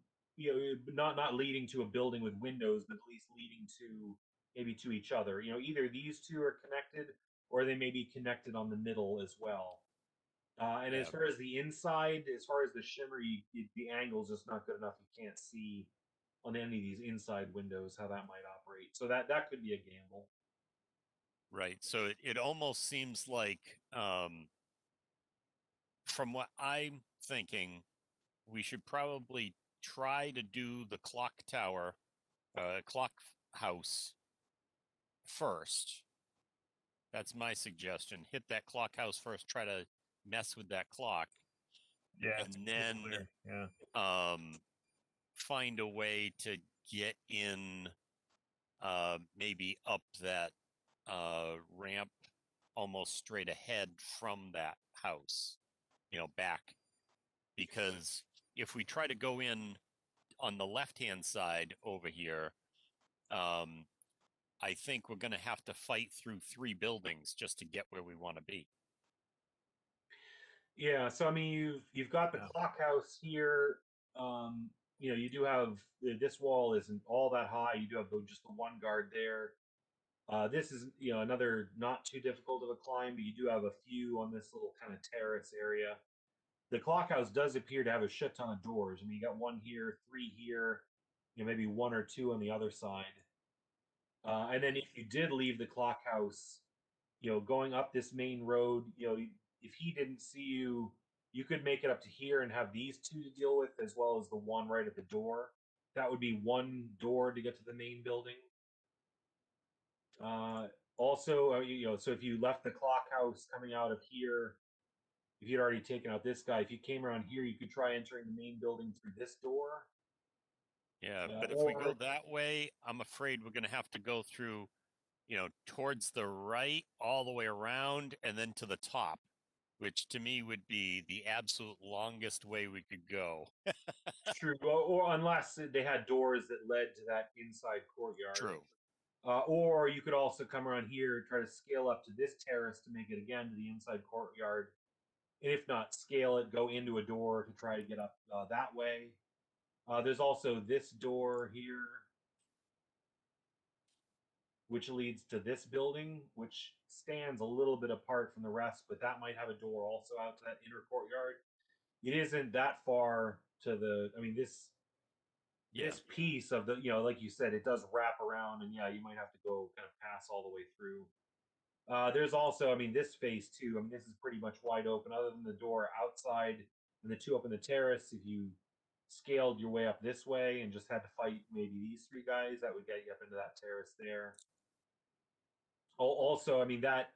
know, not leading to a building with windows, but at least leading to maybe to each other. You know, either these two are connected, or they may be connected on the middle as well. And as Yeah. far as the inside, as far as the shimmer, the angle's just not good enough. You can't see on any of these inside windows how that might operate. So that could be a gamble. Right. So it almost seems like, from what I'm thinking, we should probably try to do the clock tower, clock house first. That's my suggestion. Hit that clock house first. Try to mess with that clock, Yeah. and then Yeah. find a way to get in, maybe up that ramp almost straight ahead from that house, back. Because if we try to go in on the left hand side over here, I think we're going to have to fight through 3 buildings just to get where we want to be. Yeah, so I mean, you've got the Yeah. clock house here. You know, you do have this wall isn't all that high. You do have just the one guard there. This is another not too difficult of a climb, but you do have a few on this little kind of terrace area. The clock house does appear to have a shit ton of doors. I mean, you got one here, 3 here, maybe 1 or 2 on the other side. And then if you did leave the clock house, going up this main road, if he didn't see you, you could make it up to here and have these 2 to deal with, as well as the one right at the door. That would be 1 door to get to the main building. Also, so if you left the clock house coming out of here, if you'd already taken out this guy, if you came around here, you could try entering the main building through this door. Yeah, but if we go that way, I'm afraid we're going to have to go through, towards the right, all the way around, and then to the top, which to me would be the absolute longest way we could go. True, or unless they had doors that led to that inside courtyard. True. Or you could also come around here, try to scale up to this terrace to make it again to the inside courtyard. And if not, scale it, go into a door to try to get up that way. There's also this door here, which leads to this building, which stands a little bit apart from the rest, but that might have a door also out to that inner courtyard. It isn't that far to the. I mean, this piece of the, like you said, it does wrap around, and yeah, you might have to go kind of pass all the way through. There's also, I mean, this face too. I mean, this is pretty much wide open, other than the door outside and the 2 up in the terrace. If you scaled your way up this way and just had to fight maybe these 3 guys, that would get you up into that terrace there. Also, I mean, that,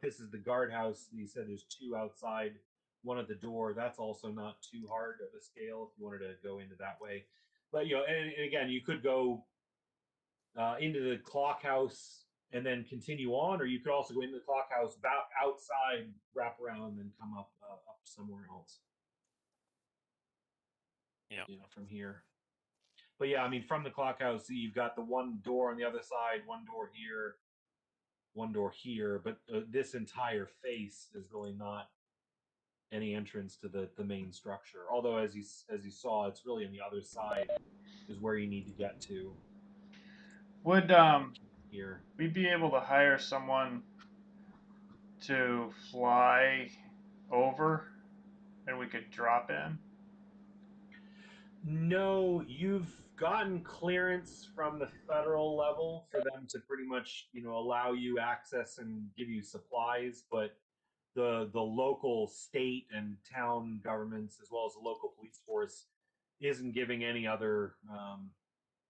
this is the guardhouse. You said there's 2 outside, 1 at the door. That's also not too hard of a scale if you wanted to go into that way. But, and again, you could go into the clock house and then continue on, or you could also go into the clock house, back outside, wrap around, and then come up somewhere else. Yeah. From here. But yeah, I mean, from the clock house, you've got the 1 door on the other side, 1 door here, 1 door here, but this entire face is really not any entrance to the main structure. Although, as you saw, it's really on the other side is where you need to get to. Would here we be able to hire someone to fly over, and we could drop in? No, you've gotten clearance from the federal level for them to pretty much, allow you access and give you supplies, but the local state and town governments, as well as the local police force, isn't giving any other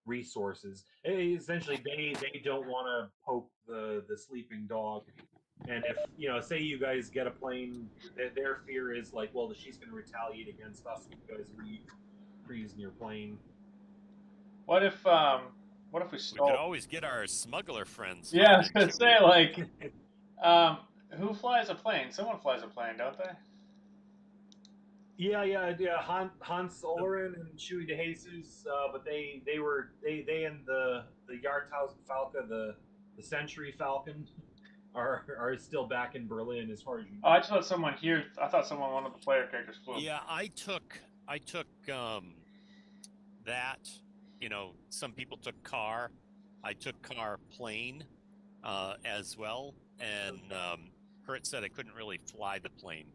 resources. Essentially, they don't want to poke the sleeping dog. And if say you guys get a plane, their fear is like, well, she's going to retaliate against us if you guys leave freeze in your plane. What if we We stole? could always get our smuggler friends. Yeah, I was here, gonna Chewie. say like, who flies a plane? Someone flies a plane, don't they? Yeah. Hans Olerin and Chewie DeJesus, but they and the Yartausen Falke, the Century Falcon, are still back in Berlin, as far as you know. Oh, I just thought someone here. I thought one of the player characters flew. Yeah, I took that. Some people took car. I took car plane as well, and Kurt said I couldn't really fly the plane.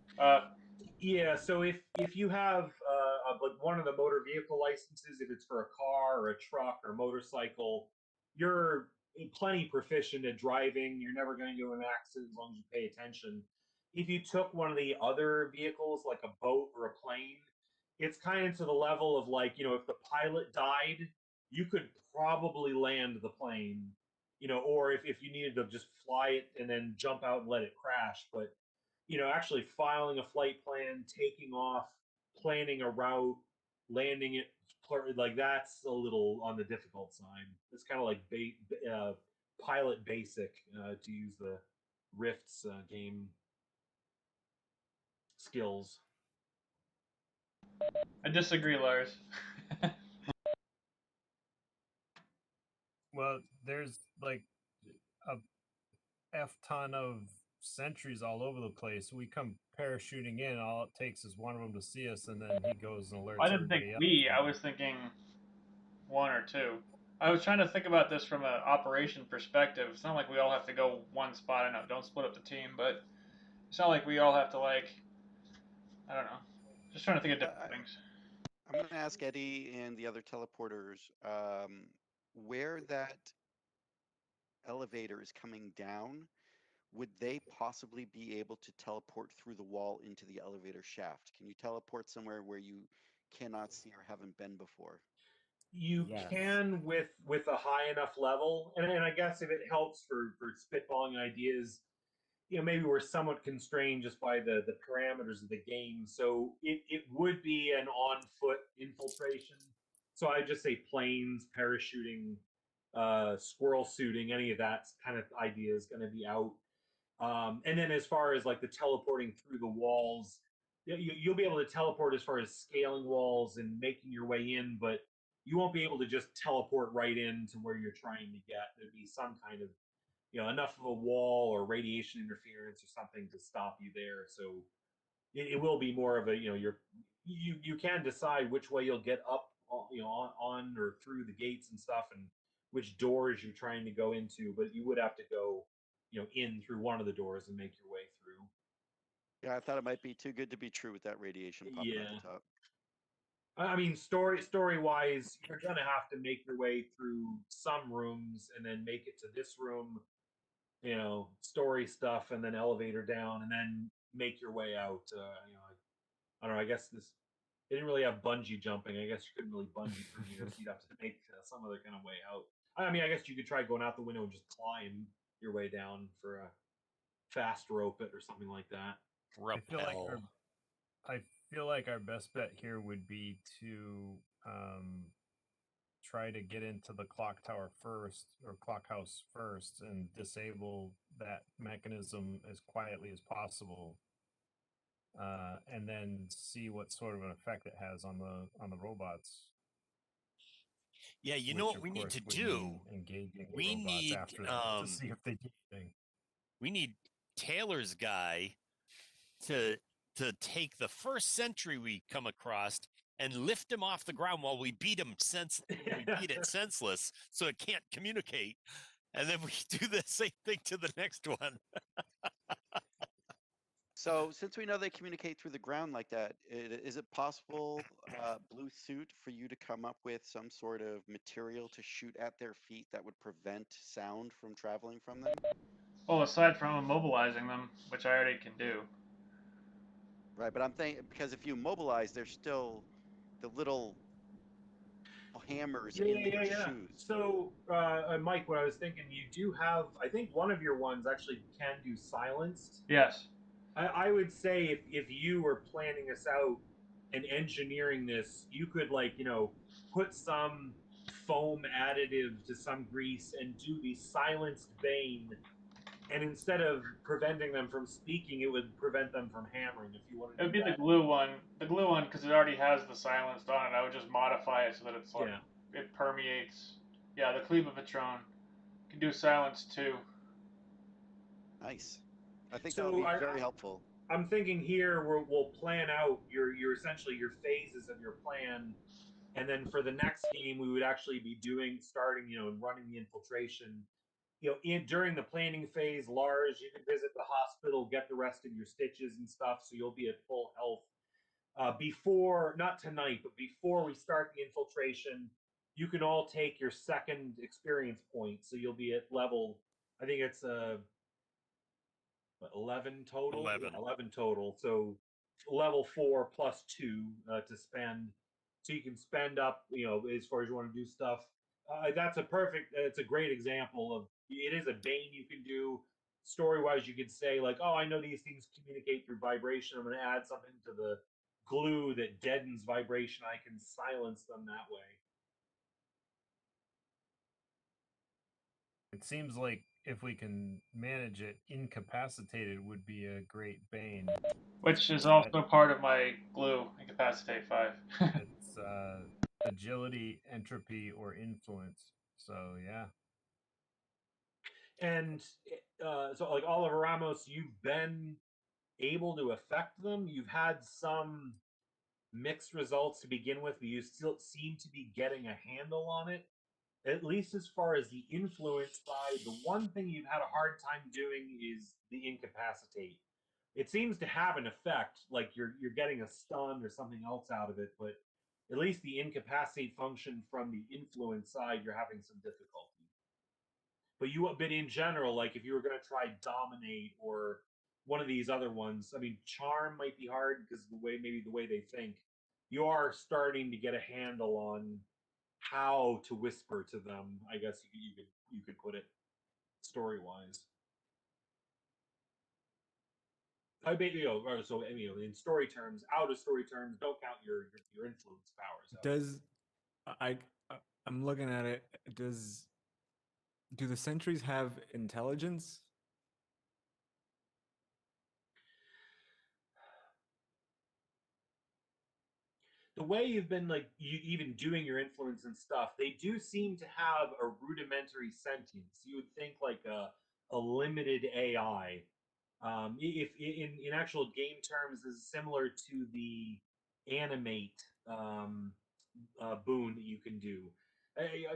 Yeah, so if you have like one of the motor vehicle licenses, if it's for a car or a truck or a motorcycle, you're plenty proficient at driving. You're never going to do an accident as long as you pay attention. If you took one of the other vehicles, like a boat or a plane, it's kind of to the level of like, if the pilot died, you could probably land the plane, or if you needed to just fly it and then jump out and let it crash. But actually filing a flight plan, taking off, planning a route, landing it, like that's a little on the difficult side. It's kind of like pilot basic, to use the Rift's game skills. I disagree, Lars. Well, there's like a F ton of sentries all over the place. We come parachuting in. All it takes is one of them to see us, and then he goes and alerts I didn't think everybody else. we. I was thinking one or two. I was trying to think about this from an operation perspective. It's not like we all have to go one spot. I know, don't split up the team, but it's not like we all have to like. I don't know. Just trying to think of different things. I'm going to ask Eddie and the other teleporters where that elevator is coming down. Would they possibly be able to teleport through the wall into the elevator shaft? Can you teleport somewhere where you cannot see or haven't been before? You Yes. can with a high enough level, and I guess if it helps for spitballing ideas, maybe we're somewhat constrained just by the parameters of the game. So it would be an on foot infiltration. So I just say planes, parachuting, squirrel suiting, any of that kind of idea is going to be out. And then as far as like the teleporting through the walls, you'll be able to teleport as far as scaling walls and making your way in, but you won't be able to just teleport right into where you're trying to get. There'd be some kind of enough of a wall or radiation interference or something to stop you there. So it will be more of a you can decide which way you'll get up, on or through the gates and stuff, and which doors you're trying to go into, but you would have to go in through one of the doors and make your way through. Yeah, I thought it might be too good to be true with that radiation popping out the top. I mean, story wise, you're gonna have to make your way through some rooms and then make it to this room, story stuff, and then elevator down, and then make your way out. I don't know. I guess they didn't really have bungee jumping. I guess you couldn't really bungee from here, so you'd have to make some other kind of way out. I mean, I guess you could try going out the window and just climb your way down for a fast rope it or something like that. Rappel. I feel like our best bet here would be to try to get into the clock tower first, or clock house first, and disable that mechanism as quietly as possible, and then see what sort of an effect it has on the robots. Yeah, you know what we need to do? Engaging the We robots need after that to see if they do anything. We need Taylor's guy to take the first sentry we come across and lift him off the ground while we beat him it senseless so it can't communicate, and then we do the same thing to the next one. So since we know they communicate through the ground like that, is it possible, Blue Suit, for you to come up with some sort of material to shoot at their feet that would prevent sound from traveling from them? Well, aside from immobilizing them, which I already can do. Right, but I'm thinking because if you immobilize, there's still the little hammers in their shoes. So, Mike, what I was thinking, you do have, I think one of your ones actually can do silenced. Yes. I would say if you were planning this out and engineering this, you could put some foam additive to some grease and do the silenced bane, and instead of preventing them from speaking, it would prevent them from hammering. If you want It to would do be that. the glue one. The glue one, because it already has the silenced on it. I would just modify it so that it's like it permeates. Yeah, the Cleavopatron can do silence too. Nice. I think So that would be very helpful. I'm thinking here we'll plan out your essentially your phases of your plan, and then for the next game we would actually be starting and running the infiltration. During the planning phase, Lars, you can visit the hospital, get the rest of your stitches and stuff, so you'll be at full health. Before, not tonight, but before we start the infiltration, you can all take your second experience point, so you'll be at level. I think it's 11 total. 11. Yeah, 11 total. So level 4 plus 2 to spend. So you can spend up, as far as you want to do stuff. That's it's a great example of, it is a bane you can do. Story wise, you could say, like, oh, I know these things communicate through vibration. I'm going to add something to the glue that deadens vibration. I can silence them that way. It seems like if we can manage it, incapacitated would be a great bane. Which is also part of my glue, Incapacitate 5. It's agility, entropy, or influence. So yeah. And so, like, Oliver Ramos, you've been able to affect them. You've had some mixed results to begin with, but you still seem to be getting a handle on it. At least as far as the influence side, the one thing you've had a hard time doing is the incapacitate. It seems to have an effect, like you're getting a stun or something else out of it, but at least the incapacitate function from the influence side, you're having some difficulty. But in general, like if you were going to try dominate or one of these other ones, I mean, charm might be hard because the way they think, you are starting to get a handle on how to whisper to them. I guess you could put it story wise. So in story terms, out of story terms, don't count your influence powers. Does I'm looking at it. Do the sentries have intelligence? The way you've been even doing your influence and stuff, they do seem to have a rudimentary sentience. You would think like a limited AI. If in actual game terms, is similar to the animate boon that you can do.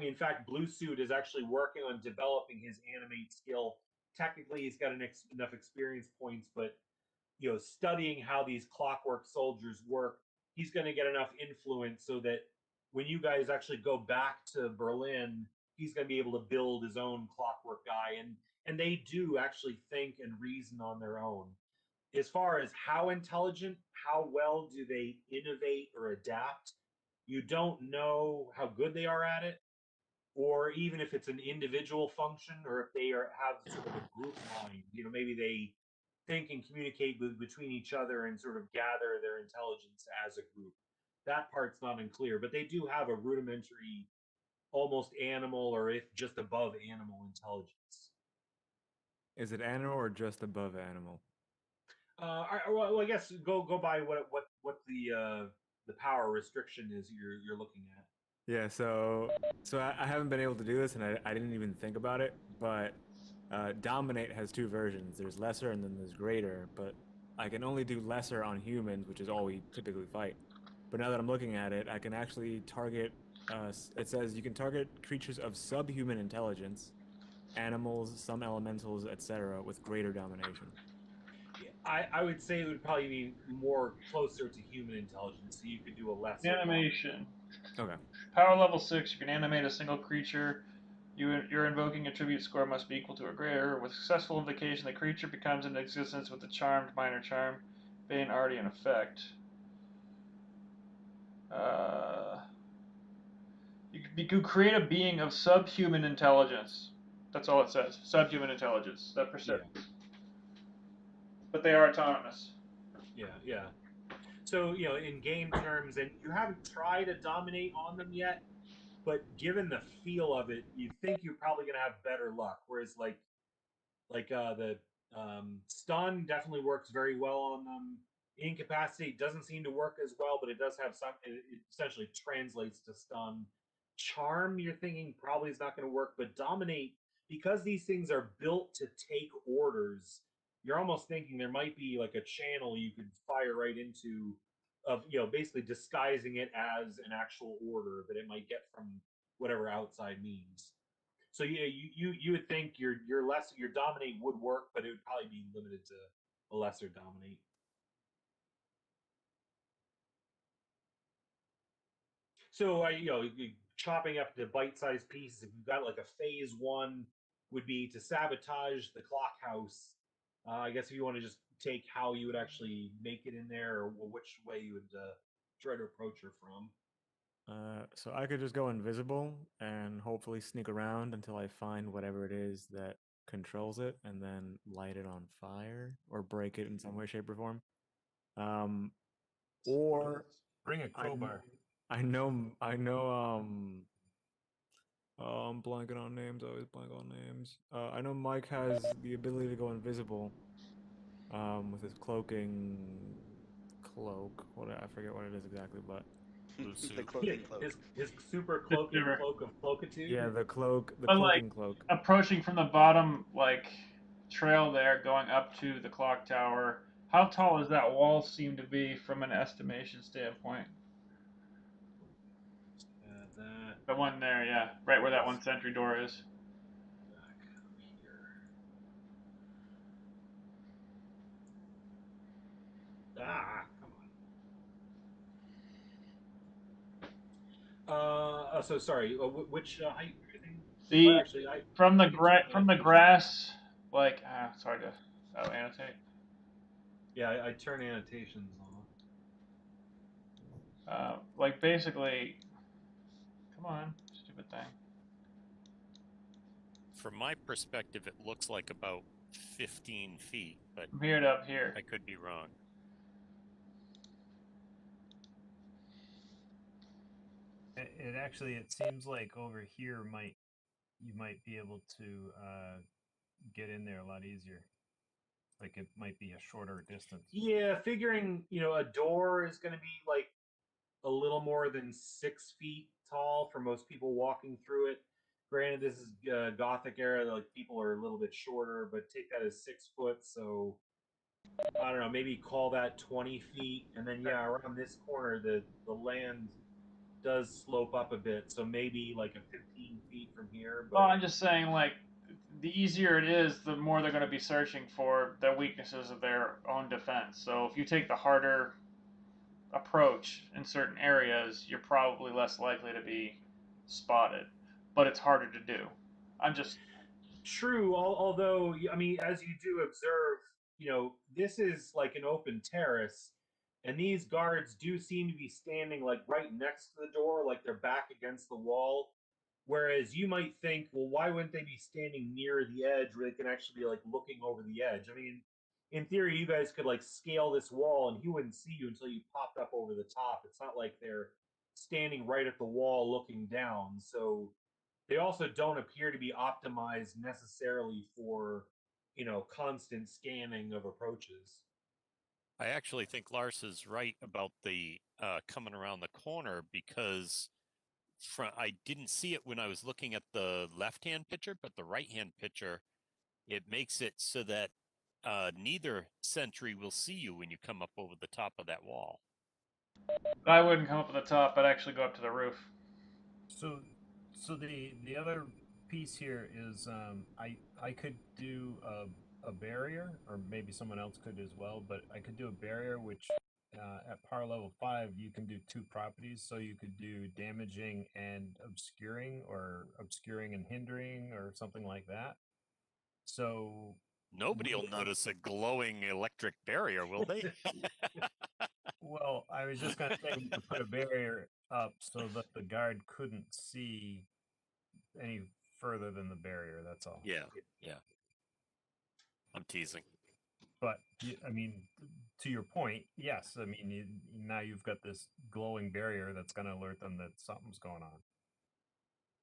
In fact, Blue Suit is actually working on developing his animate skill. Technically, he's got enough experience points, but studying how these clockwork soldiers work, he's going to get enough influence so that when you guys actually go back to Berlin, he's going to be able to build his own clockwork guy, and they do actually think and reason on their own. As far as how intelligent, how well do they innovate or adapt, you don't know how good they are at it, or even if it's an individual function, or if they have sort of a group mind. Maybe they think and communicate between each other and sort of gather their intelligence as a group. That part's not unclear, but they do have a rudimentary, almost animal, or if just above animal intelligence. Is it animal or just above animal? I guess go by what the power restriction is you're looking at. Yeah, so I haven't been able to do this, and I didn't even think about it. But Dominate has two versions. There's lesser, and then there's greater. But I can only do lesser on humans, which is all we typically fight. But now that I'm looking at it, I can actually target. It says you can target creatures of subhuman intelligence, animals, some elementals, etc., with greater domination. I would say it would probably be more closer to human intelligence, so you could do a lesser Animation. Okay. Power level 6. You can animate a single creature. Your invoking attribute score must be equal to or greater. With successful invocation, the creature becomes in existence with the charmed minor charm being already in effect. You could create a being of subhuman intelligence. That's all it says. Subhuman intelligence. That percent. Yeah. But they are autonomous. Yeah. So, in game terms, and you haven't tried to dominate on them yet, but given the feel of it, you think you're probably gonna have better luck. Whereas the stun definitely works very well on them. Incapacitate doesn't seem to work as well, but it does have some. It essentially translates to stun. Charm, you're thinking probably is not going to work, but dominate, because these things are built to take orders. You're almost thinking there might be like a channel you could fire right into, of basically disguising it as an actual order that it might get from whatever outside means. So yeah, you would think your dominate would work, but it would probably be limited to a lesser dominate. So chopping up the bite-sized pieces. If you've got like a phase one, would be to sabotage the clock house. I guess if you want to just take how you would actually make it in there, or which way you would try to approach her from. So I could just go invisible and hopefully sneak around until I find whatever it is that controls it, and then light it on fire or break it in some way, shape, or form. Um, or Bring a I, crowbar. I know, oh, I'm blanking on names. I always blank on names. I know Mike has the ability to go invisible. With his cloaking cloak. I forget what it is exactly, but Blue The suit. cloaking cloak. His super cloaking Super. cloak of cloakitude. yeah, the But like cloaking cloak. approaching from the bottom, like trail there, going up to the clock tower. How tall does that wall seem to be from an estimation standpoint? That The one there, yeah, right where that one sentry door is. back here. Come on. So sorry. Which height? Well, The actually, from the I can turn from the annotation. grass, like sorry to annotate. Yeah, I turn annotations on. Like basically, come on, stupid thing. From my perspective, it looks like about 15 feet, but From here to up here. I could be wrong. It actually, it seems like over here you might be able to get in there a lot easier. Like it might be a shorter distance. Yeah, figuring a door is going to be like a little more than 6 feet tall for most people walking through it. Granted, this is Gothic era; like people are a little bit shorter, but take that as 6 foot. So I don't know, maybe call that 20 feet, and then yeah, around this corner, the land does slope up a bit, so maybe like a 15 feet from here. Well, But I'm just saying, like, the easier it is, the more they're going to be searching for the weaknesses of their own defense. So if you take the harder approach in certain areas, you're probably less likely to be spotted, but it's harder to do. I'm just true, although I mean, as you do observe, this is like an open terrace, and these guards do seem to be standing like right next to the door, like they're back against the wall. Whereas you might think, well, why wouldn't they be standing near the edge where they can actually be like looking over the edge? I mean, in theory, you guys could like scale this wall and he wouldn't see you until you popped up over the top. It's not like they're standing right at the wall looking down. So they also don't appear to be optimized necessarily for, constant scanning of approaches. I actually think Lars is right about the coming around the corner because I didn't see it when I was looking at the left-hand picture, but the right-hand picture, it makes it so that neither sentry will see you when you come up over the top of that wall. I wouldn't come up to the top. I'd actually go up to the roof. So the other piece here is I could do a barrier, or maybe someone else could as well. But I could do a barrier, which at power level 5 you can do 2 properties. So you could do damaging and obscuring, or obscuring and hindering, or something like that. So Nobody will notice a glowing electric barrier, will they? well, I was just gonna say we could put a barrier up so that the guard couldn't see any further than the barrier. That's all. Yeah, yeah. I'm teasing. But I mean, to your point, yes. I mean, now you've got this glowing barrier that's going to alert them that something's going on.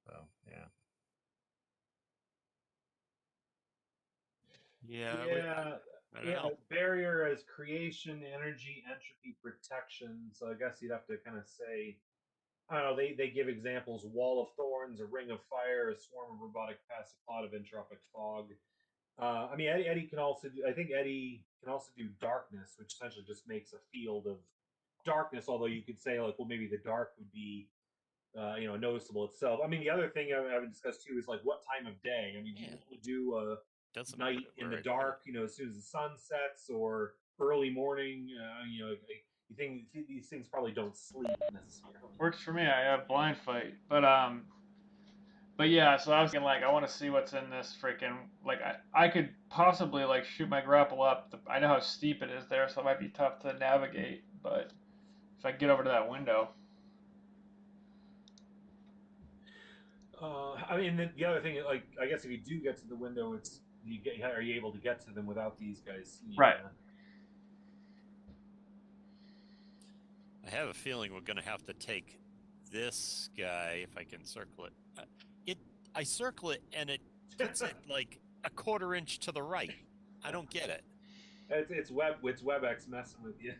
So yeah. Yeah. I don't Yeah, know. barrier as creation, energy, entropy, protection. So I guess you'd have to kind of say, I don't know. They give examples: wall of thorns, a ring of fire, a swarm of robotic pests, a cloud of entropic fog. I mean, Eddie can also do. I think Eddie can also do darkness, which essentially just makes a field of darkness. Although you could say, like, well, maybe the dark would be, noticeable itself. I mean, the other thing I haven't discussed too is like what time of day. I mean, do you Yeah. want to do a Doesn't night matter in where the I put it. dark, as soon as the sun sets, or early morning? You think these things probably don't sleep necessarily. Works for me. I have blind fight, but yeah. So I was thinking, like, I want to see what's in this freaking. Like, I could possibly like shoot my grapple up. I know how steep it is there, so it might be tough to navigate. But if I get over to that window, I mean, the other thing, like, I guess if you do get to the window, are you able to get to them without these guys seeing Right. you? I have a feeling we're going to have to take this guy if I can circle it. I circle it and it puts it like a quarter inch to the right. I don't get it. It's WebEx messing with you.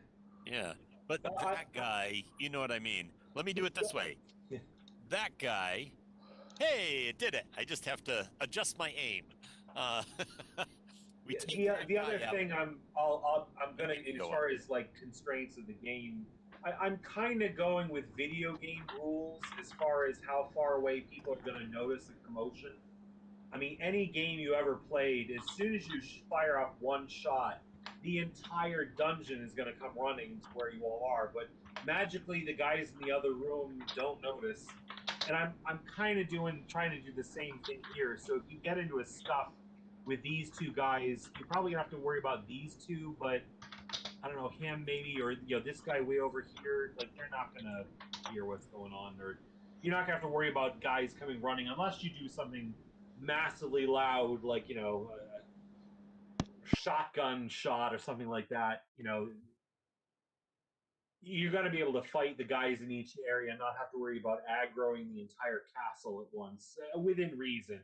Yeah, but I- that guy, you know what I mean. Let me do it this way. Yeah. That guy, hey, it did it. I just have to adjust my aim. We take that The other guy out. thing I'm gonna, You can as go far as like constraints of the game, I'm kind of going with video game rules as far as how far away people are gonna notice the commotion. I mean, any game you ever played, as soon as you fire off one shot, the entire dungeon is going to come running to where you all are. But magically, the guys in the other room don't notice. And I'm kind of trying to do the same thing here. So if you get into a scuff with these two guys, you're probably gonna have to worry about these two. But I don't know, him maybe, or this guy way over here. Like, they're not gonna hear what's going on, or you're not gonna have to worry about guys coming running unless you do something massively loud, like a shotgun shot or something like that. You're gonna be able to fight the guys in each area and not have to worry about aggroing the entire castle at once, within reason.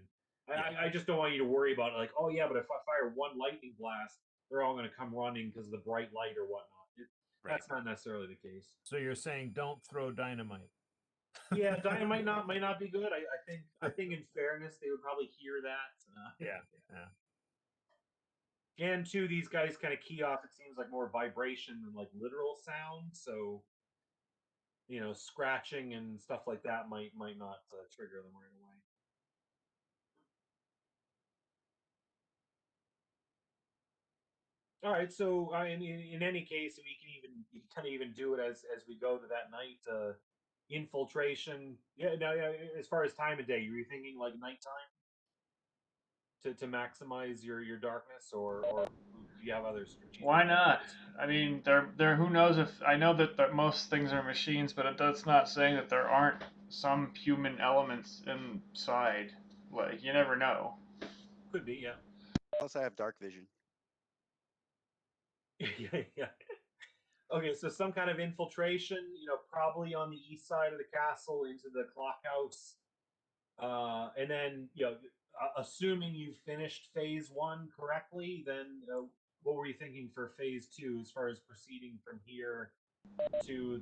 I just don't want you to worry about, like, oh yeah, but if I fire one lightning blast, they're all going to come running because of the bright light or whatnot. Right. That's not necessarily the case. So you're saying don't throw dynamite. Yeah, dynamite might not be good. I think in fairness, they would probably hear that. Yeah. And two, these guys kind of key off, it seems like, more vibration than like literal sound. So, scratching and stuff like that might not trigger them right away. All right, so in any case, we can kind of even do it as we go to that night. Infiltration. Yeah, now, as far as time of day, you were thinking like nighttime to maximize your darkness, or do you have other strategic? why not? I mean, there. Who knows if I know that most things are machines, but that's not saying that there aren't some human elements inside. Like, you never know. Could be, yeah. Plus, I have dark vision. Yeah. Okay, so some kind of infiltration, probably on the east side of the castle into the clock house. And then, assuming you finished phase 1 correctly, then what were you thinking for phase 2 as far as proceeding from here to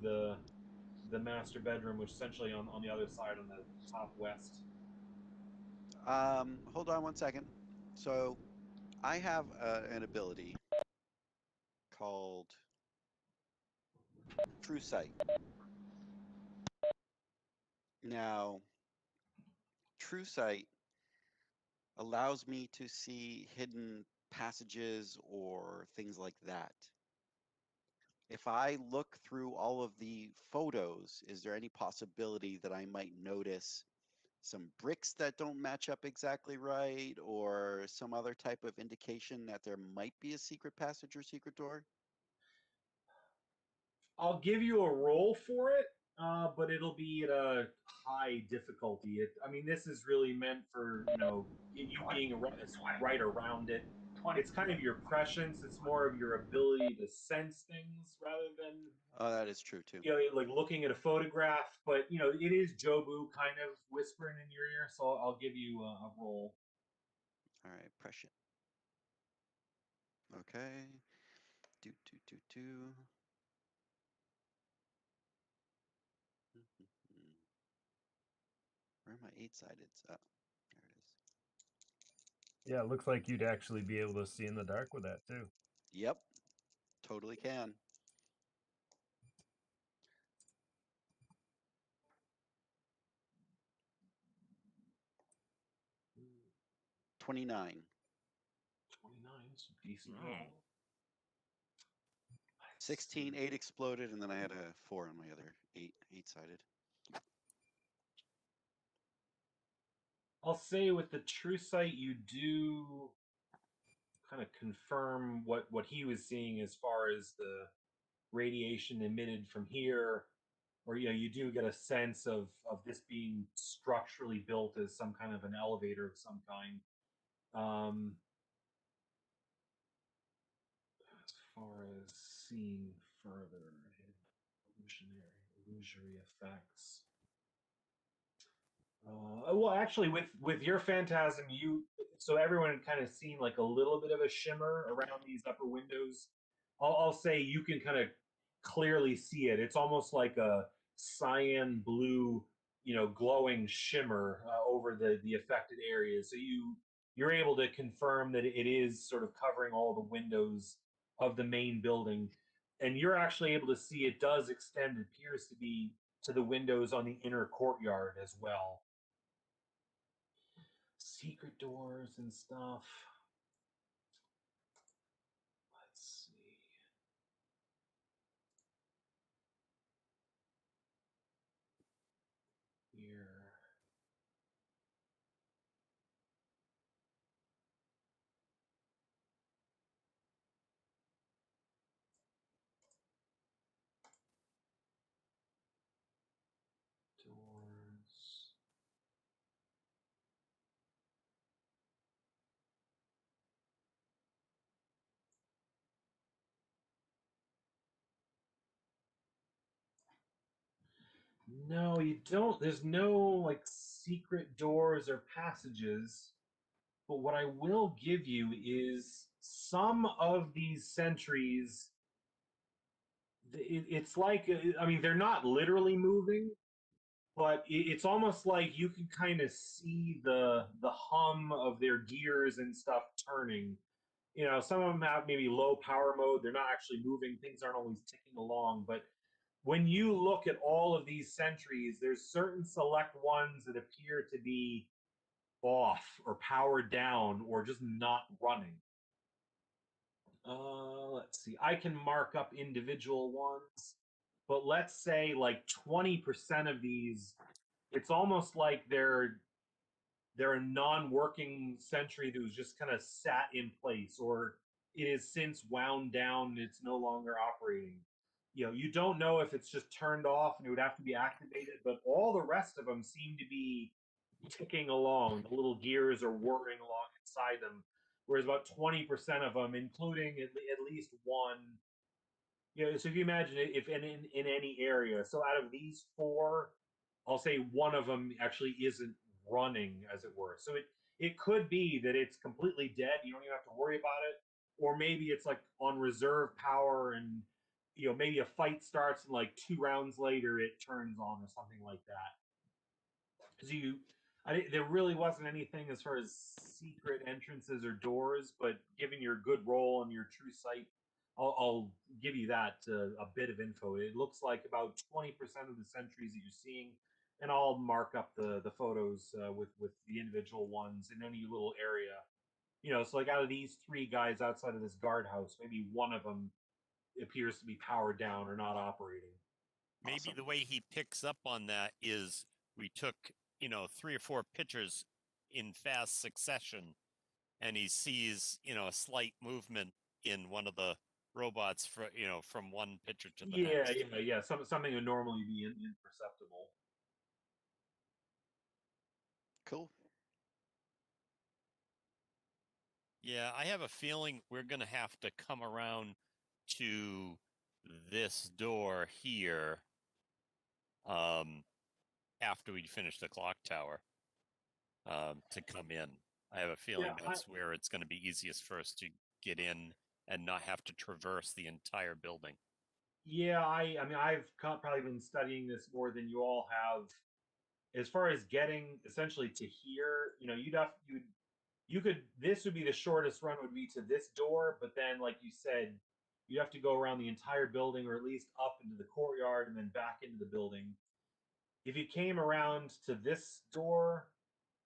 the master bedroom, which is essentially on the other side, on the top west? Hold on one second. So, I have an ability called True Sight. Now, True Sight allows me to see hidden passages or things like that. If I look through all of the photos, is there any possibility that I might notice some bricks that don't match up exactly right, or some other type of indication that there might be a secret passage or secret door? I'll give you a roll for it, but it'll be at a high difficulty. I mean, this is really meant for you being right around it. 20. It's kind of your prescience. It's more of your ability to sense things rather than Oh, that is true too. like looking at a photograph. But it is Jobu kind of whispering in your ear, so I'll give you a roll. All right, prescient. Okay. Do. Where are my 8-sided? Oh, there it is. Yeah, it looks like you'd actually be able to see in the dark with that too. Yep, totally can. Hmm. 29. 29 is a decent Mm. roll. 16, 8 exploded, and then I had a 4 on my other 8-sided. I'll say with the true sight, you do kind of confirm what he was seeing as far as the radiation emitted from here, or you do get a sense of this being structurally built as some kind of an elevator of some kind. As far as seeing further, illusory effects. Well, actually, with your phantasm, so everyone had kind of seen like a little bit of a shimmer around these upper windows. I'll say you can kind of clearly see it. It's almost like a cyan blue, glowing shimmer over the affected areas. So you're able to confirm that it is sort of covering all the windows of the main building, and you're actually able to see it does extend. It appears to be to the windows on the inner courtyard as well. Secret doors and stuff. Let's see. Here. Doors. No, you don't. There's no like secret doors or passages. But what I will give you is some of these sentries. It's like, I mean, they're not literally moving, but it's almost like you can kind of see the hum of their gears and stuff turning. Some of them have maybe low power mode. They're not actually moving. Things aren't always ticking along. But when you look at all of these sentries, there's certain select ones that appear to be off or powered down or just not running. Let's see. I can mark up individual ones, but let's say like 20% of these, it's almost like they're a non-working sentry that was just kind of sat in place, or it is since wound down and it's no longer operating. You don't know if it's just turned off and it would have to be activated, but all the rest of them seem to be ticking along. The little gears are whirring along inside them, whereas about 20% of them, including at least one. So if you imagine it, if in any area, so out of these four, I'll say one of them actually isn't running, as it were. So it could be that it's completely dead. You don't even have to worry about it, or maybe it's like on reserve power, and maybe a fight starts and like 2 rounds later it turns on or something like that. Because there really wasn't anything as far as secret entrances or doors, but given your good roll and your true sight, I'll give you that a bit of info. It looks like about 20% of the sentries that you're seeing, and I'll mark up the photos with the individual ones in any little area. So like out of these 3 guys outside of this guardhouse, maybe one of them appears to be powered down or not operating. Maybe Awesome. the way he picks up on that is we took, 3 or 4 pictures in fast succession, and he sees, a slight movement in one of the robots from one picture to the Yeah, next. yeah. Something would normally be imperceptible. Cool. Yeah, I have a feeling we're going to have to come around to this door here after we finish the clock tower to come in. I have a feeling that's where it's going to be easiest for us to get in and not have to traverse the entire building. Yeah, I mean, I've probably been studying this more than you all have. As far as getting essentially to here, this would be the shortest run would be to this door, but then like you said, you have to go around the entire building or at least up into the courtyard and then back into the building. If you came around to this door,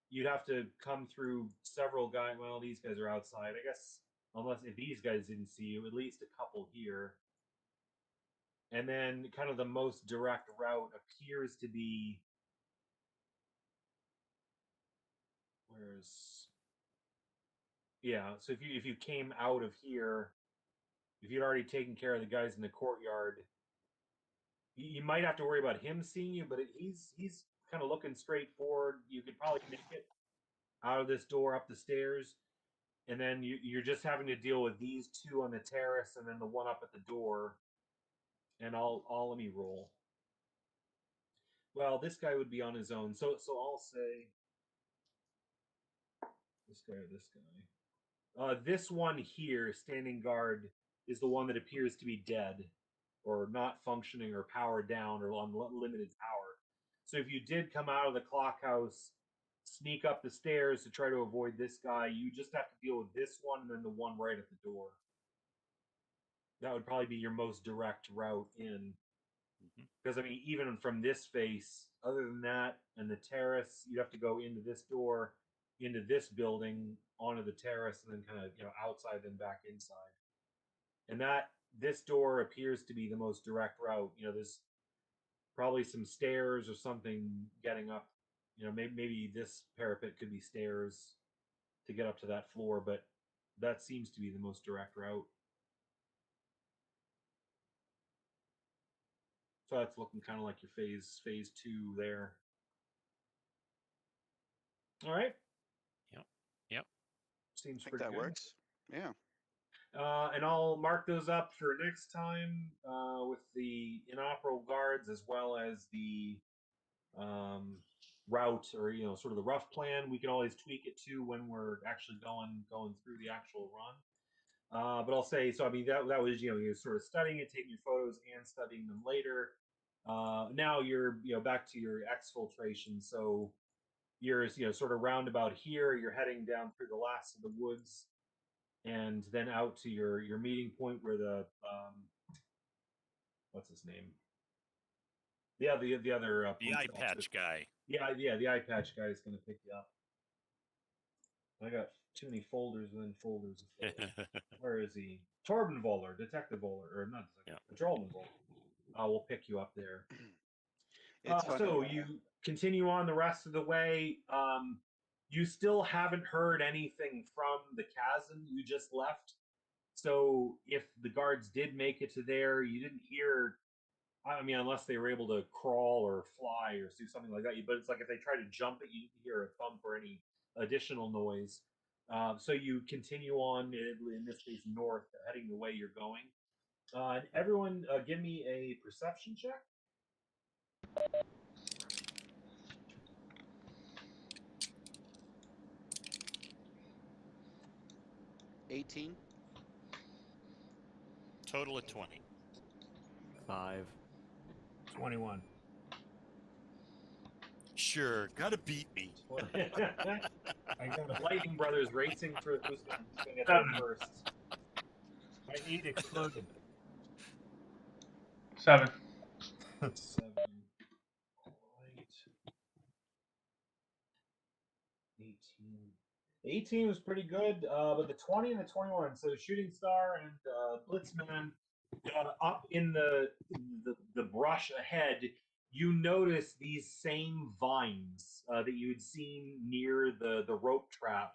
you'd have to come through several guys. Well, these guys are outside, I guess, unless if these guys didn't see you, at least a couple here. And then kind of the most direct route appears to be so if you came out of here, if you'd already taken care of the guys in the courtyard, you might have to worry about him seeing you, but he's kind of looking straight forward. You could probably make it out of this door up the stairs, and then you're just having to deal with these 2 on the terrace and then the one up at the door. And I'll let me roll. Well, this guy would be on his own, so I'll say this guy or this guy. This one here, standing guard, is the one that appears to be dead, or not functioning, or powered down, or on limited power. So if you did come out of the clock house, sneak up the stairs to try to avoid this guy, you just have to deal with this one and then the one right at the door. That would probably be your most direct route in. Because I mean, even from this face, other than that and the terrace, you have to go into this door, into this building, onto the terrace, and then kind of outside, then back inside. And this door appears to be the most direct route. There's probably some stairs or something getting up. Maybe this parapet could be stairs to get up to that floor, but that seems to be the most direct route. So that's looking kind of like your phase 2 there. All right. Yep. Seems I think pretty that good. works. Yeah. And I'll mark those up for next time with the inoperable guards as well as the route, or sort of the rough plan. We can always tweak it too when we're actually going through the actual run. But I'll say, so I mean that was you're sort of studying it, taking your photos and studying them later. Now you're back to your exfiltration. So you're sort of roundabout here. You're heading down through the last of the woods, and then out to your meeting point where the what's his name? Yeah, the other The eye patch guy. Yeah, the eye patch guy is going to pick you up. I got too many folders within folders. Where is he? Torben Voller, Detective Voller, or not Patrolman Voller. We'll pick you up there. It's funny. So you continue on the rest of the way. You still haven't heard anything from the chasm you just left. So if the guards did make it to there, you didn't hear. I mean, unless they were able to crawl or fly or do something like that. But it's like if they try to jump it, you didn't hear a thump or any additional noise. So you continue on, in this case, north, heading the way you're going. And everyone, give me a perception check. $18. Total of 20. 5. 21. Sure, gotta beat me. I got Lightning Brothers racing for who's going to get there first. my 8 exploded. 7. 7. Right. 18. 18 was pretty good, but the 20 and the 21. So Shooting Star and Blitzman up in the brush ahead. You notice these same vines that you had seen near the rope trap,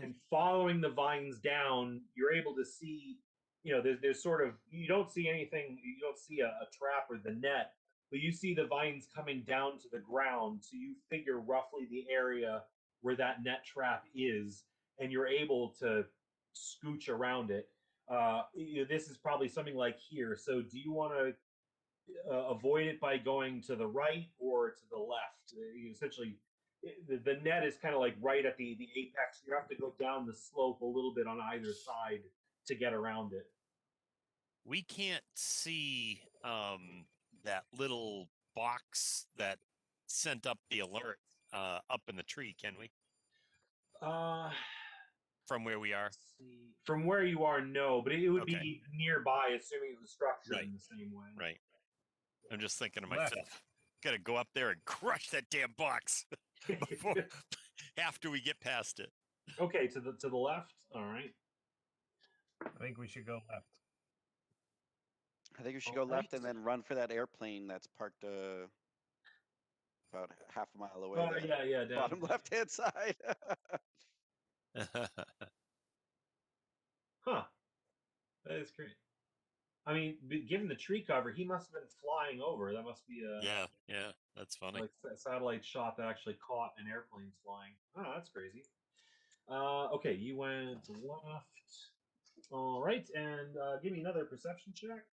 and following the vines down, you're able to see. There's sort of you don't see anything. You don't see a trap or the net, but you see the vines coming down to the ground. So you figure roughly the area where that net trap is, and you're able to scooch around it. This is probably something like here. So do you want to avoid it by going to the right or to the left? Essentially, the net is kind of like right at the apex. You have to go down the slope a little bit on either side to get around it. We can't see that little box that sent up the alert up in the tree, can we? From where we are? See. From where you are, no, but it would Okay. be nearby, assuming the structure Right. in the same way. Right. I'm just thinking to Left. myself, gotta go up there and crush that damn box after we get past it. Okay, to the left. All right. I think we should go left. I think we should go left and then run for that airplane that's parked about half a mile away. Oh there. yeah, down. Bottom left-hand side. Huh. That is great. I mean, given the tree cover, he must have been flying over. That must be a yeah, that's funny. like a satellite shot that actually caught an airplane flying. Oh, that's crazy. Okay, you went left. All right, and give me another perception check.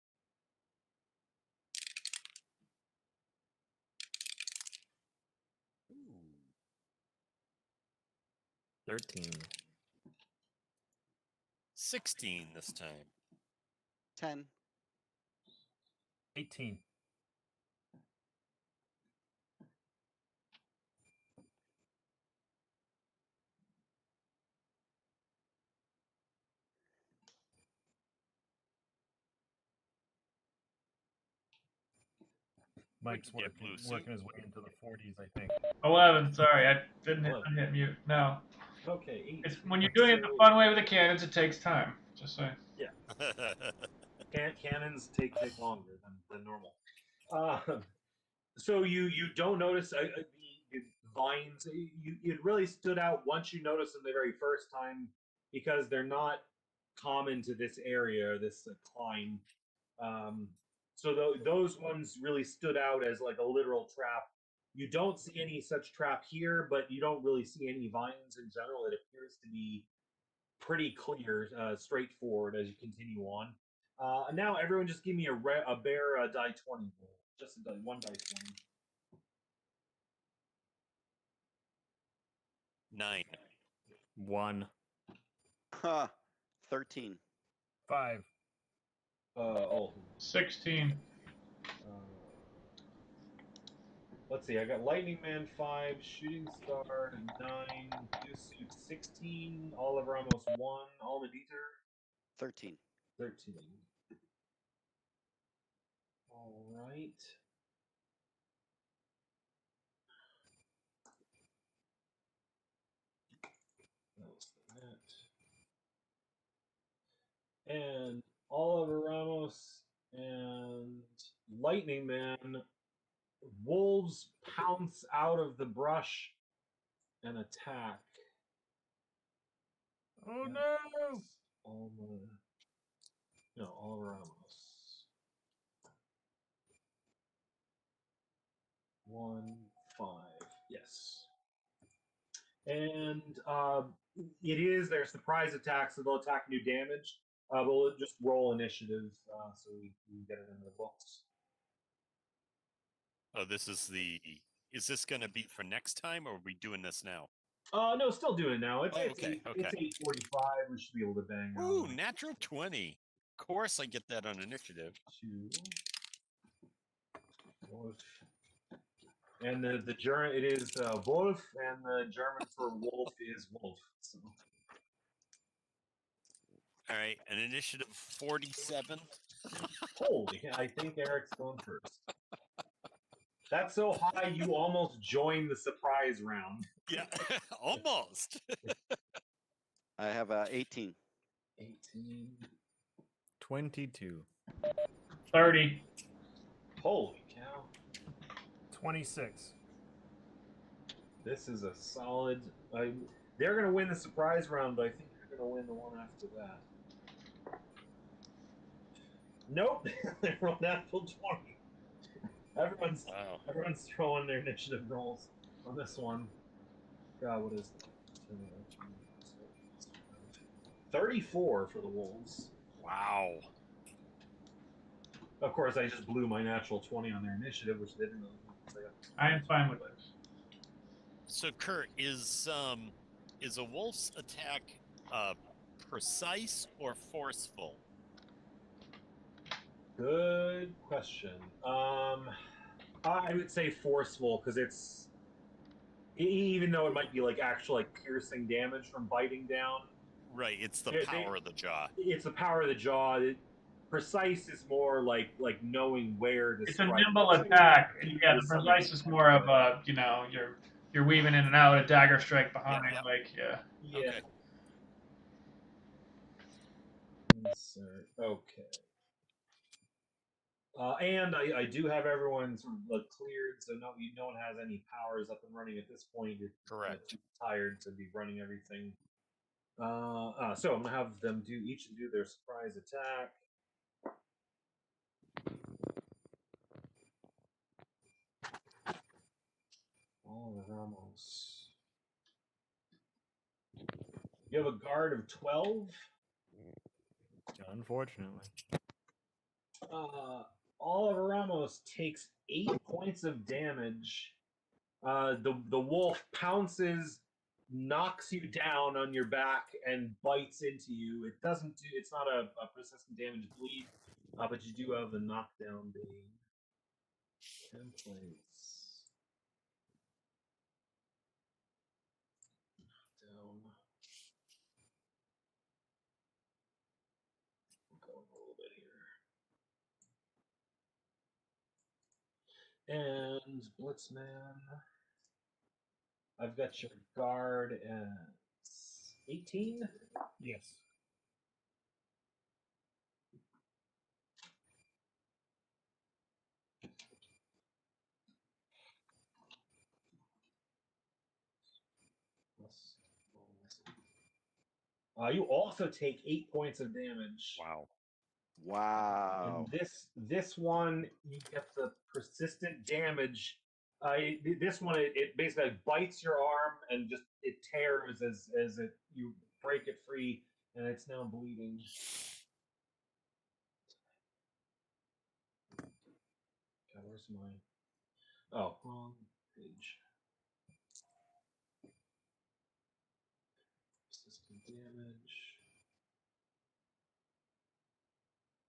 13. 16 this time. 10. 18. Mike's get working, blue suit. working his way into the 40s, I think. 11. Sorry, I didn't hit, 11. hit mute. No. Okay, 8. It's when you're doing it the fun way with the cannons, it takes time. Just saying. Cannons take longer than normal. So you don't notice the vines. It really stood out once you noticed them the very first time because they're not common to this area, this climb. So those ones really stood out as like a literal trap. You don't see any such trap here, but you don't really see any vines in general. It appears to be pretty clear, straightforward as you continue on. Now everyone just give me a bear die 20 roll. Just a one die 20. 9. 1. 13. 5. 16. Let's see. I got Lightning Man 5, Shooting Star 9, Blue Suit 16, Oliver almost 1, Almadieter 13. 13. All right. That was the net. And Oliver Ramos and Lightning Man. Wolves pounce out of the brush and attack. Oh Yeah. no! Oliver Ramos. 1, 5. Yes. And it is their surprise attack, so they'll attack new damage. But we'll just roll initiative so we can get it into the books. Oh, this is the. Is this going to be for next time, or are we doing this now? No, still doing it now. It's okay. It's 8:45. We should be able to bang. Ooh, natural 20. Of course, I get that on initiative. 2. Wolf. And the German, it is Wolf, and the German for wolf is wolf. So. All right, an initiative 47. Holy, I think Eric's going first. That's so high, you almost joined the surprise round. Yeah, almost. I have 18. 18. 22. 30. Holy cow! 26. This is a solid. They're going to win the surprise round, but I think they're going to win the one after that. Nope, they rolled natural 20. Everyone's Wow. everyone's throwing their initiative rolls on this one. God, what is that? 34 for the wolves. Wow. Of course, I just blew my natural 20 on their initiative, which they didn't really. I am fine with this. So Kurt, is a wolf's attack precise or forceful? Good question. I would say forceful because it's even though it might be like actual like piercing damage from biting down. Right, it's the They- power of the jaw. It's the power of the jaw. Precise is more like knowing where to. It's a strike. nimble So attack. Yeah, the there's something precise is more of a, you're weaving in and out, a dagger strike behind, yeah. Yeah. Okay. Insert. Okay. And I do have everyone sort of like cleared, so no one has any powers up and running at this point. You're Correct. too tired to be running everything. So I'm gonna have them each do their surprise attack. All Ramos. You have a guard of 12. Unfortunately. Oliver Ramos takes 8 points of damage. The wolf pounces, knocks you down on your back, and bites into you. It doesn't do. It's not a persistent damage bleed, but you do have the knockdown bane. 10 points. Down. We'll go a little bit here. And Blitzman. I've got your guard at 18. Yes. You also take 8 points of damage. Wow. Wow. And this one, you get the persistent damage. This one, it basically bites your arm and just it tears as it you break it free, and it's now bleeding. God, where's my? Oh, wrong page. Persistent damage.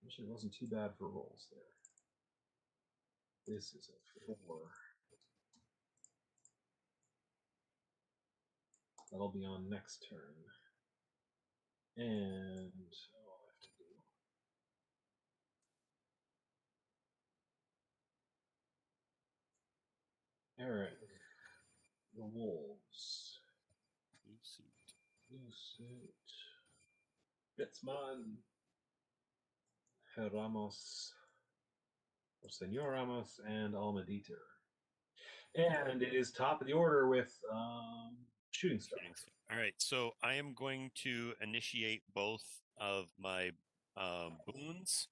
Actually, it wasn't too bad for rolls there. This is a 4. That'll be on next turn. And I have to do. Eric, the wolves. Blue suit. Blitzman. Herr Ramos. Or Senor Ramos and Alma Dieter. And it is top of the order with Shooting Star. All right, so I am going to initiate both of my boons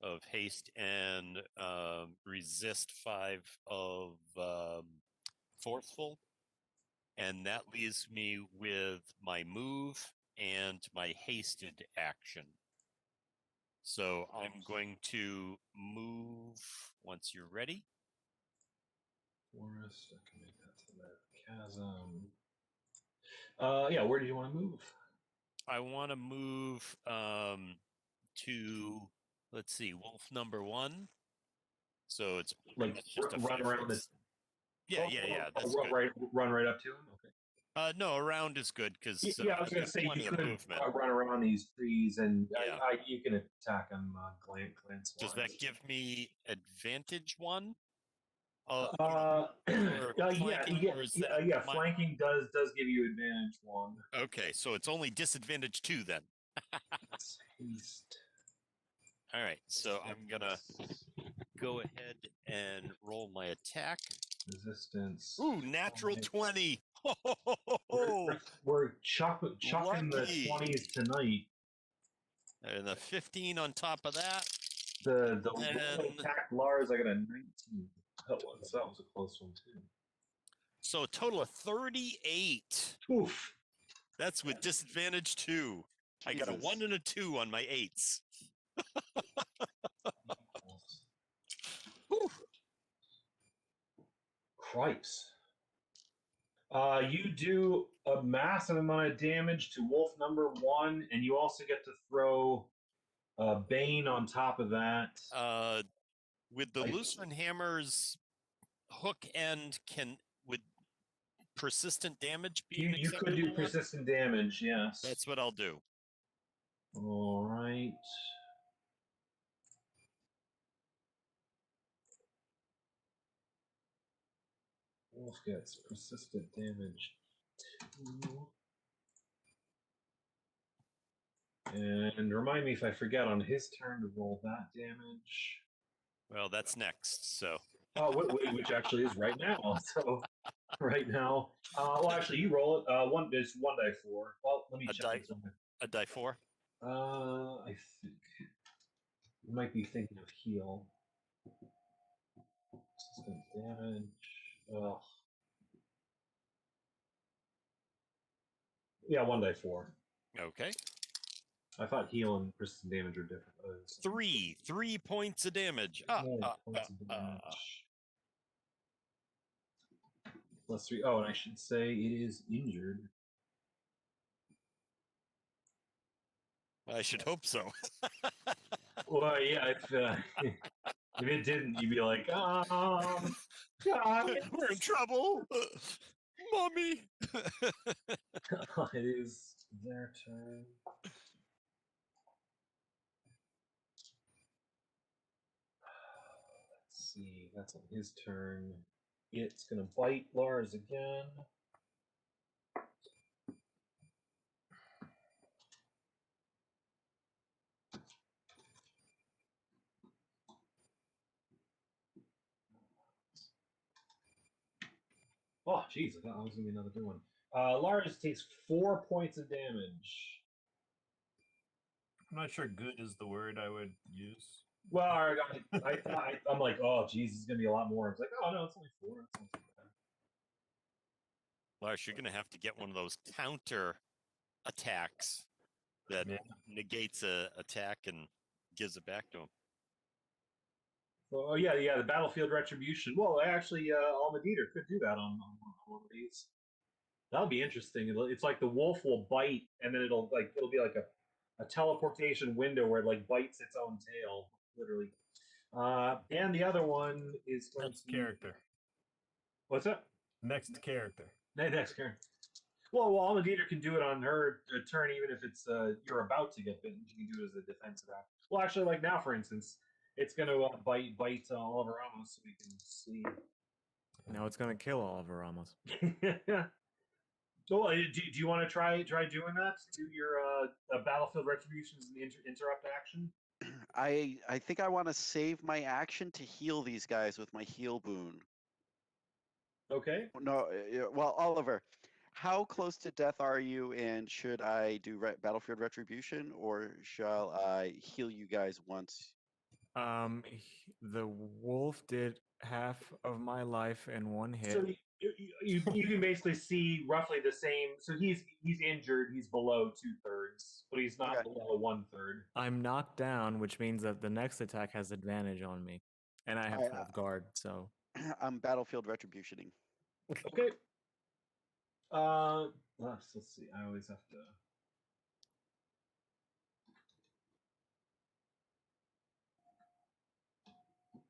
of haste and resist 5 of forceful, and that leaves me with my move and my hasted action. So I'm going to move once you're ready. Forest, I can make that to that chasm. Yeah, where do you want to move? I want to move to, let's see, wolf number 1. So it's Like that's just a run 5 around foot. this. Yeah, that's good. Run right up to him. Okay. No, around is good because Yeah, I was going to say you could run around these trees and you can attack them glance. Does that give me advantage 1? Yeah, or is that yeah. my- Flanking does give you advantage one. Okay, so it's only disadvantage 2 then. Haste. All right, so I'm gonna go ahead and roll my attack. Resistance. Ooh, natural Alright. 20. We're chucking the Lucky. 20s tonight. And a 15 on top of that. The And- attack Lars, I got a 19. That was a close one too. So a total of 38. Oof. That's with disadvantage 2. I got a Jesus. 1 and a 2 on my 8s. Whew. Cripes. You do a massive amount of damage to wolf number 1, and you also get to throw Bane on top of that. With the I- Lutheran hammer's hook end, would persistent damage be an You could do acceptable one? persistent damage, yes. That's what I'll do. All right. Wolf gets persistent damage 2. And remind me if I forget on his turn to roll that damage. Well, that's next. So Oh, which actually is right now. So right now, well, actually, you roll it. It's 1d4. Well, let me A check die- this one. a die 4. I think you might be thinking of heal. Persistent damage. Ugh. Yeah, 1d4. Okay. I thought heal and persistent damage are different. It's 3 points of damage. only points of damage. Plus 3. Oh, and I should say it is injured. I should hope so. Well, yeah, if it didn't, you'd be like, God. We're in trouble. Mommy. It is their turn. Let's see, that's on his turn. It's gonna bite Lars again. Oh, jeez, I thought that was gonna be another good one. Lars takes 4 points of damage. I'm not sure good is the word I would use. Well, I'm like, oh, geez, it's gonna be a lot more. I was like, oh no, it's only 4. That's not too bad. Lars, you're going to have to get one of those counter attacks that Yeah. negates a attack and gives it back to him. Oh yeah, the battlefield retribution. Well, actually, Almadieter could do that on one of these. That'll be interesting. It's like the wolf will bite, and then it'll be like a teleportation window where it like bites its own tail, literally. And the other one is going Next to be- character. What's that? Next character. Next character. Well, Almadieter can do it on her turn, even if it's you're about to get bitten. She can do it as a defensive act. Well, actually, like now, for instance, it's going to bite Oliver Ramos, so we can see. Now it's gonna kill Oliver Ramos. So, do you want to try doing that? Do your battlefield retributions and interrupt action? I think I want to save my action to heal these guys with my heal boon. Okay. No, well, Oliver, how close to death are you, and should I do battlefield retribution, or shall I heal you guys once? The wolf did half of my life in one hit. So you can basically see roughly the same. So he's injured. He's below 2/3, but he's not Okay. below 1/3. I'm knocked down, which means that the next attack has advantage on me, and I have Alright, 12 guard. So I'm battlefield retributioning. Okay. Let's see. I always have to.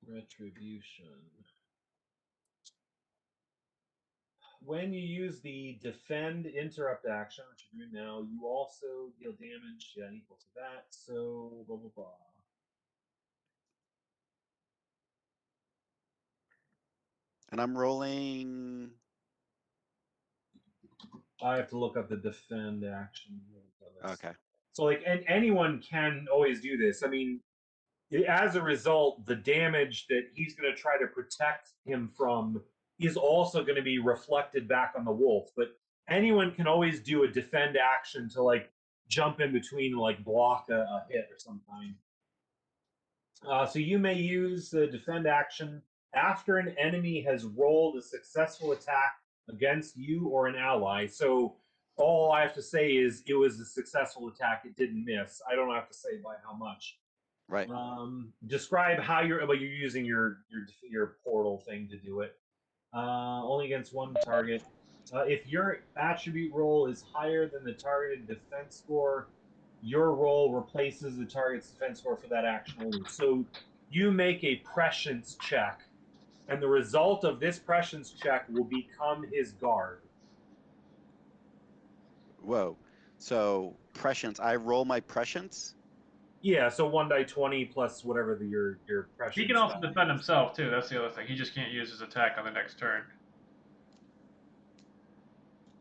Retribution. When you use the defend interrupt action, which you're doing now, you also deal damage, equal to that. So blah blah blah. And I'm rolling. I have to look up the defend action. Okay. So like, and anyone can always do this. I mean, as a result, the damage that he's going to try to protect him from is also going to be reflected back on the wolf. But anyone can always do a defend action to like jump in between, like block a hit or some kind. So you may use the defend action after an enemy has rolled a successful attack against you or an ally. So all I have to say is it was a successful attack. It didn't miss. I don't have to say by how much. Right. Describe how you're using your portal thing to do it. Only against one target. If your attribute roll is higher than the targeted defense score, your roll replaces the target's defense score for that action only. So you make a prescience check, and the result of this prescience check will become his guard. Whoa. So prescience. I roll my prescience. Yeah, so 1d20 plus whatever your prescience. He can also die defend is. himself too. That's the other thing. He just can't use his attack on the next turn.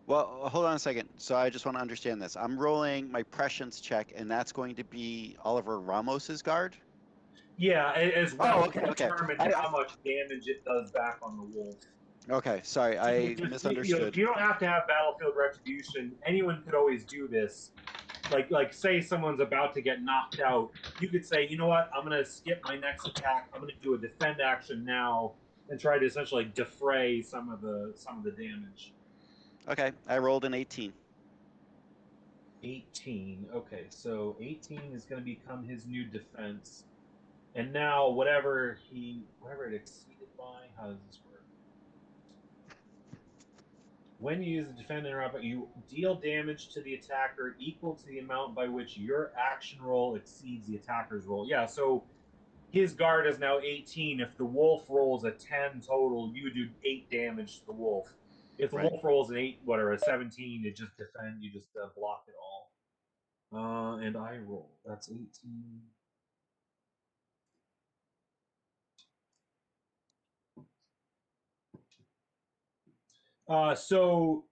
Well, hold on a second. So I just want to understand this. I'm rolling my prescience check, and that's going to be Oliver Ramos's guard. Yeah, as well okay, to okay. determine how much damage it does back on the wolf. Okay, sorry, So I just, misunderstood. You don't have to have Battlefield Retribution. Anyone could always do this. Like say someone's about to get knocked out, you could say, you know what, I'm gonna skip my next attack. I'm gonna do a defend action now and try to essentially defray some of the damage. Okay, I rolled an 18. 18. Okay, so 18 is going to become his new defense, and now whatever it exceeded by. How does this work? When you use the defend interrupt, you deal damage to the attacker equal to the amount by which your action roll exceeds the attacker's roll. Yeah, so his guard is now 18. If the wolf rolls a 10 total, you do 8 damage to the wolf. If the wolf rolls an 8, whatever, a 17, it just defend. You just block it all. And I roll. That's 18. So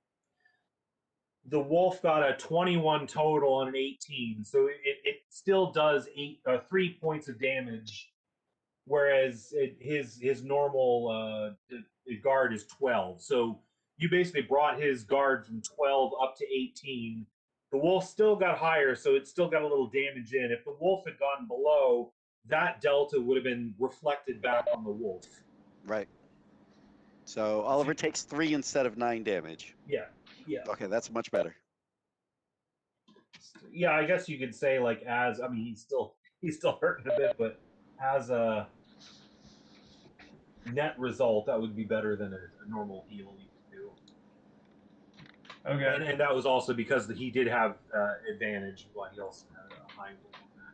the wolf got a 21 total on an 18, so it still does 3 points of damage, whereas his normal guard is 12. So you basically brought his guard from 12 up to 18. The wolf still got higher, so it still got a little damage in. If the wolf had gone below, that delta would have been reflected back on the wolf. Right. So Oliver takes 3 instead of 9 damage. Yeah. Okay, that's much better. Yeah, I guess you could say like he's still hurting a bit, but as a net result, that would be better than a normal heal you could do. Okay. And that was also because he did have advantage, but he also had a high roll on that.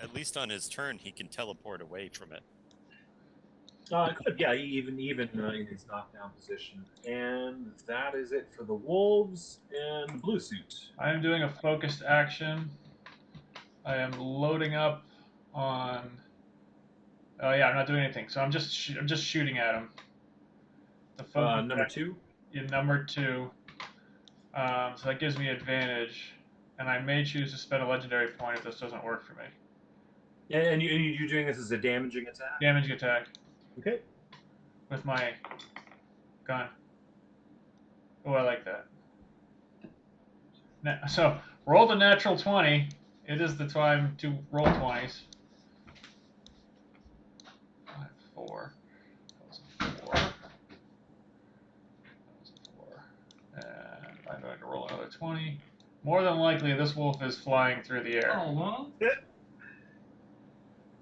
At least on his turn, he can teleport away from it. Good, yeah, even in his knockdown position. And that is it for the wolves and blue suit. I am doing a focused action. I am loading up on. Oh yeah, I'm not doing anything. So I'm just shooting at him. The Number 2. Yeah, number 2. So that gives me advantage, and I may choose to spend a legendary point if this doesn't work for me. And you're doing this as a damaging attack. Damaging attack. Okay. With my gun. Oh, I like that. So roll the natural 20. It is the time to roll 20s. 5, 4. That was a 4. That was a 4. And I'm going to roll another 20. More than likely, this wolf is flying through the air. Oh, well.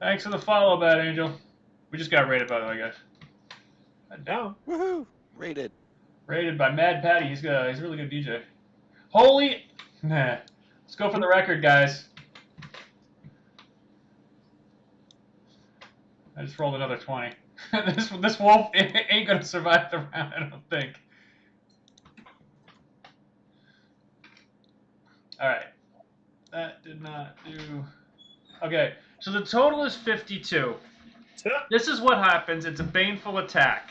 Thanks for the follow, Bad Angel. We just got rated, by the way, guys. Down. Woohoo! Rated. Rated by Mad Patty. He's a really good DJ. Holy! Nah. Let's go for the record, guys. I just rolled another 20. this wolf ain't gonna survive the round, I don't think. Alright. That did not do... Okay, so the total is 52. This is what happens. It's a baneful attack.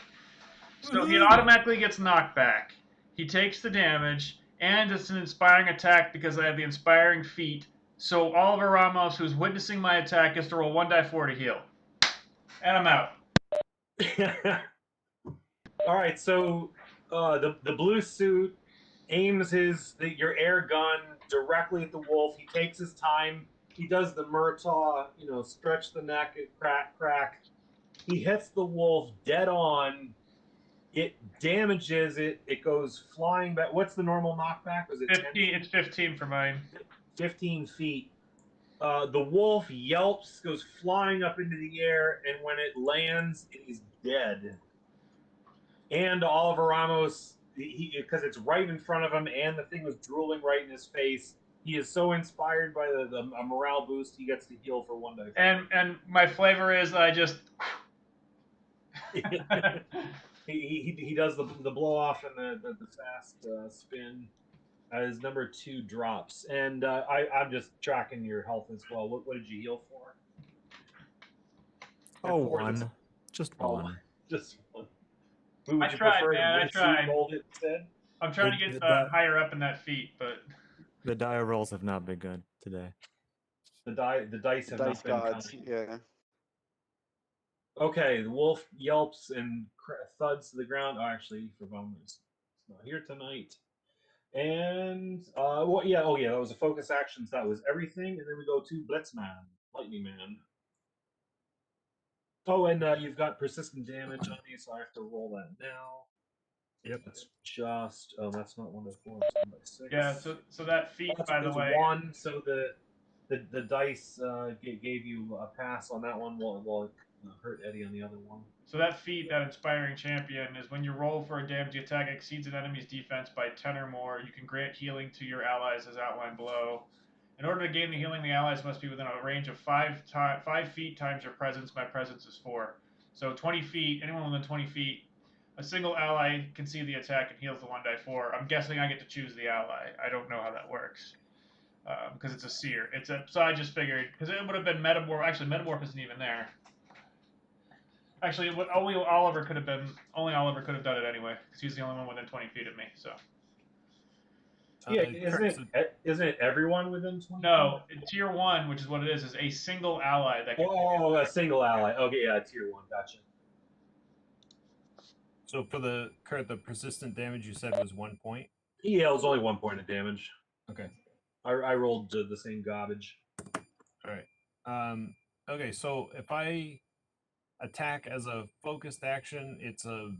So he Woohoo! automatically gets knocked back. He takes the damage, and it's an inspiring attack because I have the inspiring feat. So Oliver Ramos, who's witnessing my attack, gets to roll 1d4 to heal. And I'm out. All right, so the blue suit aims your air gun directly at the wolf. He takes his time. He does the Murtaugh, stretch the neck, crack. He hits the wolf dead on. It damages it. It goes flying back. What's the normal knockback? Was it 15. 10 feet? It's 15 for mine. 15 feet. The wolf yelps, goes flying up into the air, and when it lands, it is dead. And Oliver Ramos, because it's right in front of him, and the thing was drooling right in his face. He is so inspired by the morale boost, he gets to heal for 1 day. And my flavor is I just. he does the blow off and the fast spin as number 2 drops. And I'm just tracking your health as well. What did you heal for? Oh, For this- one. Just Oh, one. just one. Who would I you tried, prefer? man, I Blue suit tried. rolled it instead? I'm trying to get higher up in that feat, but The die rolls have not been good today. The dice have Dice not been gods, kind. yeah. Okay, the wolf yelps and thuds to the ground. Oh, actually, Favon is not here tonight. And that was a focus actions. That was everything. And then we go to Blitzman, Lightning Man. Oh, and you've got persistent damage on you, so I have to roll that now. Yep. That's just that's not 1 to 4. It's 1 by 6. yeah. So that feat, by the It's way, 1. So the dice gave you a pass on that one. While it hurt Eddie on the other one. So that feat, that inspiring champion, is when you roll for a damage attack exceeds an enemy's defense by 10 or more, you can grant healing to your allies as outlined below. In order to gain the healing, the allies must be within a range of 5 feet times your presence. My presence is 4. So 20 feet, anyone within 20 feet, a single ally can see the attack and heals the 1d4. I'm guessing I get to choose the ally. I don't know how that works. Because it's a seer. So I just figured, because it would have been Metamorph. Actually, Metamorph isn't even there. Actually, only Oliver could have done it anyway, because he's the only one within 20 feet of me. So Yeah, Kurt, isn't it everyone within 20? no, tier 1, which is what it is a single ally that can. Oh, a single ally. Okay, yeah, tier 1. Gotcha. So for the persistent damage you said was 1 point. Yeah, it was only 1 point of damage. Okay. I rolled the same garbage. All right. Okay, so if I attack as a focused action, it's a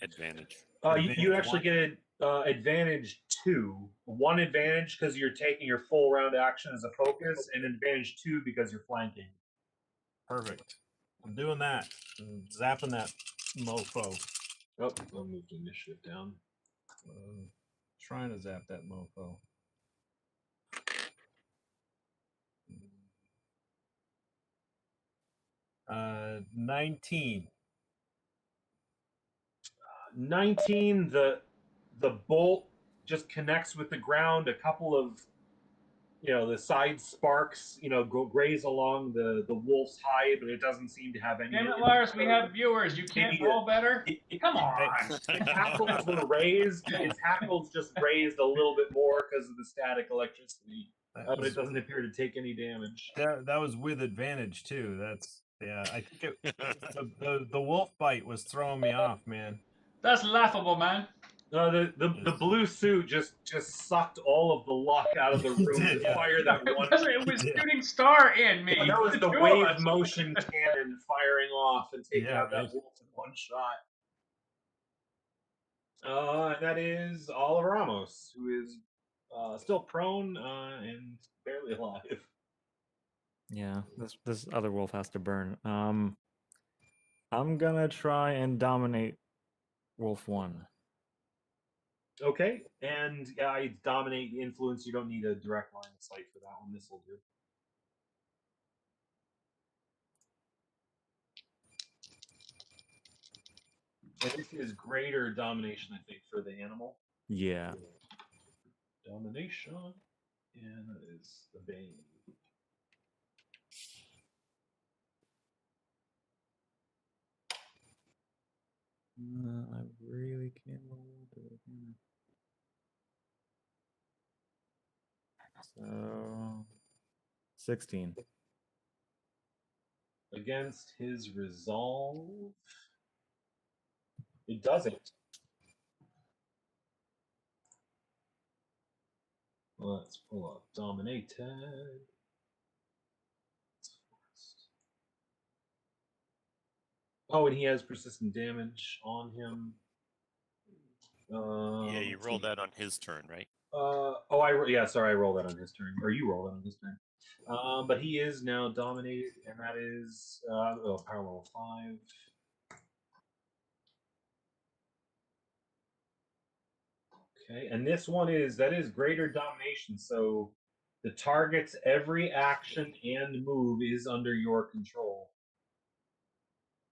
Advantage. You Advantage actually one. get advantage 2. 1 advantage because you're taking your full round action as a focus, and advantage 2 because you're flanking. Perfect. I'm doing that. I'm zapping that mofo. Oh, I'll move the initiative down. Trying to zap that mofo. 19. 19. The bolt just connects with the ground. A couple of the side sparks go graze along the wolf's hide, but it doesn't seem to have any. Damn it, Lars! We have viewers. You can't roll better. Come on. Its hackles were raised. Its hackles just raised a little bit more because of the static electricity, but it doesn't appear to take any damage. That was with advantage too. I think the wolf bite was throwing me off, man. That's laughable, man. The blue suit just sucked all of the luck out of the room did, to fire that one. It was shooting star in me. That was the wave motion cannon firing off and taking out that wolf in one shot. And that is Oliver Ramos, who is still prone and barely alive. Yeah, this other wolf has to burn. I'm gonna try and dominate Wolf 1. Okay, and I dominate influence. You don't need a direct line of sight for that one. This will do. And this is greater domination, I think, for the animal. Yeah. Domination, and that is the bane. I really can't roll, but I can. So 16. Against his resolve, it doesn't. Let's pull up Dominated. Oh, and he has persistent damage on him. Yeah, you Let's rolled see. that on his turn, right? Sorry, I rolled that on his turn, or you rolled that on his turn. But he is now dominated, and that is power level 5. Okay, and this one is greater domination. So the target's every action and move is under your control.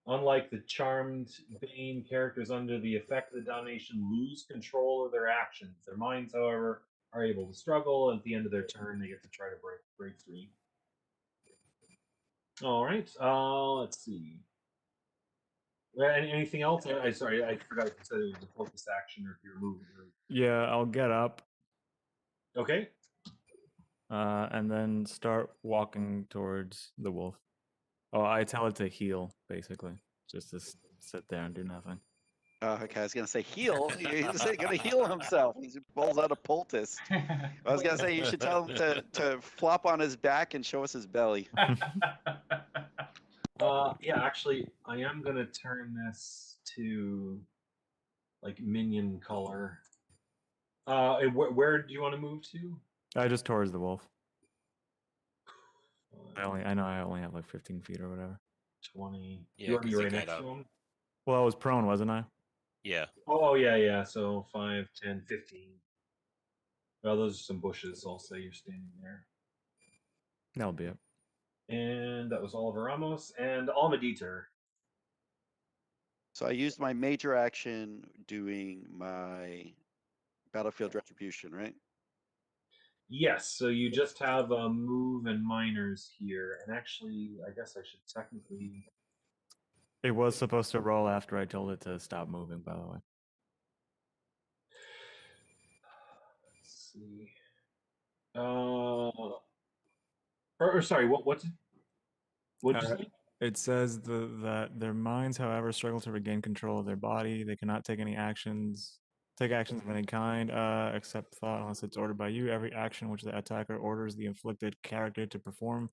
Unlike the charmed Bane characters under the effect of the domination lose control of their actions. Their minds, however, are able to struggle, and at the end of their turn they get to try to break free. All right. Let's see. Anything else? Sorry, I forgot if you said it was a focus action or if you're moving. Yeah, I'll get up Okay. and then start walking towards the wolf. Oh, I tell it to heal, basically, just to sit there and do nothing. Oh, okay, I was gonna say heal. He's gonna heal himself. He pulls out a poultice. I was gonna say you should tell him to flop on his back and show us his belly. Yeah, actually, I am gonna turn this to like minion color. And where do you want to move to? Just towards the wolf. I know I only have like 15 feet or whatever. 20. Yeah, You want to be 'cause he right next kinda- to him? Well, I was prone, wasn't I? Yeah. Oh, yeah. So 5, 10, 15. Well, those are some bushes, so I'll say you're standing there. That'll be it. And that was Oliver Ramos and Almadieter. So I used my major action doing my battlefield retribution, right? Yes, so you just have move and minors here. And actually, I guess I should technically. It was supposed to roll after I told it to stop moving, by the way. Let's see. Or sorry, what did you say? It says that their minds, however, struggle to regain control of their body. They cannot take actions of any kind, except thought, unless it's ordered by you. Every action which the attacker orders the inflicted character to perform,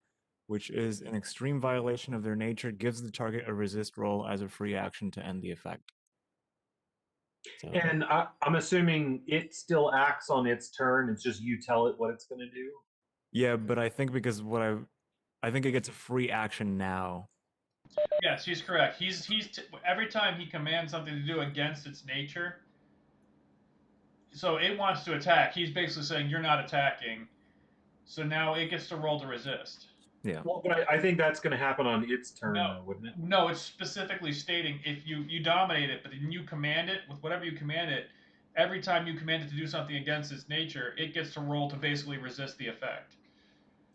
which is an extreme violation of their nature, gives the target a resist roll as a free action to end the effect. So, And I'm assuming it still acts on its turn. It's just you tell it what it's going to do. yeah, but I think because I think it gets a free action now. Yes, he's correct. Every time he commands something to do against its nature, so it wants to attack. He's basically saying you're not attacking, so now it gets to roll to resist. Yeah. Well, but I think that's going to happen on its turn, No. though, wouldn't it? No, it's specifically stating if you dominate it, but then you command it with whatever you command it. Every time you command it to do something against its nature, it gets to roll to basically resist the effect.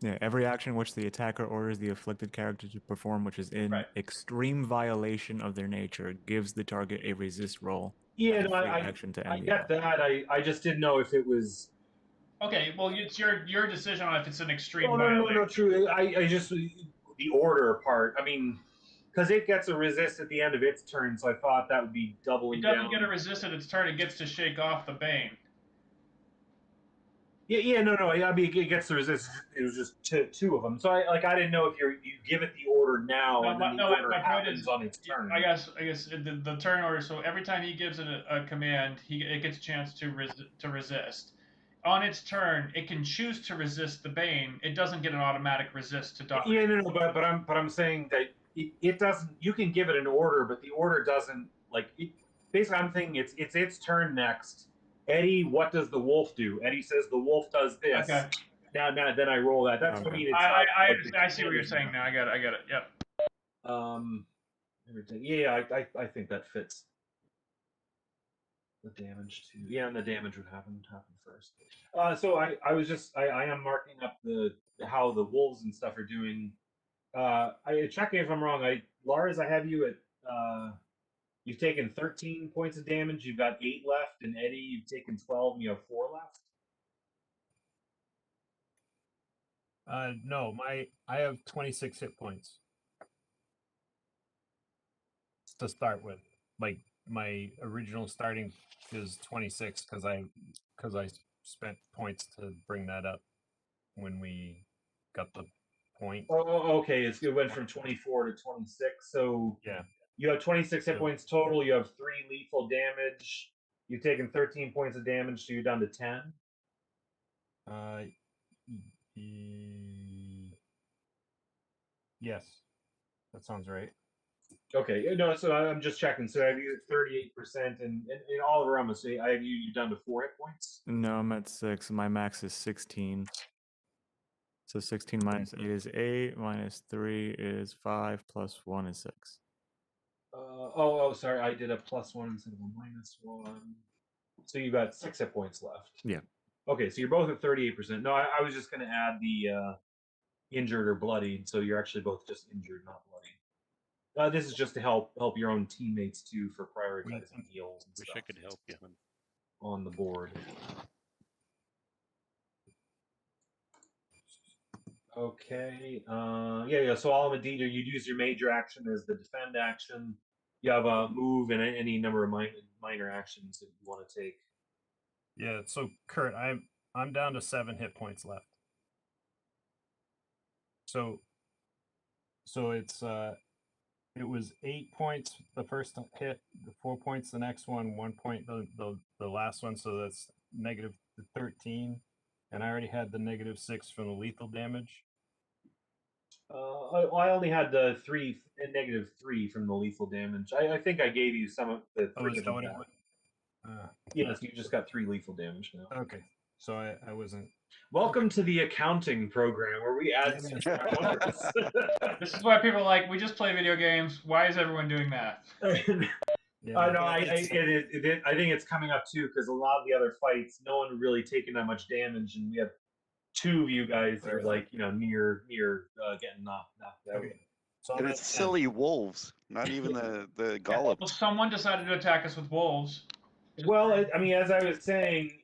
Yeah, every action which the attacker orders the afflicted character to perform, which is in extreme violation of their nature, gives the target a resist roll. Yeah, as a no, free I action to I end the get effect. that. I just didn't know if it was. Okay, well, it's your decision on if it's an extreme Oh, violation. no, true. I just the order part. I mean, because it gets a resist at the end of its turn, so I thought that would be doubling It doesn't down. get a resist at its turn. It gets to shake off the Bane. Yeah, no. I mean, it gets the resist. It was just two of them. So I didn't know if you give it the order now No, and then the order my point happens is, on its turn. I guess the turn order. So every time he gives it a command, it gets a chance to resist. On its turn, it can choose to resist the Bane. It doesn't get an automatic resist to dominate. Yeah, no, but I'm saying that it doesn't. You can give it an order, but the order doesn't like. Basically, I'm thinking it's its turn next. Eddie, what does the wolf do? Eddie says the wolf does this. Okay. Now, then I roll that. That's what I mean. It's I understand. I see what you're saying now. I get it. Yep. Everything. Yeah, I think that fits. The damage too. Yeah, and the damage would happen first. So I was just I am marking up how the wolves and stuff are doing. I check me if I'm wrong. Lars, I have you at You've taken 13 points of damage. You've got 8 left, and Eddie, you've taken 12, and you have 4 left. No, I have 26 hit points to start with. Like my original starting is 26 because I spent points to bring that up when we got the point. Oh, okay. It went from 24 to 26. So Yeah. you have 26 hit So- points total. You have 3 lethal damage. You've taken 13 points of damage, so you're down to 10. Yes, that sounds right. Okay, no, so I'm just checking. So I have you at 38%, and in Oliver, I'm gonna say I have you down to 4 hit points. No, I'm at 6. My max is 16. So 16 minus 8 is 8, minus 3 is 5, plus 1 is 6. Sorry, I did a +1 instead of a -1. So you got 6 hit points left. Yeah. Okay, so you're both at 38%. No, I was just gonna add the injured or bloodied, so you're actually both just injured, not bloodied. This is just to help your own teammates too for prioritizing heals and Wish stuff I could help you. Hun. on the board. Okay. Yeah. So Alamedina, you'd use your major action as the defend action. You have a move and any number of minor actions that you want to take. Yeah. So Kurt, I'm down to 7 hit points left. So it's it was 8 points the first hit, 4 points the next one, 1 point the last one. So that's negative 13, and I already had the -6 from the lethal damage. I only had the -3 from the lethal damage. I think I gave you some of the. Oh, is three that of what it that. was? Yes, you just got 3 lethal damage now. Okay. So I wasn't. Welcome to the accounting program where we add Yeah. extra numbers. This is why people are like, we just play video games. Why is everyone doing math? Yeah. No, I think it's coming up too because a lot of the other fights, no one really taking that much damage, and we have 2 of you guys that are like near getting knocked out. Okay. So And I'm it's at 10. silly wolves, not even the Well, gollups. someone decided to attack us with wolves. Well, I mean, as I was saying,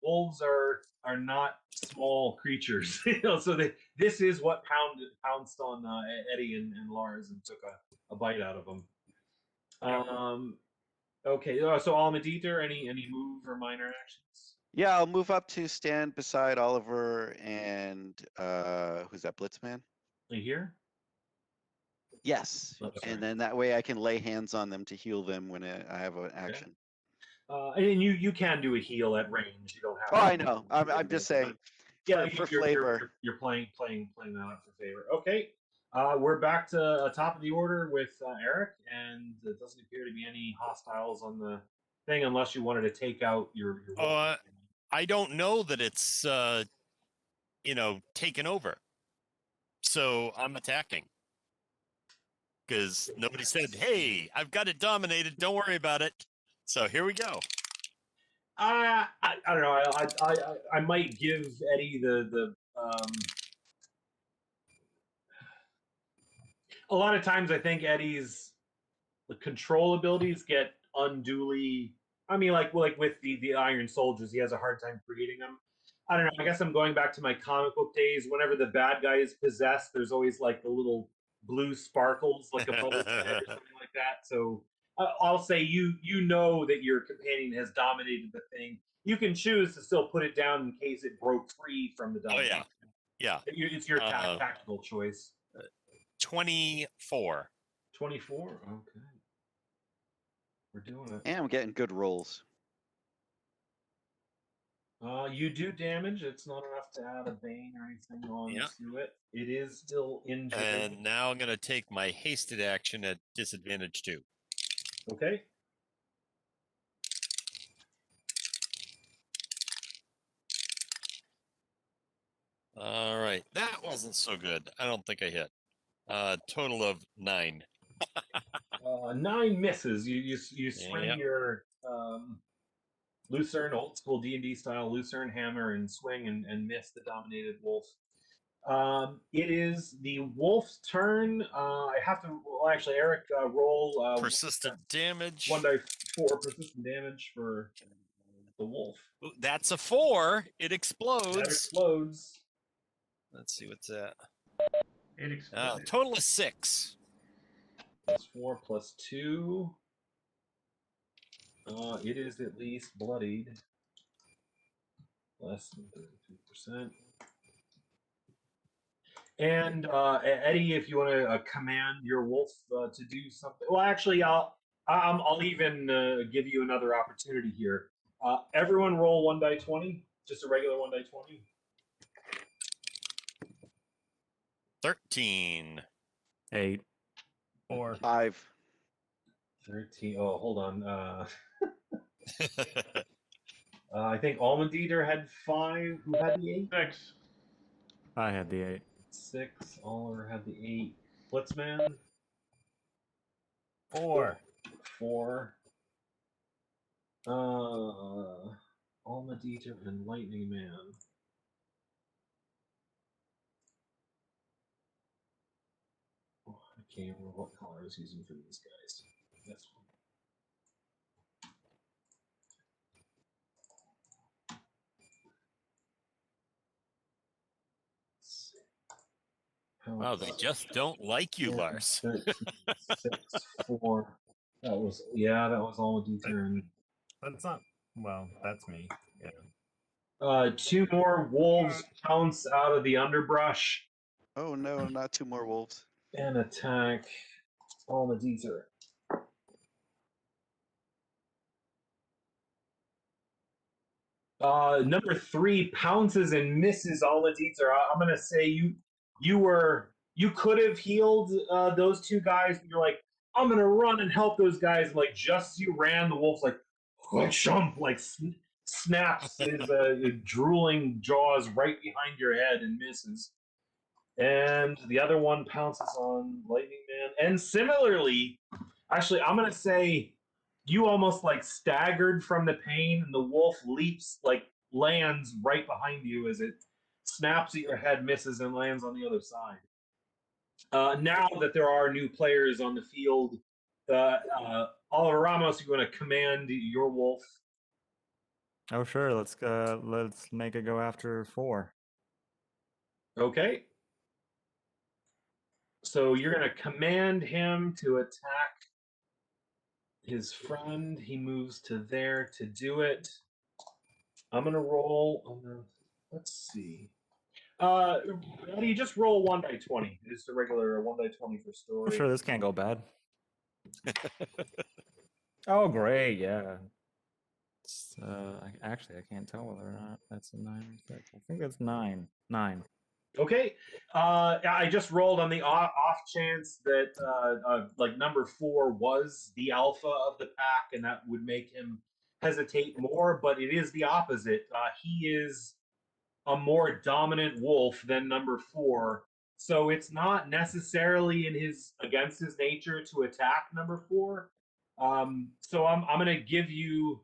wolves are not small creatures, So this is what pounced on Eddie and Lars and took a bite out of them. Okay, so Almadieter, any move or minor actions? Yeah, I'll move up to stand beside Oliver and who's that, Blitzman? Are you here? Yes, Oh, sorry. and then that way I can lay hands on them to heal them when I have an action. And you can do a heal at range. You don't have. Oh, to I know. I'm just saying. Yeah, for you're, flavor. You're playing that up for favor. Okay, we're back to top of the order with Eric, and it doesn't appear to be any hostiles on the thing unless you wanted to take out your. I don't know that it's taken over. So I'm attacking. Because nobody said, "Hey, I've got it dominated. Don't worry about it." So here we go. I don't know. I might give Eddie the a lot of times I think Eddie's control abilities get unduly. I mean, like with the Iron Soldiers, he has a hard time creating them. I don't know. I guess I'm going back to my comic book days. Whenever the bad guy is possessed, there's always like the little blue sparkles, like above his head or something like that. So I'll say you know that your companion has dominated the thing. You can choose to still put it down in case it broke free from the domination. Yeah. It's your tactical choice. 24. 24. Okay. We're doing it. And I'm getting good rolls. You do damage. It's not enough to add a bane or anything on to it. It is still injured. And now I'm going to take my hasted action at disadvantage 2. Okay. All right. That wasn't so good. I don't think I hit. Total of 9. 9 misses. You swing Yep. your Lucerne, old school D&D style Lucerne hammer, and swing and miss the dominated wolf. It is the wolf's turn. I have to. Well, actually, Eric, roll Persistent damage. 1d4 persistent damage for the wolf. Ooh, that's a 4. It That explodes. explodes. Let's see what's that. It exploded. Total is 6. Plus 4 plus 2. It is at least bloodied. Less than 33%. And Eddie, if you want to command your wolf to do something, well, actually, I'll even give you another opportunity here. Everyone roll 1d20, just a regular 1d20. 13. 8. 4. 5. 13. Oh, hold on. I think Almanditer had 5. Who had the 8? 6. I had the 8. 6. Oliver had the 8. Blitzman? 4. 4. Almanditer and Lightning Man. Oh, I can't remember what color I was using for these guys. This one. Wow, they just don't like you, Lars. 13, 6, 4. That was all Almanditer. That's not. Well, that's me. Yeah. 2 more wolves pounce out of the underbrush Oh no, not 2 more wolves. and attack Almanditer. Number 3 pounces and misses Almanditer. I'm gonna say you could have healed those 2 guys. But you're like, I'm gonna run and help those guys. And like just as you ran, the wolf's like, jump, like snaps his drooling jaws right behind your head and misses. And the other one pounces on Lightning Man. And similarly, actually, I'm gonna say you almost like staggered from the pain, and the wolf leaps, like lands right behind you as it snaps at your head, misses, and lands on the other side. Now that there are new players on the field, Oliver Ramos, you're going to command your wolf. Oh sure, let's make it go after 4. Okay. So you're going to command him to attack his friend. He moves to there to do it. I'm going to roll. Let's see. You just roll 1d20. It's a regular 1d20 for story. Oh sure, this can't go bad. Oh, great. Yeah. It's, actually, I can't tell whether or not that's a 9 or 6. I think that's 9. 9. Okay. I just rolled on the off chance that like number 4 was the alpha of the pack, and that would make him hesitate more. But it is the opposite. He is a more dominant wolf than number 4, so it's not necessarily against his nature to attack number 4. So I'm going to give you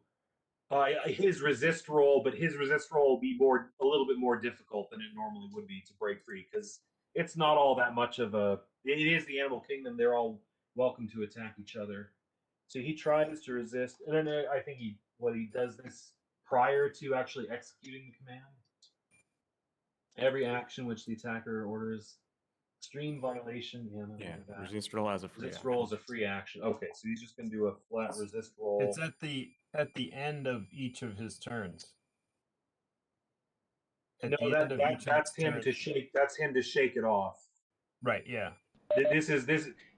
his resist roll, but his resist roll will be a little bit more difficult than it normally would be to break free, because it's not all that much of a. It is the animal kingdom; they're all welcome to attack each other. So he tries to resist, and then I think he does this prior to actually executing the command. Every action which the attacker orders, extreme violation. Yeah, resist roll as a free Resist action. roll is a free action. Okay, so he's just going to do a flat resist roll. It's at the end of each of his turns. That's him to shake. That's him to shake it off. Right. Yeah.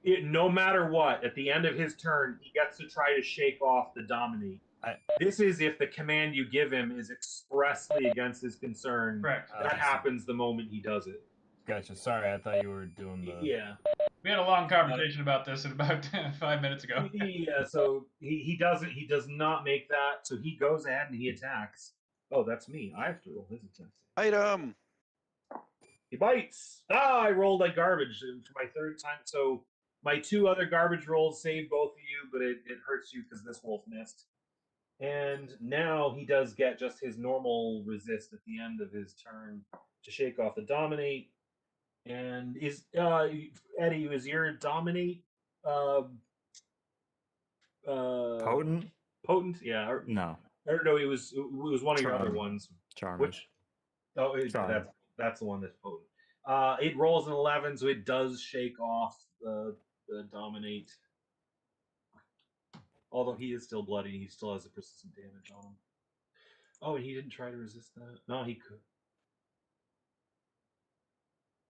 No matter what, at the end of his turn, he gets to try to shake off the dominate. This is if the command you give him is expressly against his concern. Correct. That happens the moment he does it. Gotcha. Sorry, I thought you were doing the. Yeah. We had a long conversation about this about 5 minutes ago. Yeah. So he doesn't. He does not make that. So he goes ahead and he attacks. Oh, that's me. I have to roll his attack. Item. He bites. I rolled like garbage for my 3rd time. So my 2 other garbage rolls save both of you, but it hurts you because this wolf missed. And now he does get just his normal resist at the end of his turn to shake off the dominate. And is Eddie, is your dominate Potent? potent? Yeah, No. or no, it was one of your other Charm. ones. Charm. Which Charm. that's the one that's potent. It rolls an 11, so it does shake off the dominate. Although he is still bloody, he still has a persistent damage on him. Oh, and he didn't try to resist that. No, he could.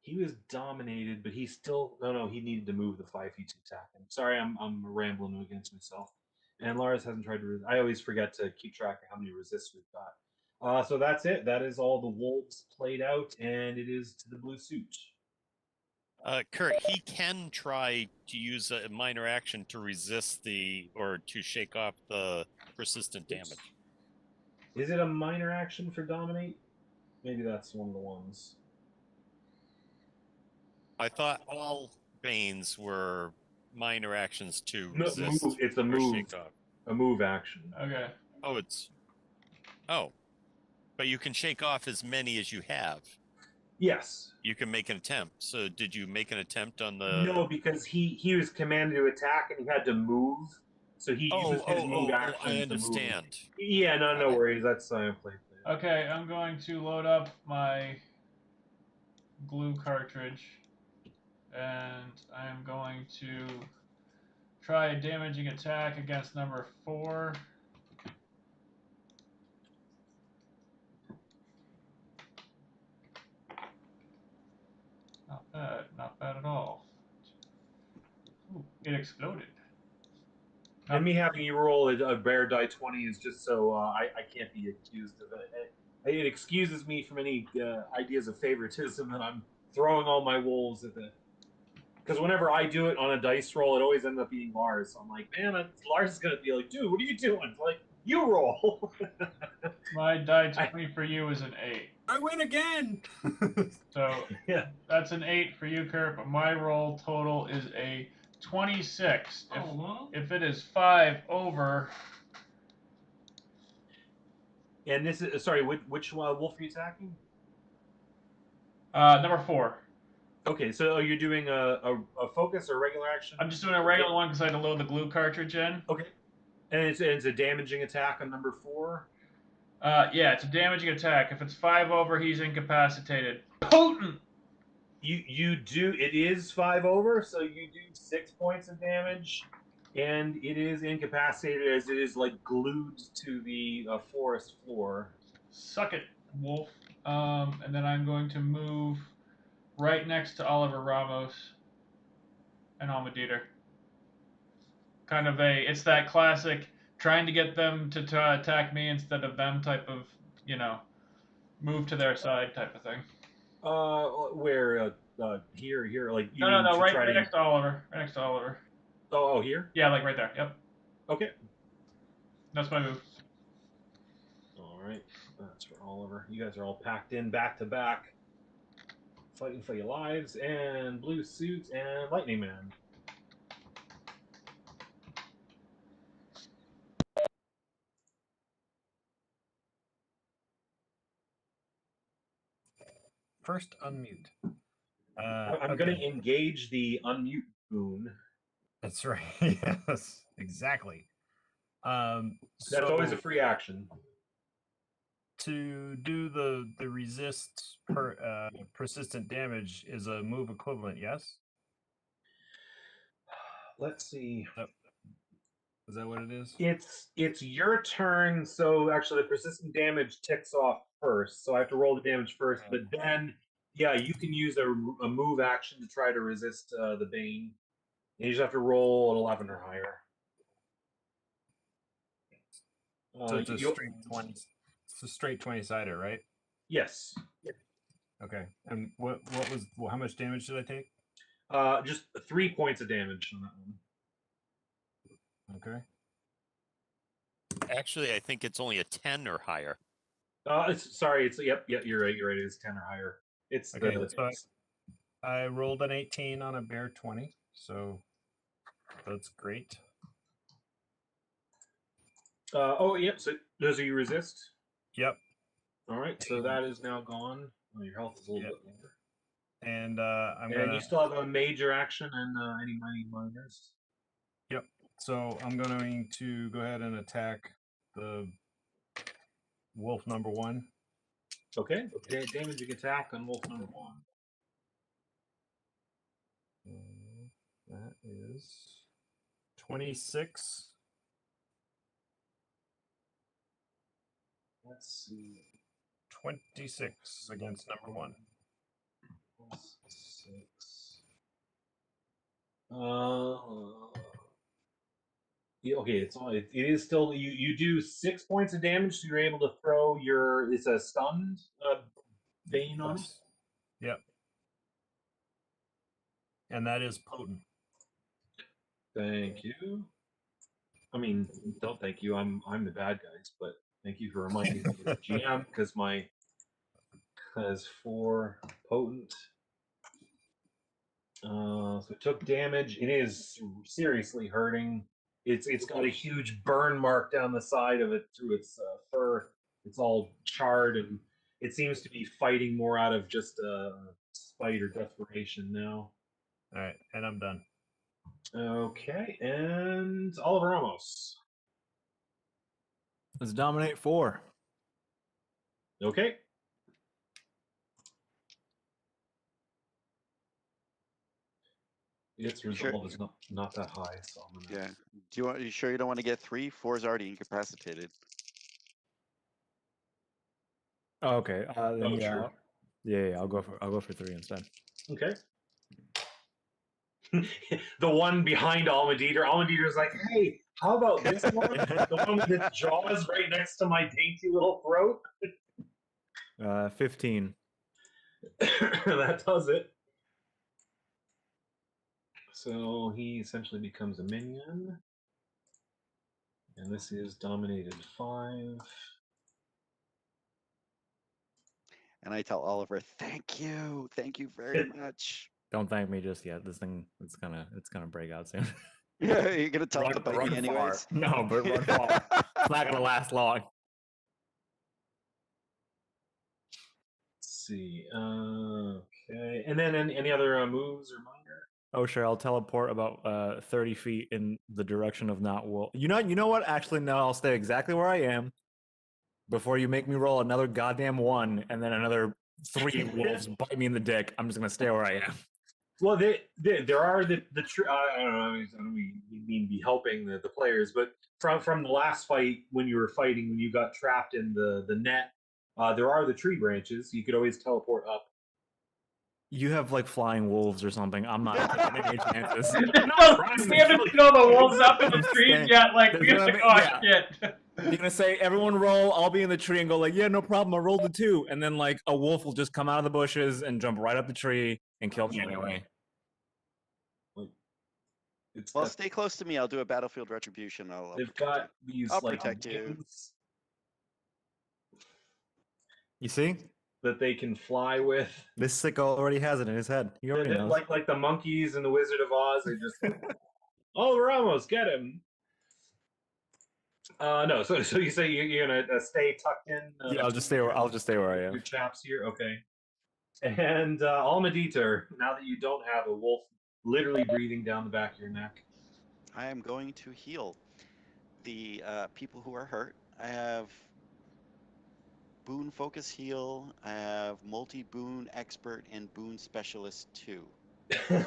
He was dominated, but he still no. He needed to move the 5 feet to attack him. Sorry, I'm rambling against myself. And Lars hasn't tried to. I always forget to keep track of how many resists we've got. So that's it. That is all the wolves played out, and it is to the blue suit. Kurt, he can try to use a minor action to resist or to shake off the persistent damage. Is it a minor action for dominate? Maybe that's one of the ones. I thought all Banes were minor actions to No, resist move. It's a or move. shake off. A move action. Okay. But you can shake off as many as you have. Yes. You can make an attempt. So did you make an attempt on the? No, because he was commanded to attack and he had to move. So he uses his move action. I to understand. move. Yeah, no worries. That's I played. Okay, I'm going to load up my glue cartridge, and I'm going to try a damaging attack against number 4. Not bad at all. Ooh, it exploded. And me having you roll a bear die 20 is just so I can't be accused of it. It excuses me from any ideas of favoritism, and I'm throwing all my wolves at the. Because whenever I do it on a dice roll, it always ends up being Lars. So I'm like, man, Lars is gonna be like, dude, what are you doing? It's like, you roll. My die 20 for you is an 8. I win again. So Yeah. that's an 8 for you, Kurt, but my roll total is a 26. If it is 5 over. And this is sorry, which wolf are you attacking? Number 4. Okay, so you're doing a focus or regular action? I'm just doing a regular one because I had to load the glue cartridge in. Okay. And it's a damaging attack on number 4? Yeah, it's a damaging attack. If it's 5 over, he's incapacitated. Potent! You do, it is 5 over, so you do 6 points of damage, and it is incapacitated as it is like glued to the forest floor. Suck it, wolf. And then I'm going to move right next to Oliver Ramos and Almadeater. Kind of it's that classic trying to get them to attack me instead of them type of, move to their side type of thing. Where here, like you No, right to... next to Oliver. Right next to Oliver. Oh, here? Yeah, like right there. Yep. Okay. That's my move. All right, that's for Oliver. You guys are all packed in back to back, fighting for your lives, and blue suits and Lightning Man. First, unmute. I'm going to engage the unmute boon. That's right. Yes, exactly. That's always a free action. To do the resist persistent damage is a move equivalent, yes? Let's see. Is that what it is? It's your turn, so actually the persistent damage ticks off first, so I have to roll the damage first, but then, yeah, you can use a move action to try to resist the Bane. And you just have to roll an 11 or higher. So it's a straight 20. It's a straight 20-sider, right? Yes. Okay. And how much damage did I take? Just 3 points of damage on that one. Okay. Actually, I think it's only a 10 or higher. Yep, you're right. It is 10 or higher. It's okay. So I rolled an 18 on a bear 20, so that's great. Yep. So does he resist? Yep. All right. So that is now gone. Oh, your health is a little bit lower. And I'm And gonna. you still have a major action and any minors. Yep. So I'm going to go ahead and attack the wolf number 1. Okay. Damage attack on wolf number 1. That is 26. Let's see. 26 against number 1. Plus 6. Yeah, okay, it is still you do 6 points of damage, so you're able to throw your it's a stunned bane on it. Yes. Yep. And that is potent. Thank you. I mean, don't thank you. I'm the bad guys, but thank you for reminding me as GM because my has 4 potent. So it took damage. It is seriously hurting. It's got a huge burn mark down the side of it through its fur. It's all charred, and it seems to be fighting more out of just spite or desperation now. All right, and I'm done. Okay, and Oliver Ramos. Let's dominate 4. Okay. Its resolve is not that high, so I'm gonna. Yeah. You sure you don't want to get 3? 4 is already incapacitated. Oh, okay. Then yeah, sure. yeah. I'll go for 3 instead. Okay. The one behind Almadieter. Almadieter's like, hey, how about this one? The one with its jaws right next to my dainty little throat. 15. That does it. So he essentially becomes a minion. And this is dominated 5. And I tell Oliver, thank you very much. Don't thank me just yet. This thing, it's gonna break out soon. Yeah, you're gonna tell him to bite run me anyways. far. No, but run far. It's not gonna last long. Let's see. Okay. And then any other moves or minor? Oh, sure. I'll teleport about 30 feet in the direction of not wolf. You know what? Actually, no. I'll stay exactly where I am. Before you make me roll another goddamn 1 and then another 3 wolves bite me in the dick, I'm just gonna stay where I am. Well, there are the I don't know. I don't mean be helping the players, but from the last fight when you were fighting when you got trapped in the net, there are the tree branches. You could always teleport up. You have like flying wolves or something. I'm not taking any chances. No, we haven't seen all the wolves up in the trees yet. Like, we have to, oh shit. You're gonna say, everyone roll, I'll be in the tree and go like, yeah, no problem, I rolled a 2. And then like a wolf will just come out of the bushes and jump right up the tree and kill me anyway. Well, stay close to me. I'll do a battlefield retribution. They've got these I'll like protect you. wings You see? that they can fly with. This sicko already has it in his head. He already knows. Like the monkeys in the Wizard of Oz. They just oh, Ramos, get him. No. So you say you're gonna stay tucked in? Yeah, I'll just stay where I am. Your chaps here, okay. And Almadieter, now that you don't have a wolf literally breathing down the back of your neck, I am going to heal the people who are hurt. I have Boon Focus Heal. I have Multi Boon Expert and Boon Specialist 2. So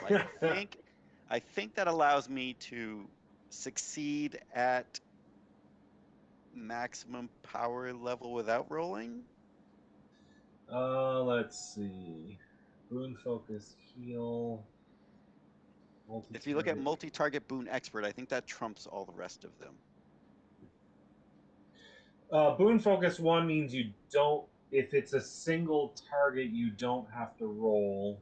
I think that allows me to succeed at maximum power level without rolling. Let's see. Boon Focus Heal. If you look at multi-target Boon Expert, I think that trumps all the rest of them. Boon Focus 1 means you don't, if it's a single target, you don't have to roll.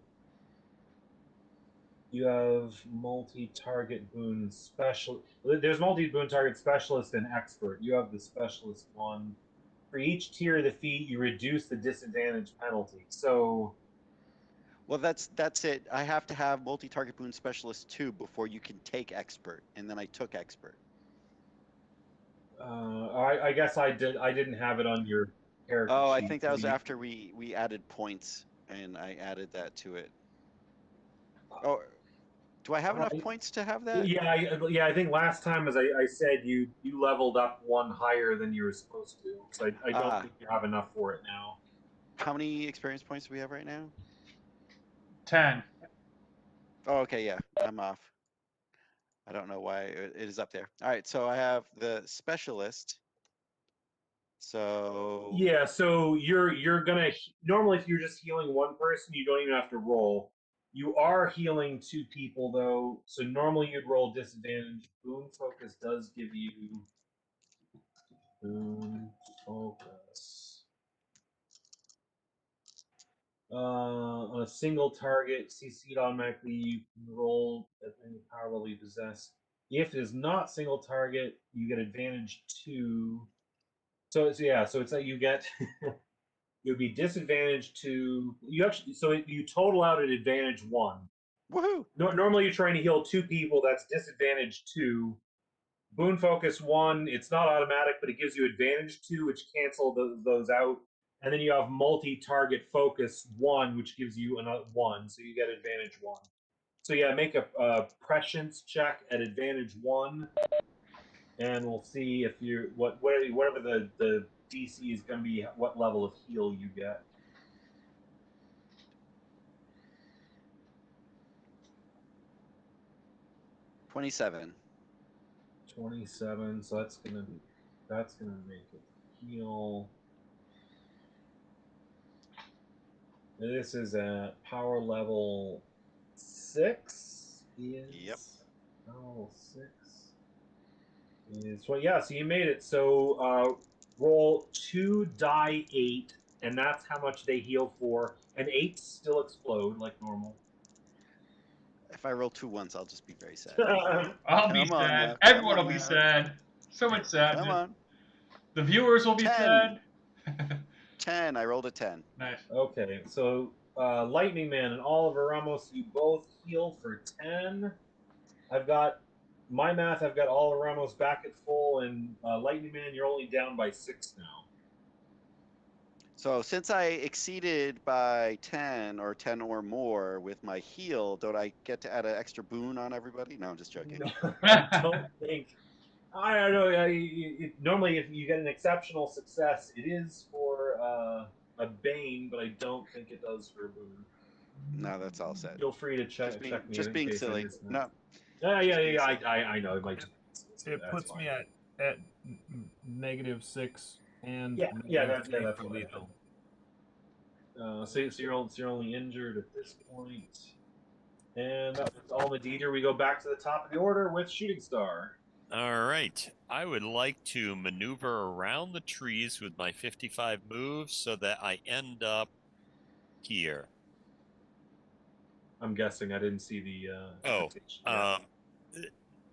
You have multi-target Boon Special. There's multi-Boon Target Specialist and Expert. You have the Specialist 1. For each tier of the feat, you reduce the disadvantage penalty. So... Well, that's it. I have to have multi-target Boon Specialist 2 before you can take Expert, and then I took Expert. I guess I didn't have it on your character sheet. I think that was after we added points, and I added that to it. Oh, do I have enough Uh, points to have that? Yeah, I think last time, as I said, you leveled up one higher than you were supposed to. So I don't Ah. think you have enough for it now. How many experience points do we have right now? 10. Oh, okay, yeah, I'm off. I don't know why it is up there. All right, so I have the specialist. So Yeah, so you're gonna normally if you're just healing one person, you don't even have to roll. You are healing two people though, so normally you'd roll disadvantage. Boon focus does give you boon focus. On a single target, CC'd automatically, you can roll at any power level you possess. If it is not single target, you get advantage 2. So it's so it's that you get it would be disadvantage to you actually. So you total out at advantage 1. woohoo! Normally you're trying to heal 2 people. That's disadvantage 2. Boon focus 1. It's not automatic, but it gives you advantage 2, which cancel those out. And then you have multi-target focus 1, which gives you another 1, so you get advantage 1. So yeah, make a prescience check at advantage 1, and we'll see if you're whatever the DC is going to be, what level of heal you get. $27. 27. So that's gonna make it heal. This is at power level 6. Yep. Power level 6 is well, yeah. So you made it. So roll 2 die 8, and that's how much they heal for. And 8s still explode like normal. If I roll 2 once, I'll just be very sad. I'll be Come on, sad. now. Everyone Come will on be now. sad. So much sadness. Come on. The viewers will be 10. sad. 10. I rolled a 10. Nice. Okay, so Lightning Man and Oliver Ramos, you both heal for 10. I've got my math. I've got Oliver Ramos back at full, and Lightning Man, you're only down by 6 now. So since I exceeded by 10 or 10 or more with my heal, don't I get to add an extra boon on everybody? No, I'm just joking. I don't think. I don't know. Normally, if you get an exceptional success, it is for a Bane, but I don't think it does for a Boon. No, that's all set. Feel free to check me Just in being case I silly. missed that. No. Yeah, just being yeah. silly. I know it might. It puts me at -6 and yeah, -3 that's for what I lethal. So you're only injured at this point. And that's all Medita. We go back to the top of the order with Shooting Star. All right. I would like to maneuver around the trees with my 55 moves so that I end up here. I'm guessing I didn't see the.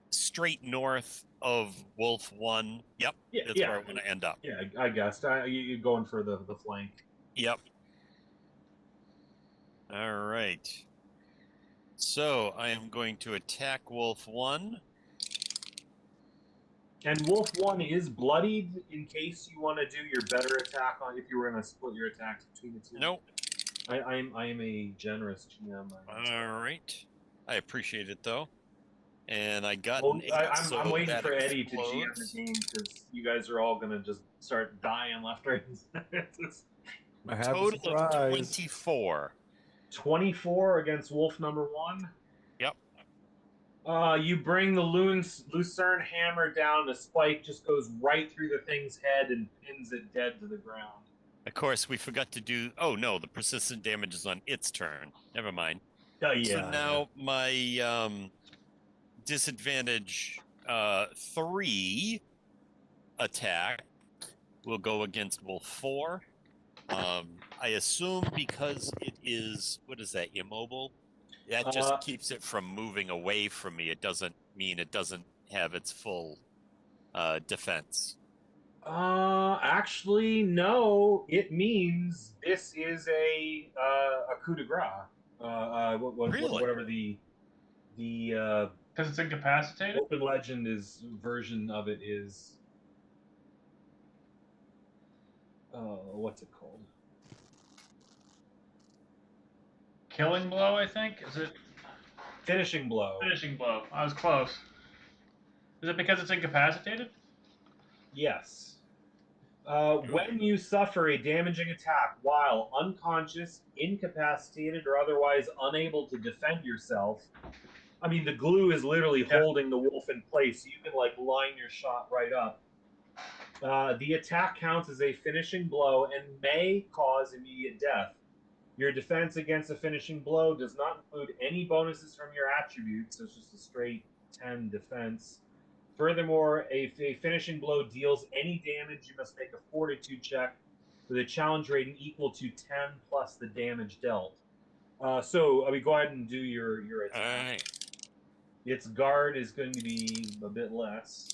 Straight north of Wolf 1. Yep. That's where I want to end up. Yeah, I guessed. You're going for the flank. Yep. All right. So I am going to attack Wolf 1. And Wolf 1 is bloodied in case you want to do your better attack on if you were going to split your attacks between the two. Nope. I am a generous GM. All right. I appreciate it though. And I got Well, an 8, I'm waiting that for Eddie to GM explodes. the game because you guys are all going to just start dying left, right, and center. I have a Total of surprise. 24. 24 against Wolf number 1. Yep. You bring the Lucerne hammer down. The spike just goes right through the thing's head and pins it dead to the ground. Of course, we forgot to do. Oh no, the persistent damage is on its turn. Never mind. Oh yeah. So now my disadvantage 3 attack will go against Wolf 4. I assume because it is, what is that, immobile? That just keeps it from moving away from me. It doesn't mean it doesn't have its full defense. Actually, no. It means this is a coup de grace. Really? Whatever the Because it's incapacitated? Open Legend is version of it is. What's it called? Killing blow, I think. Is it? Finishing blow. Finishing blow. I was close. Is it because it's incapacitated? Yes. When you suffer a damaging attack while unconscious, incapacitated, or otherwise unable to defend yourself, I mean, the glue is literally holding the wolf in place, so you can like line your shot right up. The attack counts as a finishing blow and may cause immediate death. Your defense against a finishing blow does not include any bonuses from your attributes, so it's just a straight 10 defense. Furthermore, if a finishing blow deals any damage, you must make a fortitude check with a challenge rating equal to 10 plus the damage dealt. So, I mean, go ahead and do your attack. All right. Its guard is going to be a bit less.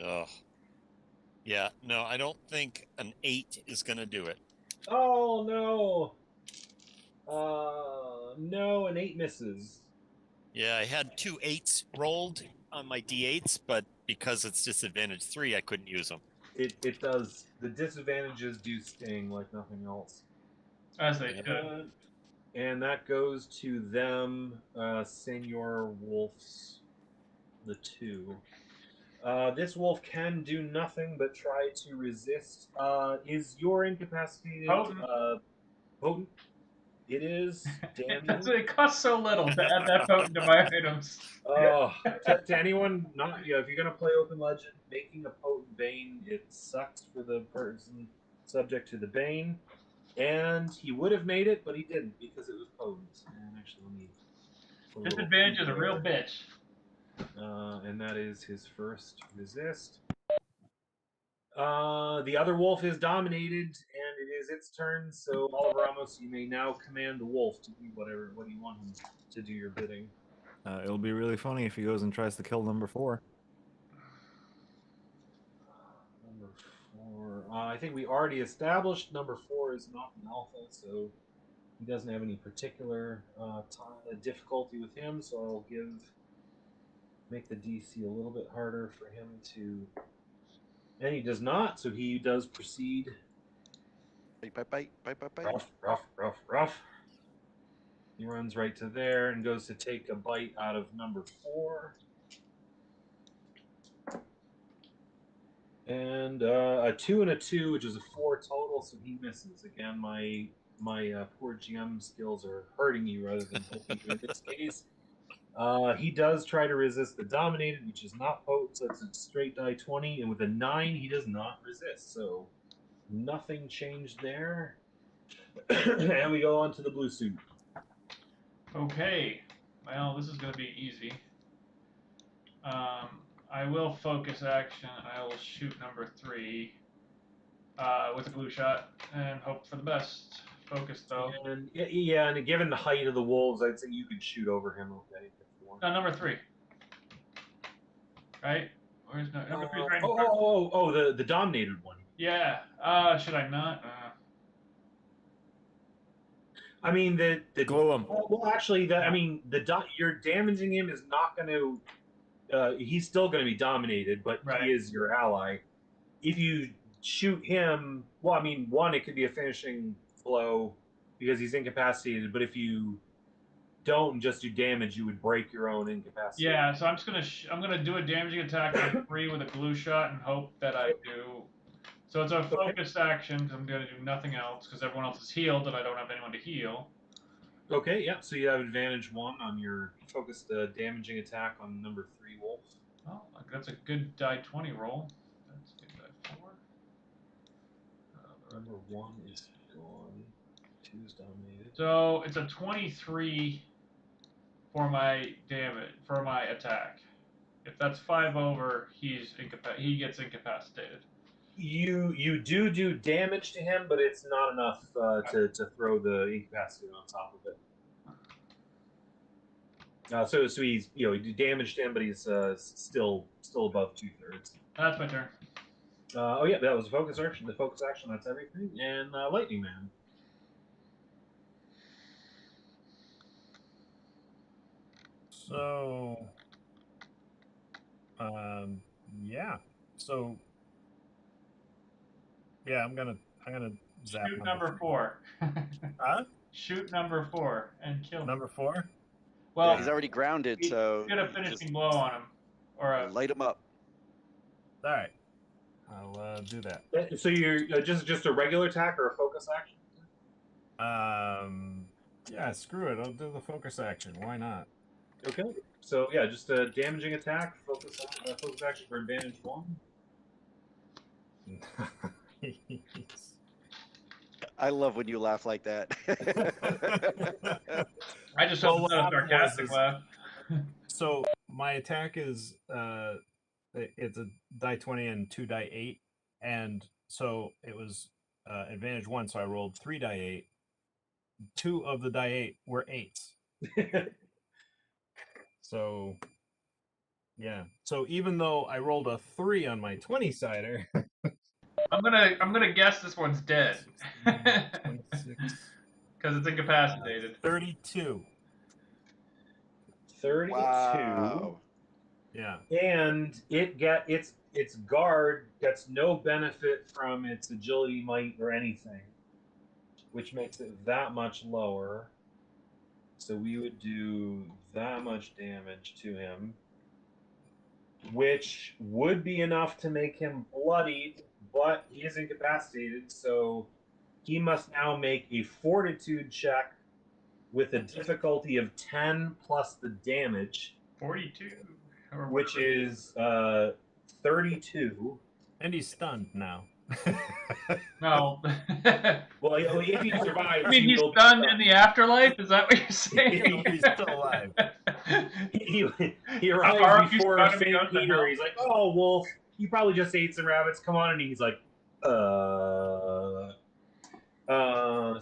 Oh. Yeah, no, I don't think an 8 is going to do it. Oh, no. No, an 8 misses. Yeah, I had 2 8s rolled on my d8s, but because it's disadvantage 3, I couldn't use them. It does. The disadvantages do sting like nothing else. As they should. And that goes to them, Senor Wolves, the 2. This wolf can do nothing but try to resist. Is your incapacitated Potent. potent? It is. Damn you. It costs so little to add that potent to my items. To anyone not, if you're gonna play Open Legend, making a potent bane, it sucks for the person subject to the bane. And he would have made it, but he didn't because it was potent. And actually, let me. Disadvantage is a real bitch. And that is his first resist. The other wolf is dominated, and it is its turn. So, Oliver Ramos, you may now command the wolf to do what you want him to do your bidding. It'll be really funny if he goes and tries to kill number 4. Number 4. I think we already established number 4 is not an alpha, so he doesn't have any particular difficulty with him. So I'll make the DC a little bit harder for him to. And he does not, so he does proceed. Bite. Rough. He runs right to there and goes to take a bite out of number 4. And a 2 and a 2, which is a 4 total, so he misses. Again, my poor GM skills are hurting you rather than helping you in this case. He does try to resist the dominated, which is not potent, so it's a straight die 20, and with a 9, he does not resist. So nothing changed there. And we go on to the blue suit. Okay. Well, this is going to be easy. I will focus action. I will shoot number 3 with a glue shot and hope for the best. Focus though. And and given the height of the wolves, I'd say you could shoot over him. Okay. Number 3. Right? Where's number 3? Right. The dominated one. Yeah. Should I not? I mean the Glue him. Well, actually, you're damaging him is not going to. He's still going to be dominated, but Right. he is your ally. If you shoot him, well, I mean, one, it could be a finishing blow because he's incapacitated. But if you don't just do damage, you would break your own incapacity. Yeah. So I'm just gonna do a damaging attack on 3 with a glue shot and hope that I do. So it's a focused action because I'm gonna do nothing else because everyone else is healed and I don't have anyone to heal. Okay, yeah. So you have advantage 1 on your focused damaging attack on number 3 wolf. Oh, that's a good die 20 roll. That's a good die 4. Number 1 is gone. 2 is dominated. So it's a 23 for my damage for my attack. If that's 5 over, he gets incapacitated. You do damage to him, but it's not enough to throw the incapacity on top of it. So he's you damaged him, but he's still above 2/3. That's my turn. Oh yeah, that was a focus action. The focus action, that's everything. And Lightning Man. So, yeah. So, yeah, I'm gonna zap Shoot number 4. Huh? Shoot number 4 and kill him. Number 4? Well, Yeah, he's already grounded, he- so get a just finishing blow on him, or a light him up. All right. I'll do that. So you're just a regular attack or a focus action? Yeah, screw it. I'll do the focus action. Why not? Okay. So yeah, just a damaging attack, focus action for advantage 1. I love when you laugh like that. I just Well, hope what it's not a happened was sarcastic is- laugh. So my attack is it's a die 20 and 2 die 8, and so it was advantage 1. So I rolled 3 die 8. 2 of the die 8 were 8s. So yeah. So even though I rolled a 3 on my 20-sider, I'm gonna guess this one's dead 26, because it's incapacitated. 32. 32. Wow. Yeah. And its guard gets no benefit from its agility, might, or anything, which makes it that much lower. So we would do that much damage to him, which would be enough to make him bloodied, but he is incapacitated, so he must now make a fortitude check with a difficulty of 10 plus the damage, 42. Or which whatever. is 32. And he's stunned now. No. Well, if he survives, I mean, he's will stunned in the afterlife. Is that what you're saying? He's still alive. he far arrives up he's before stunned, he Fake goes to Peter. hell. He's like, "Oh, Wolf, you probably just ate some rabbits. Come on," and he's like,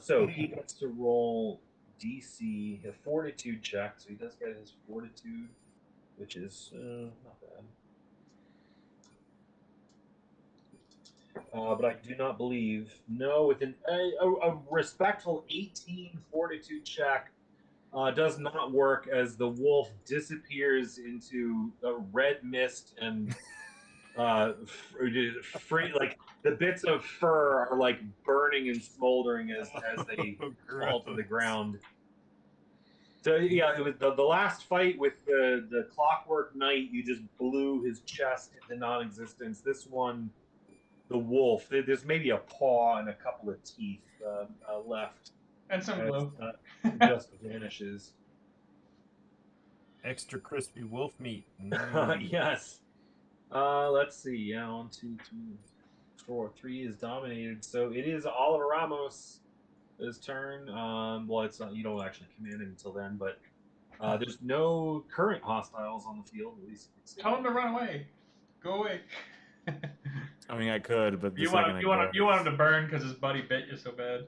So he gets to roll DC a fortitude check, so he does get his fortitude, which is not bad. But I do not believe. No, with a respectful 18 fortitude check does not work, as the wolf disappears into a red mist and free, like the bits of fur are like burning and smoldering as they fall to the ground. So yeah, it was the last fight with the Clockwork Knight. You just blew his chest into non-existence. This one, the wolf, there's maybe a paw and a couple of teeth left. And some glue. Mm. Just vanishes. Extra crispy wolf meat. Yes. Let's see. Yeah, 1, 2, 3, 4. 3 is dominated. So it is Oliver Ramos' turn. Well, it's not. You don't actually command him until then, but there's no current hostiles on the field. At least you can see. Tell him to run away. Go away. I mean, I could, but the You second want I go, him to burn because his buddy bit you so bad.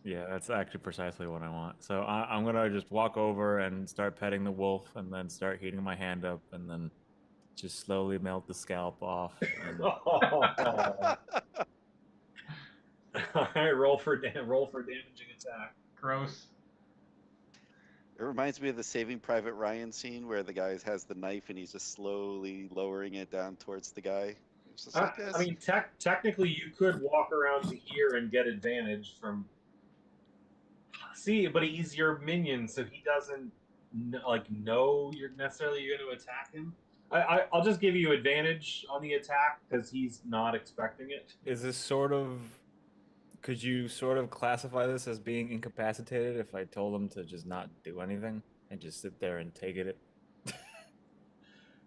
yeah, that's actually precisely what I want. So I'm gonna just walk over and start petting the wolf, and then start heating my hand up, and then just slowly melt the scalp off. And All right, roll for damaging attack. Gross. It reminds me of the Saving Private Ryan scene where the guy has the knife and he's just slowly lowering it down towards the guy. It's just like this. I mean, technically, you could walk around to here and get advantage from. See, but he's your minion, so he doesn't know you're going to attack him. I'll just give you advantage on the attack because he's not expecting it. Is this sort of? Could you sort of classify this as being incapacitated if I told him to just not do anything and just sit there and take it?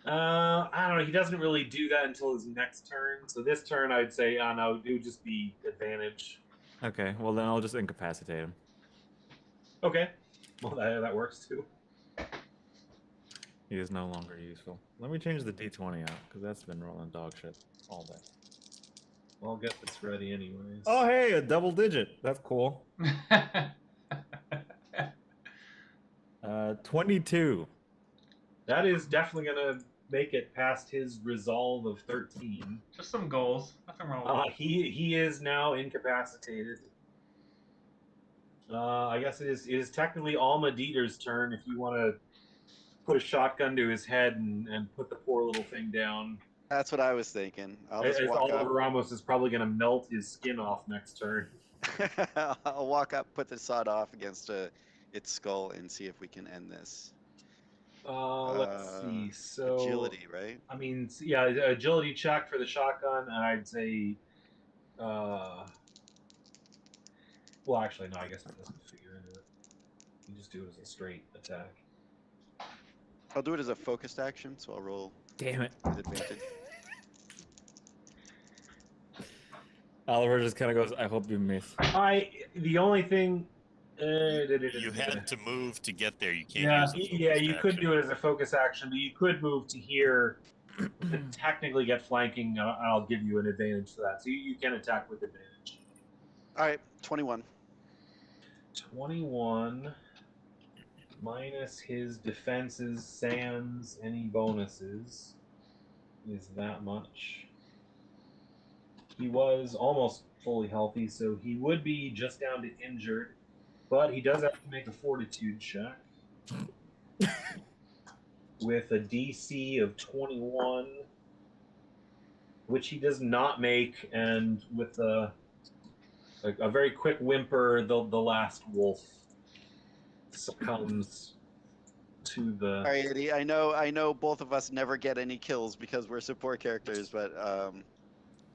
I don't know. He doesn't really do that until his next turn. So this turn, I'd say, no, it would just be advantage. Okay, well then I'll just incapacitate him. Okay. Well, that works too. He is no longer useful. Let me change the D20 out because that's been rolling dog shit all day. I'll get this ready anyways. Oh hey, a double digit. That's cool. 22. That is definitely gonna make it past his resolve of 13. Just some goals. Nothing wrong with it. He is now incapacitated. I guess it is technically Alma Dieter's turn if you want to put a shotgun to his head and put the poor little thing down. That's what I was thinking. I'll just walk Oliver up. Ramos is probably going to melt his skin off next turn. I'll walk up, put the sawed off against its skull, and see if we can end this. Let's see. So Agility, right? I mean, yeah, agility check for the shotgun, and I'd say, well, actually, no, I guess it doesn't figure into it. You just do it as a straight attack. I'll do it as a focused action, so I'll roll Damn it. with advantage. Oliver just kind of goes, I hope you miss. The only thing. You had to move to get there. You can't Yeah. use a focus Yeah, you could action. do it as a focus action, but you could move to here to technically get flanking. I'll give you an advantage for that. So you can attack with advantage. All right, 21. 21 minus his defenses, sans any bonuses is that much. He was almost fully healthy, so he would be just down to injured, but he does have to make a fortitude check with a DC of 21, which he does not make, and with a very quick whimper, the last wolf succumbs to the. All right, Eddie. I know both of us never get any kills because we're support characters, but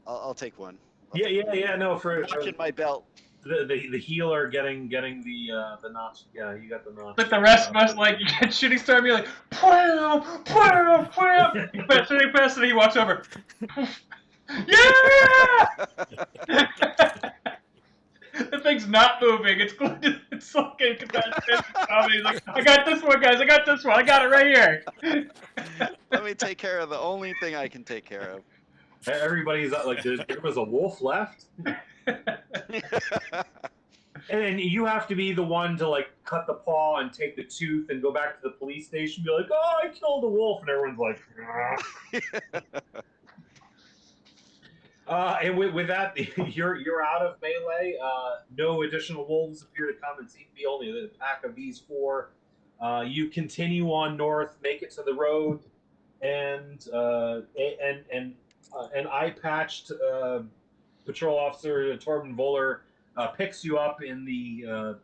I'll take one. Yeah. No, for Notch in my belt. the healer getting the notch. Yeah, you got the notch. Like the rest of us, like you get shooting star, and you're like, "Pwam, pwam, pwam." You press it, and he walks over. Yeah! The thing's not moving. It's like incapacitated. He's like, I got this one, guys. I got this one. I got it right here. Let me take care of the only thing I can take care of. Everybody's like, there was a wolf left, and you have to be the one to like cut the paw and take the tooth and go back to the police station. And be like, oh, I killed a wolf, and everyone's like. And with that, you're out of melee. No additional wolves appear to come. It seems to be only a pack of these four. You continue on north, make it to the road, and an eye-patched patrol officer, Torben Voller, picks you up in the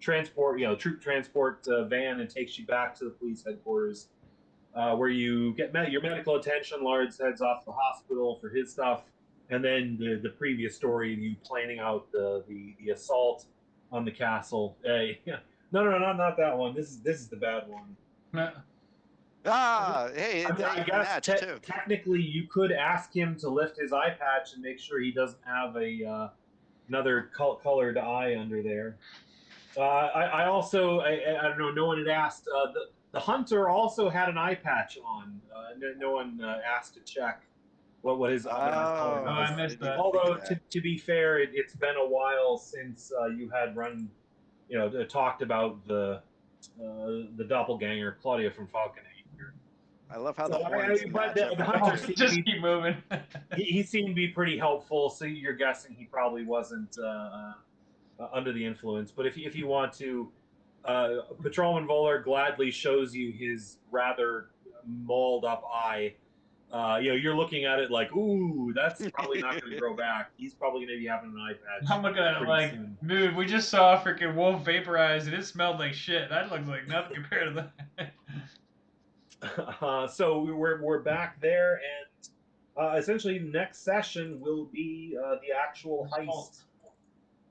transport, troop transport van, and takes you back to the police headquarters, where you get your medical attention. Lars heads off to the hospital for his stuff. And then the previous story of you planning out the assault on the castle. No, not that one. This is the bad one. Hey, I guess technically you could ask him to lift his eye patch and make sure he doesn't have another colored eye under there. I also I don't know. No one had asked. The hunter also had an eye patch on. No one asked to check. What his color was. I missed that. Although to be fair, it's been a while since you had talked about the doppelganger Claudia from Falcon. I love how the horns the hunter just keep moving. he seemed to be pretty helpful, so you're guessing he probably wasn't under the influence. But if you want to, Patrolman Voller gladly shows you his rather mauled up eye. You're looking at it like, ooh, that's probably not going to grow back. He's probably going to be having an eye patch. I'm looking at it like, dude, we just saw a freaking wolf vaporize, and it smelled like shit. That looks like nothing compared to that. So we're back there, and essentially next session will be the actual heist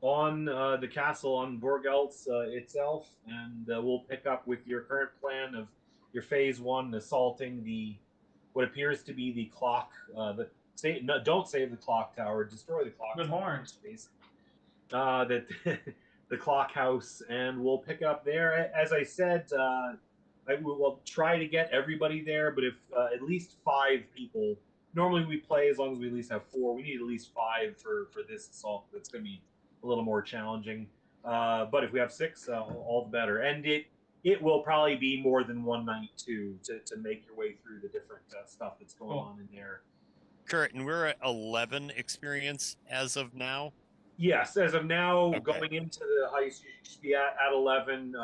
on the castle on Borgeltz itself, and we'll pick up with your current plan of your phase 1 assaulting what appears to be the clock. Don't save the clock tower. Destroy the clock tower. Horns. The clock house, and we'll pick up there. As I said, I will try to get everybody there, but if at least 5 people. Normally we play as long as we at least have 4. We need at least 5 for this assault. That's going to be a little more challenging. But if we have 6, all the better. And it will probably be more than one night too to make your way through the different stuff that's going on in there. Kurt, and we're at 11 experience as of now. Yes, as of now, okay. Going into the heist, you should be at 11,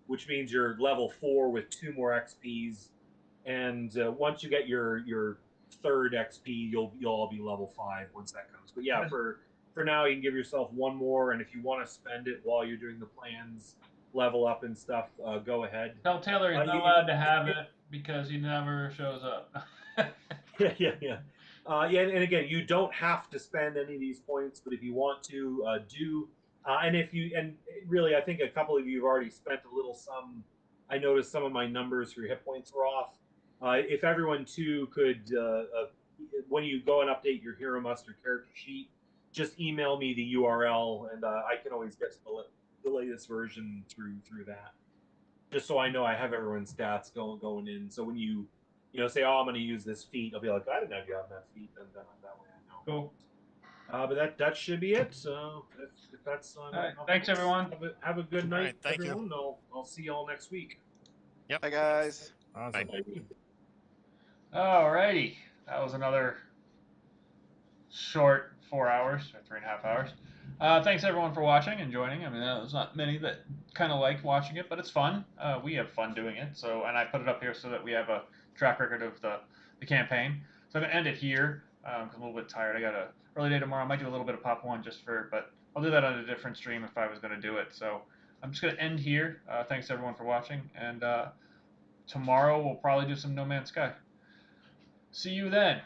which means you're level 4 with 2 more XPs. And once you get your 3rd XP, you'll all be level 5 once that comes. But yeah, for for now, you can give yourself one more, and if you want to spend it while you're doing the plans, level up and stuff, go ahead. Tell Taylor he's not allowed to have it because he never shows up. Yeah. And again, you don't have to spend any of these points, but if you want to, do. And if you, and really, I think a couple of you have already spent a little sum. I noticed some of my numbers for your hit points were off. If everyone too could, when you go and update your Hero Muster character sheet, just email me the URL, and I can always get to the latest version through that. Just so I know I have everyone's stats going in. So when you say, oh, I'm going to use this feat, I'll be like, I didn't have you on that feat, and then that way I know. Cool. But that should be it. So if that's all right, thanks everyone. Have a good night, right, thank everyone. I'll see y'all next week. Yep. Bye, guys. Awesome. Alrighty, that was another short 4 hours or 3.5 hours. Thanks everyone for watching and joining. I mean, there's not many that kind of like watching it, but it's fun. We have fun doing it. So, and I put it up here so that we have a track record of the campaign. So I'm gonna end it here because I'm a little bit tired. I got a early day tomorrow. I might do a little bit of Pop 1 but I'll do that on a different stream if I was gonna do it. So I'm just gonna end here. Thanks everyone for watching, and tomorrow we'll probably do some No Man's Sky. See you then.